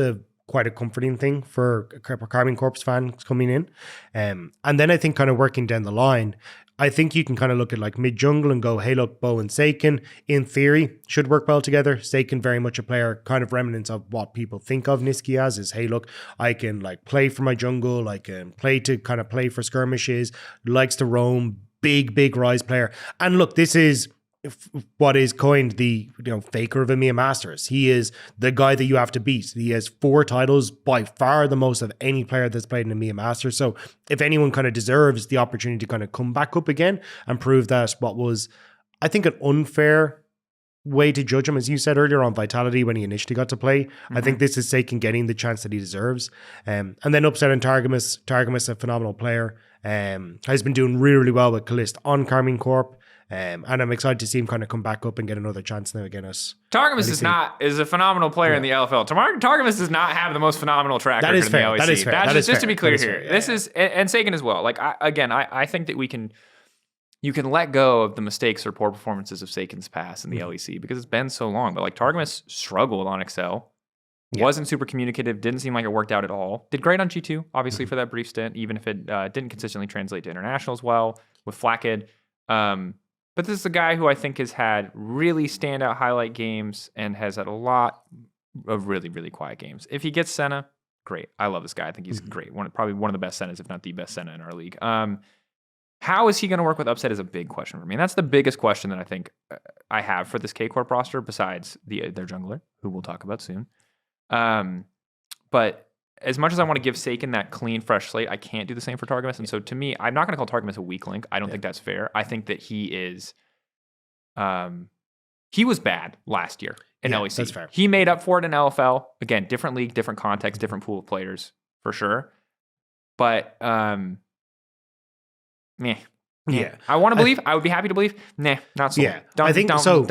quite a comforting thing for Karmine Corp's fans coming in. And then I think kind of working down the line, I think you can kind of look at like mid-jungle and go, hey, look, Bo and Seiken, in theory, should work well together. Seiken very much a player, kind of remnants of what people think of Niski as, is, hey, look, I can like play for my jungle, I can play for skirmishes, likes to roam, big rise player. And look, this is what is coined the faker of EMEA Masters. He is the guy that you have to beat. He has 4 titles, by far the most of any player that's played in EMEA Masters. So if anyone kind of deserves the opportunity to kind of come back up again and prove that what was, I think, an unfair way to judge him, as you said earlier, on Vitality when he initially got to play. I think this is Seiken getting the chance that he deserves. And then upset on Targamas, a phenomenal player, has been doing really well with Kalist on Karmine Corp. And I'm excited to see him kind of come back up and get another chance now again. Targamas is a phenomenal player in the LFL. Targamas does not have the most phenomenal track record in the LEC. That is fair. That's just to be clear here. This is, and Seiken as well. Like I think that you can let go of the mistakes or poor performances of Seiken's past in the LEC because it's been so long. But like Targamas struggled on Excel. Wasn't super communicative, didn't seem like it worked out at all. Did great on G2, obviously, for that brief stint, even if it didn't consistently translate to international as well with Flackid. But this is a guy who I think has had really standout highlight games and has had a lot of really, really quiet games. If he gets Senna, great. I love this guy. I think he's great. Probably one of the best Sennas, if not the best Senna in our league. How is he going to work with Upset is a big question for me. And that's the biggest question that I think I have for this K-Corp roster, besides their jungler, who we'll talk about soon. But as much as I want to give Saken that clean, fresh slate, I can't do the same for Targamas. And so to me, I'm not going to call Targamas a weak link. I don't think that's fair. I think that he is... he was bad last year in LEC. That's fair. He made up for it in LFL. Again, different league, different context, different pool of players, for sure. But... meh. Yeah. I want to believe. I would be happy to believe. Nah, not so. Yeah. Don't, I think don't.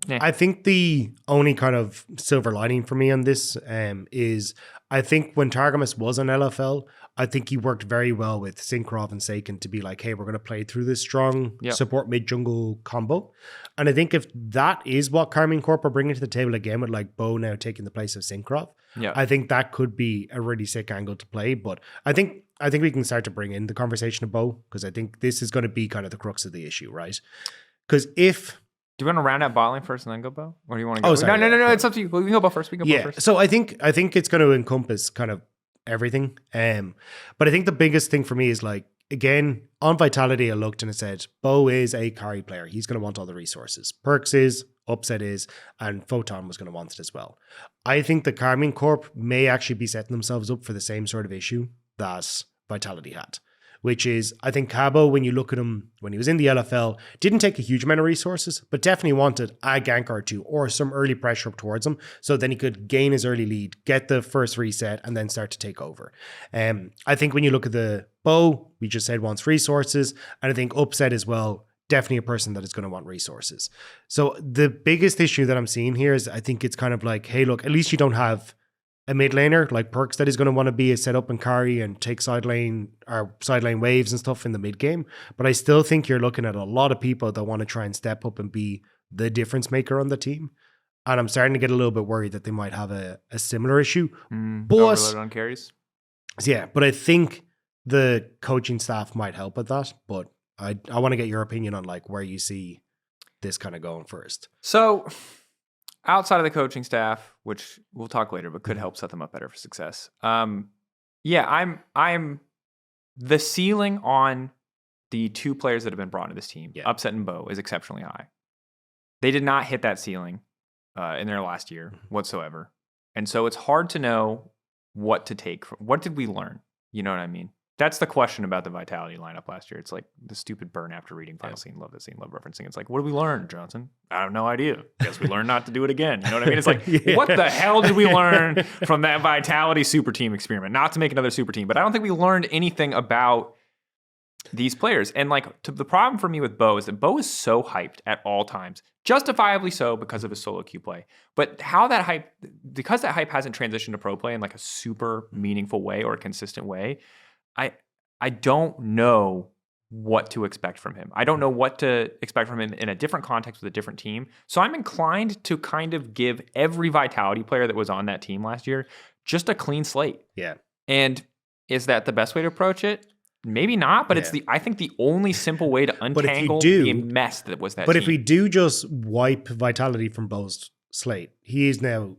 Nah. I think the only kind of silver lining for me on this is I think when Targamas was on LFL, I think he worked very well with Synkrov and Saken to be like, hey, we're going to play through this strong support mid-jungle combo. And I think if that is what Karmine Corp are bringing to the table again with like Bo now taking the place of Synkrov, I think that could be a really sick angle to play. But I think we can start to bring in the conversation of Bo, because I think this is going to be kind of the crux of the issue, right? Because if... Do you want to round out bot lane first and then go Bo? Or do you want to go? Oh, sorry, no. It's up to you. We can go Bo first. Bo first. So I think it's going to encompass kind of everything. But I think the biggest thing for me is like, again, on Vitality, I looked and I said, Bo is a carry player. He's going to want all the resources. Perks is, Upset is, and Photon was going to want it as well. I think the Karmine Corp may actually be setting themselves up for the same sort of issue that Vitality had, which is, I think Cabo, when you look at him, when he was in the LFL, didn't take a huge amount of resources, but definitely wanted a gank or two or some early pressure up towards him, so then he could gain his early lead, get the first reset, and then start to take over. I think when you look at the Bo, we just said wants resources, and I think Upset as well, definitely a person that is going to want resources. So the biggest issue that I'm seeing here is I think it's kind of like, hey, look, at least you don't have a mid laner like Perks that is going to want to be a set up and carry and take side lane waves and stuff in the mid game. But I still think you're looking at a lot of people that want to try and step up and be the difference maker on the team. And I'm starting to get a little bit worried that they might have a similar issue. But overloaded on carries. Yeah, but I think the coaching staff might help with that. But I want to get your opinion on like where you see this kind of going first. So outside of the coaching staff, which we'll talk later, but could help set them up better for success. I'm the ceiling on the two players that have been brought into this team, Upset and Bo, is exceptionally high. They did not hit that ceiling in their last year whatsoever. And so it's hard to know what to take. What did we learn? You know what I mean? That's the question about the Vitality lineup last year. It's like the stupid burn after reading Final Scene. Love this scene, love referencing. It's like, what did we learn, Johnson? I have no idea. Guess we learned not to do it again. You know what I mean? It's like, what the hell did we learn from that Vitality super team experiment? Not to make another super team, but I don't think we learned anything about these players. And like, the problem for me with Bo is that Bo is so hyped at all times, justifiably so because of his solo queue play. But because that hype hasn't transitioned to pro play in like a super meaningful way or a consistent way, I don't know what to expect from him. I don't know what to expect from him in a different context with a different team. So I'm inclined to kind of give every Vitality player that was on that team last year just a clean slate. Yeah. And is that the best way to approach it? Maybe not, but it's I think the only simple way to untangle the mess that was that But team. if we do just wipe Vitality from Bo's slate, he is now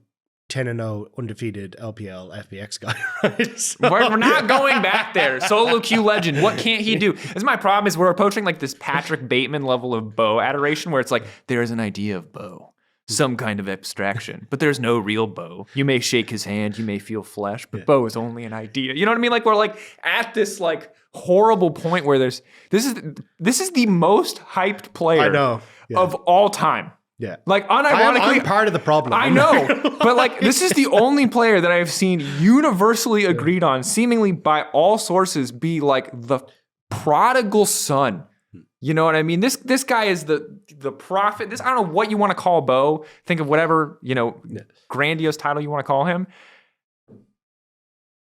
10-0 undefeated LPL FPX guy, right? So, we're not going back there. Solo queue legend. What can't he do? This is my problem is we're approaching like this Patrick Bateman level of Bo adoration where it's like, there's an idea of Bo, some kind of abstraction, but there's no real Bo. You may shake his hand, you may feel flesh, but Bo is only an idea. You know what I mean? Like we're like at this like horrible point where this is the most hyped player of all time. Yeah. Like unironically, I'm part of the problem. I know. But like this is the only player that I've seen universally agreed on, seemingly by all sources, be like the prodigal son. You know what I mean? This guy is the prophet. I don't know what you want to call Bo. Think of whatever, grandiose title you want to call him.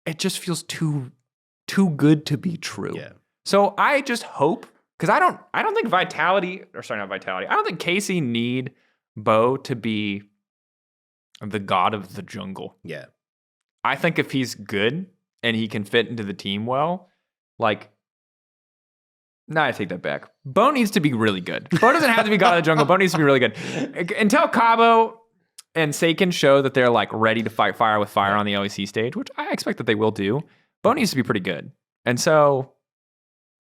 It just feels too good to be true. Yeah. So I just hope, because I don't think I don't think Casey need Bo to be the god of the jungle. Yeah. I think if he's good and he can fit into the team well, like No, I take that back. Bo needs to be really good. Bo doesn't have to be God of the Jungle. Bo needs to be really good. Until Cabo and Seiken show that they're like ready to fight fire with fire on the LEC stage, which I expect that they will do, Bo needs to be pretty good. And so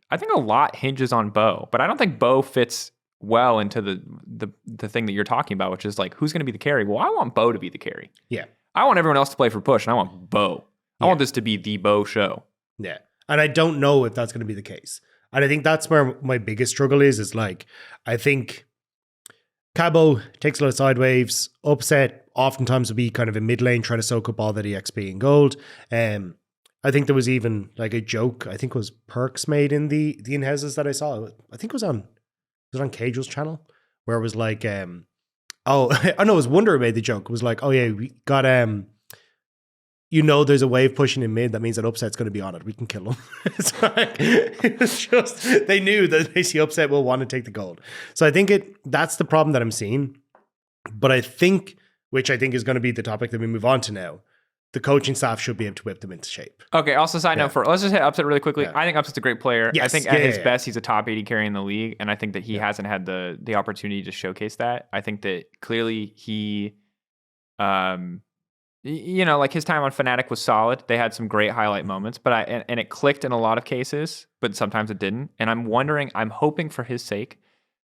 I think a lot hinges on Bo, but I don't think Bo fits well into the thing that you're talking about, which is like, who's going to be the carry? Well, I want Bo to be the carry. Yeah. I want everyone else to play for push, and I want Bo. I want this to be the Bo show. Yeah. And I don't know if that's going to be the case. And I think that's where my biggest struggle is like, I think Cabo takes a lot of side waves. Upset oftentimes will be kind of in mid lane trying to soak up all that EXP and gold. I think there was even like a joke, I think it was Perks made in the in-houses that I saw. I think it was on Cagel's channel, where it was like, I know it was Wonder who made the joke. It was like, oh yeah, we got, there's a wave pushing in mid. That means that Upset's going to be on it. We can kill him. It's like, it was just, they knew that they see Upset will want to take the gold. So I think that's the problem that I'm seeing. But I think, which I think is going to be the topic that we move on to now, the coaching staff should be able to whip them into shape. Okay, also side note let's just hit Upset really quickly. I think Upset's a great player. Yes. I think at his best, he's a top 80 carry in the league, and I think that he hasn't had the opportunity to showcase that. I think that clearly he, like his time on Fnatic was solid. They had some great highlight moments, but and it clicked in a lot of cases, but sometimes it didn't. And I'm hoping for his sake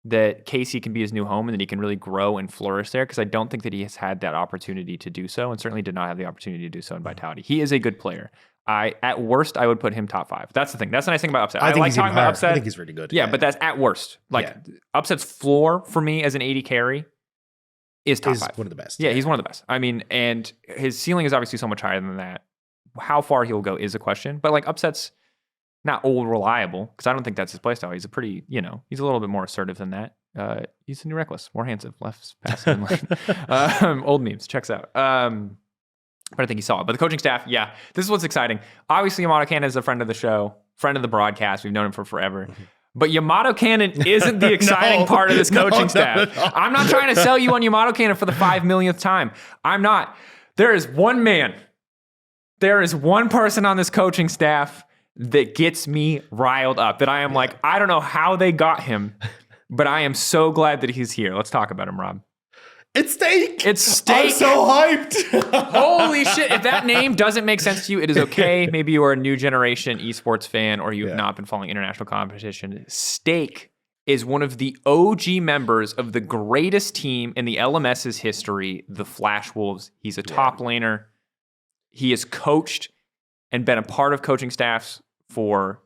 that KC can be his new home and that he can really grow and flourish there, because I don't think that he has had that opportunity to do so, and certainly did not have the opportunity to do so in Vitality. He is a good player. At worst, I would put him top 5. That's the thing. That's the nice thing about Upset. I like talking about Upset. I think he's really good. Yeah, but that's at worst. Upset's floor for me as an 80 carry is top 5. One of the best. Yeah, he's one of the best. I mean, and his ceiling is obviously so much higher than that. How far he'll go is a question, but like Upset's not old reliable, because I don't think that's his playstyle. He's a pretty, he's a little bit more assertive than that. He's a new Reckless, more handsome, left passive in lane. Old memes, checks out. But I think he saw it. But the coaching staff, this is what's exciting. Obviously, Yamato Cannon is a friend of the show, friend of the broadcast. We've known him for forever. Mm-hmm. But Yamato Cannon isn't the exciting part of this coaching staff. No. I'm not trying to sell you on Yamato Cannon for the 5 millionth time. I'm not. There is one man. There is one person on this coaching staff that gets me riled up, that I am like, I don't know how they got him, but I am so glad that he's here. Let's talk about him, Rob. It's Steak. It's Steak. I'm so hyped. Holy shit. If that name doesn't make sense to you, it is okay. Maybe you are a new generation esports fan, or you have not been following international competition. Steak is one of the OG members of the greatest team in the LMS's history, the Flash Wolves. He's a top laner. He has coached and been a part of coaching staffs for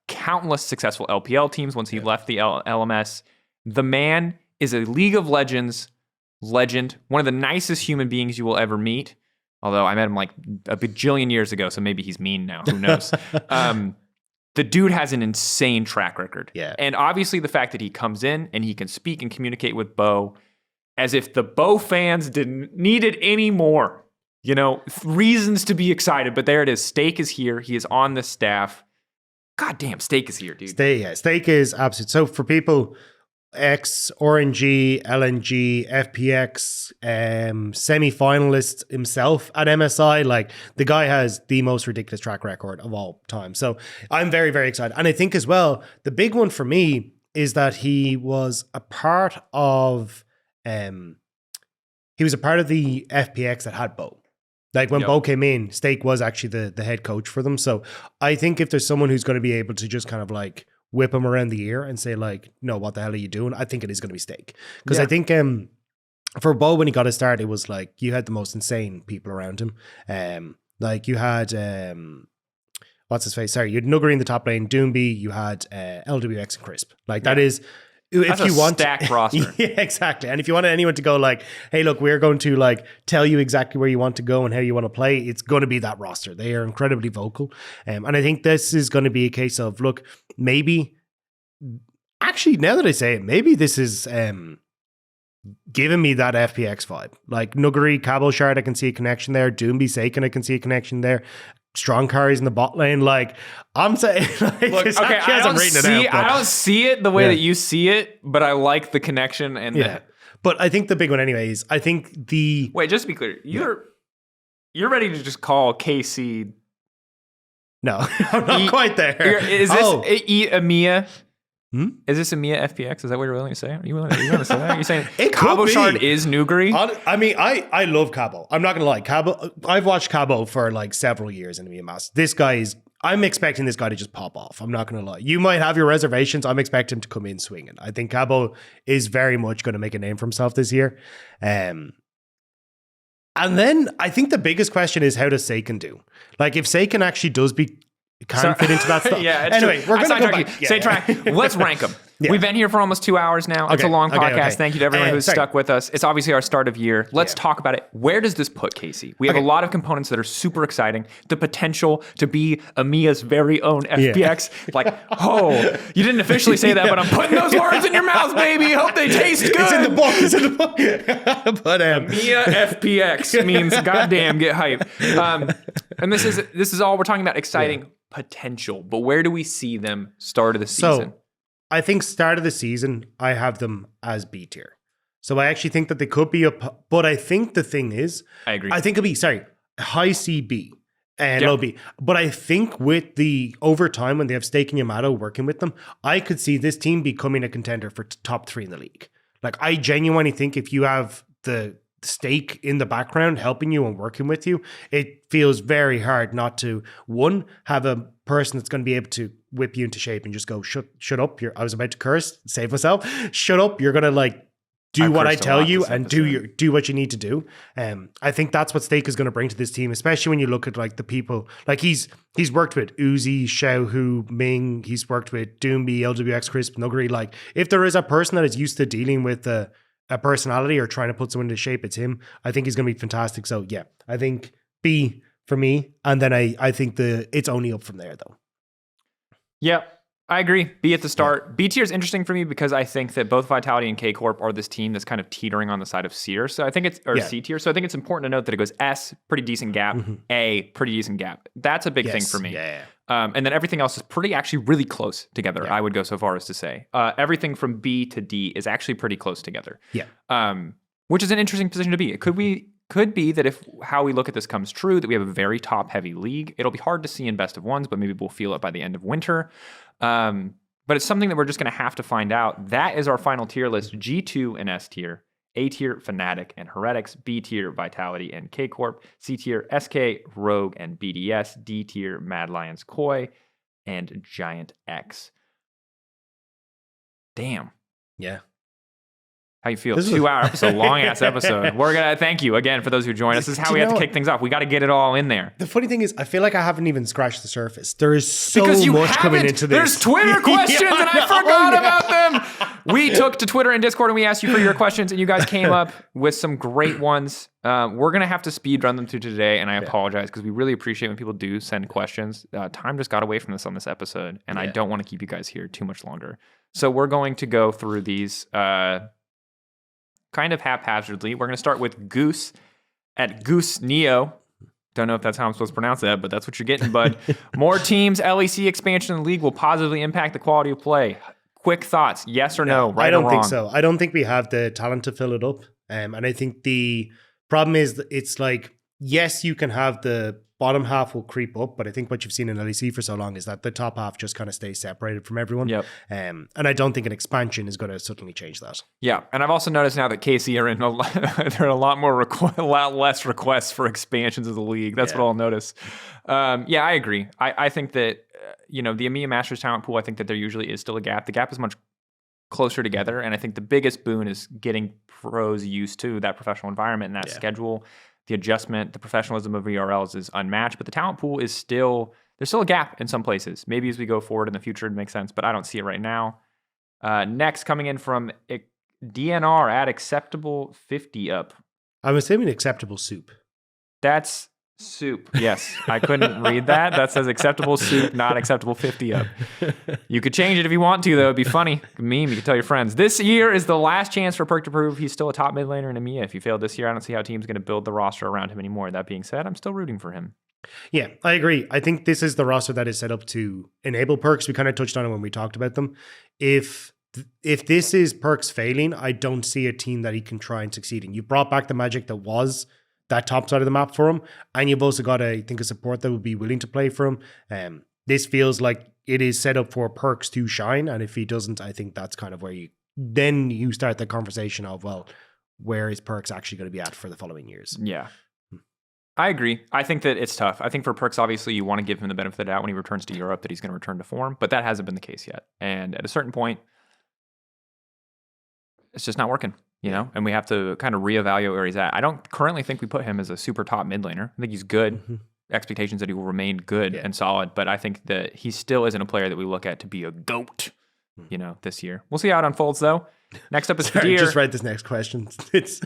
countless successful LPL teams once he left the LMS. The man is a League of Legends legend, one of the nicest human beings you will ever meet. Although I met him like a bajillion years ago, so maybe he's mean now. Who knows? The dude has an insane track record. Yeah. And obviously the fact that he comes in and he can speak and communicate with Bo, as if the Bo fans didn't need it anymore. Reasons to be excited, but there it is. Steak is here. He is on the staff. God damn, Steak is here, dude. Steak is absolute. So for people, RNG, LNG, FPX, semi-finalist himself at MSI, like the guy has the most ridiculous track record of all time. So I'm very, very excited. And I think as well, the big one for me is that he was a part of the FPX that had Bo. Like when Bo came in, Steak was actually the head coach for them. So I think if there's someone who's going to be able to just kind of like whip him around the ear and say like, no, what the hell are you doing? I think it is going to be Steak. Because I think for Bo, when he got his start, it was like you had the most insane people around him. Like you had, what's his face? Sorry, you had Nuggery in the top lane, Doomby, you had LWX and Crisp. Like that is... That's if you want stacked roster. Yeah, exactly. And if you want anyone to go like, hey, look, we're going to like tell you exactly where you want to go and how you want to play, it's going to be that roster. They are incredibly vocal. And I think this is going to be a case of, look, maybe, actually, now that I say it, maybe this is giving me that FPX vibe. Like Nuggery, Cabo Shard, I can see a connection there. Doomby, Seiken, I can see a connection there. Strong carries in the bot lane. Like I'm saying, like, look, okay, I don't see it the way that you see it, but I like the connection and But I think the big one, anyways. I think wait, just to be clear, you're ready to just call KC? No, I'm not quite there. Is this EMEA? Is this EMEA FPX? Is that what you're willing to say? Are you willing to say that? Are you saying Cabo Shard is Nuguri? I mean, I love Cabo. I'm not going to lie. Cabo, I've watched Cabo for like several years in EMEA Mass. This guy is, I'm expecting this guy to just pop off. I'm not going to lie. You might have your reservations. I'm expecting him to come in swinging. I think Cabo is very much going to make a name for himself this year. And then I think the biggest question is, how does Seiken do? Like, if Seiken actually does fit into that stuff. Yeah. Anyway, we're going to go back. Stay track. Let's rank them. Yeah. We've been here for almost 2 hours now. It's a long podcast. Thank you to everyone who's stuck with us. It's obviously our start of year. Let's talk about it. Where does this put Casey? We have a lot of components that are super exciting. The potential to be EMEA's very own FPX. You didn't officially say that, but I'm putting those words in your mouth, baby. Hope they taste good. It's in the book. But EMEA FPX means goddamn get hype. And this is all we're talking about. Exciting potential. But where do we see them start of the season? I think start of the season, I have them as B tier. So I actually think that they could be up, but I think the thing is, I agree. I think it'll be, high CB and low B. But I think with the overtime when they have Stake and Yamato working with them, I could see this team becoming a contender for top 3 in the league. Like, I genuinely think if you have the Stake in the background helping you and working with you, it feels very hard not to, one, have a person that's going to be able to whip you into shape and just go, shut up. I was about to curse, save myself. Shut up. You're going to do what I tell you and do what you need to do. I think that's what Stake is going to bring to this team, especially when you look at the people, he's worked with Uzi, Xiaohu, Ming, he's worked with Doomby, LWX, Crisp, Nuguri. If there is a person that is used to dealing with a personality or trying to put someone into shape, it's him. I think he's going to be fantastic. So yeah, I think B for me. And then I think it's only up from there though. Yeah, I agree. B at the start. Yeah. B tier is interesting for me because I think that both Vitality and K Corp are this team that's kind of teetering on the side of C tier. So I think C tier. So I think it's important to note that it goes S, pretty decent gap, A, pretty decent gap. That's a big thing for me. Yeah. And then everything else is actually really close together. Yeah. I would go so far as to say everything from B to D is actually pretty close together. Yeah. Which is an interesting position to be. It could be that if how we look at this comes true, that we have a very top-heavy league. It'll be hard to see in best of ones, but maybe we'll feel it by the end of winter. But it's something that we're just going to have to find out. That is our final tier list. G2 and S tier. A tier, Fnatic and Heretics. B tier, Vitality and K Corp. C tier, SK, Rogue and BDS. D tier, Mad Lions, Koi, and GIANTX. Damn. Yeah. How you feel? 2-hour episode, long ass episode. We're gonna thank you again for those who joined us. This is how we have to kick things off. We got to get it all in there. The funny thing is, I feel like I haven't even scratched the surface. There is so much coming into this. There's Twitter questions, and I forgot about them. We took to Twitter and Discord, and we asked you for your questions, and you guys came up with some great ones. We're gonna have to speed run them through today, and I apologize because we really appreciate when people do send questions. Time just got away from us on this episode, and I don't want to keep you guys here too much longer. So we're going to go through these. Kind of haphazardly. We're going to start with Goose at Goose Neo. Don't know if that's how I'm supposed to pronounce that, but that's what you're getting, bud. More teams, LEC expansion in the league will positively impact the quality of play. Quick thoughts, yes or no, right or wrong? I don't think so. I don't think we have the talent to fill it up. And I think the problem is that it's yes, you can have the bottom half will creep up, but I think what you've seen in LEC for so long is that the top half just kind of stays separated from everyone. Yep. And I don't think an expansion is going to suddenly change that. Yeah, and I've also noticed now that KC are in there are a lot more a lot less requests for expansions of the league. That's what I'll notice. I agree. I think that the EMEA Masters talent pool, I think that there usually is still a gap. The gap is much closer together, and I think the biggest boon is getting pros used to that professional environment and that schedule. The adjustment, the professionalism of VRLs is unmatched, but the talent pool is there's still a gap in some places. Maybe as we go forward in the future, it makes sense, but I don't see it right now. Next, coming in from DNR at acceptable 50 up. I'm assuming acceptable soup. That's soup. Yes, I couldn't read that. That says acceptable soup, not acceptable 50 up. You could change it if you want to, though. It'd be funny. Meme, you can tell your friends. This year is the last chance for Perk to prove he's still a top mid laner in EMEA. If he failed this year, I don't see how team's going to build the roster around him anymore. That being said, I'm still rooting for him. Yeah, I agree. I think this is the roster that is set up to enable Perks. We kind of touched on it when we talked about them. If this is Perks failing, I don't see a team that he can try and succeed in. You brought back the magic that was that top side of the map for him, and you've also got a support that would be willing to play for him. This feels like it is set up for Perks to shine. And if he doesn't, I think that's kind of where you start the conversation of, well, where is Perks actually going to be at for the following years? Yeah. I agree. I think that it's tough. I think for Perks, obviously, you want to give him the benefit of the doubt when he returns to Europe that he's going to return to form, but that hasn't been the case yet. And at a certain point, it's just not working, you know? And we have to kind of reevaluate where he's at. I don't currently think we put him as a super top mid laner. I think he's good. Mm-hmm. Expectations that he will remain good and solid, but I think that he still isn't a player that we look at to be a GOAT, you know, this year. We'll see how it unfolds, though. Next up is Fedir. Just write this next question. It's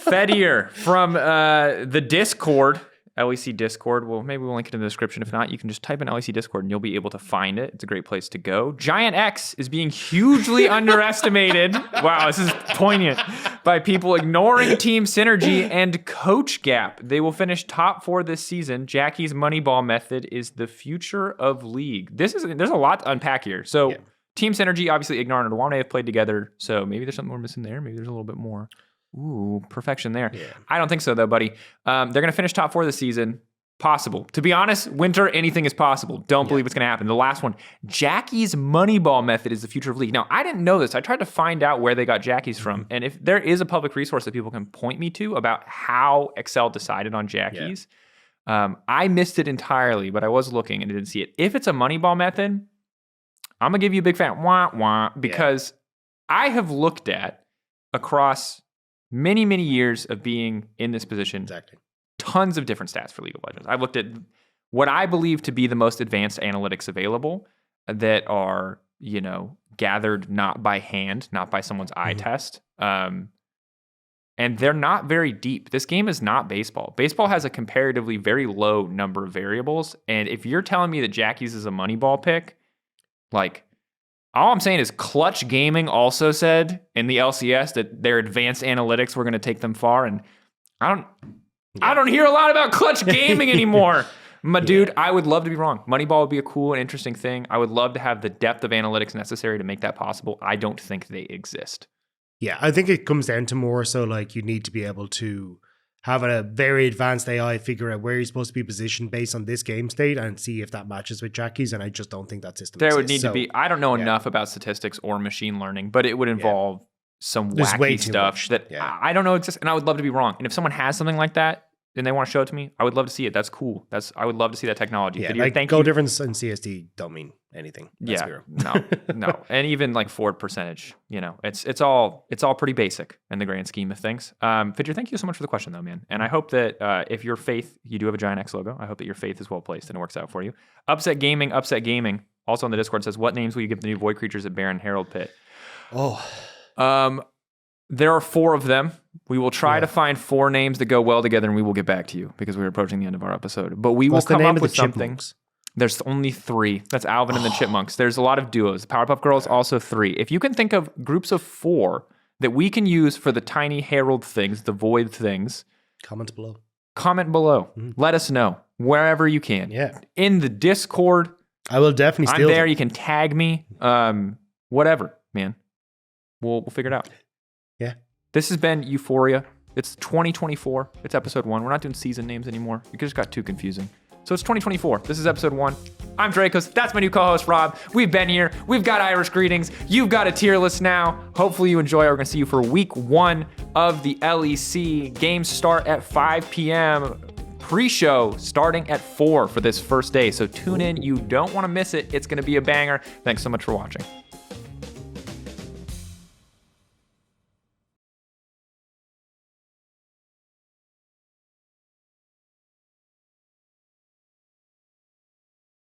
Fedir from the Discord, LEC Discord. Well, maybe we'll link it in the description. If not, you can just type in LEC Discord and you'll be able to find it. It's a great place to go. GIANTX is being hugely underestimated. Wow, this is poignant. By people ignoring team synergy and coach gap. They will finish top 4 this season. Jackie's Moneyball method is the future of League. There's a lot to unpack here. So team synergy, obviously Ignar and Adwane have played together. So maybe there's something we're missing there. Maybe there's a little bit more. Ooh, perfection there. Yeah. I don't think so, though, buddy. They're going to finish top 4 this season. Possible. To be honest, winter, anything is possible. Don't believe it's going to happen. The last one, Jackie's Moneyball method is the future of League. Now, I didn't know this. I tried to find out where they got Jackie's from. And if there is a public resource that people can point me to about how Excel decided on Jackie's, I missed it entirely, but I was looking and didn't see it. If it's a Moneyball method, I'm going to give you a big fat wah-wah because I have looked at across many, many years of being in this position. Exactly. Tons of different stats for League of Legends. I've looked at what I believe to be the most advanced analytics available that are, you know, gathered not by hand, not by someone's eye test. And they're not very deep. This game is not baseball. Baseball has a comparatively very low number of variables. And if you're telling me that Jackie's is a Moneyball pick, like, all I'm saying is Clutch Gaming also said in the LCS that their advanced analytics were going to take them far. And I don't hear a lot about Clutch Gaming anymore. Dude, I would love to be wrong. Moneyball would be a cool and interesting thing. I would love to have the depth of analytics necessary to make that possible. I don't think they exist. Yeah, I think it comes down to more so like you need to be able to have a very advanced AI figure out where you're supposed to be positioned based on this game state and see if that matches with Jackie's. And I just don't think that system there exists. Would need to be, I don't know enough about statistics or machine learning, but it would involve some wacky stuff that I don't know exists, and I would love to be wrong. And if someone has something like that and they want to show it to me, I would love to see it. That's cool. I would love to see that technology. Yeah, like goal difference in CSD don't mean anything. That's zero. No. And even like forward percentage, you know, it's all pretty basic in the grand scheme of things. Fedir, thank you so much for the question though, man. And I hope that if your faith, you do have a GIANTX logo, I hope that your faith is well placed and it works out for you. Upset Gaming, also on the Discord says, what names will you give the new Void creatures at Baron Herald Pit? There are 4 of them. We will try to find 4 names that go well together, and we will get back to you because we're approaching the end of our episode. But we will come up with something. There's only 3. That's Alvin and the Chipmunks. There's a lot of duos. Powerpuff Girls, also 3. If you can think of groups of 4 that we can use for the tiny Herald things, the Void things, comment below. Let us know wherever you can. Yeah. In the Discord. I will definitely steal I'm there. them. You can tag me. Whatever, man. We'll figure it out. Yeah. This has been Euphoria. It's 2024. It's episode 1. We're not doing season names anymore. It just got too confusing. So it's 2024. This is episode 1. I'm Drakos. That's my new co-host, Rob. We've been here. We've got Irish greetings. You've got a tier list now. Hopefully you enjoy. We're going to see you for week 1 of the LEC. Games start at 5 p.m. Pre-show starting at 4 for this first day. So tune in. You don't want to miss it. It's going to be a banger. Thanks so much for watching.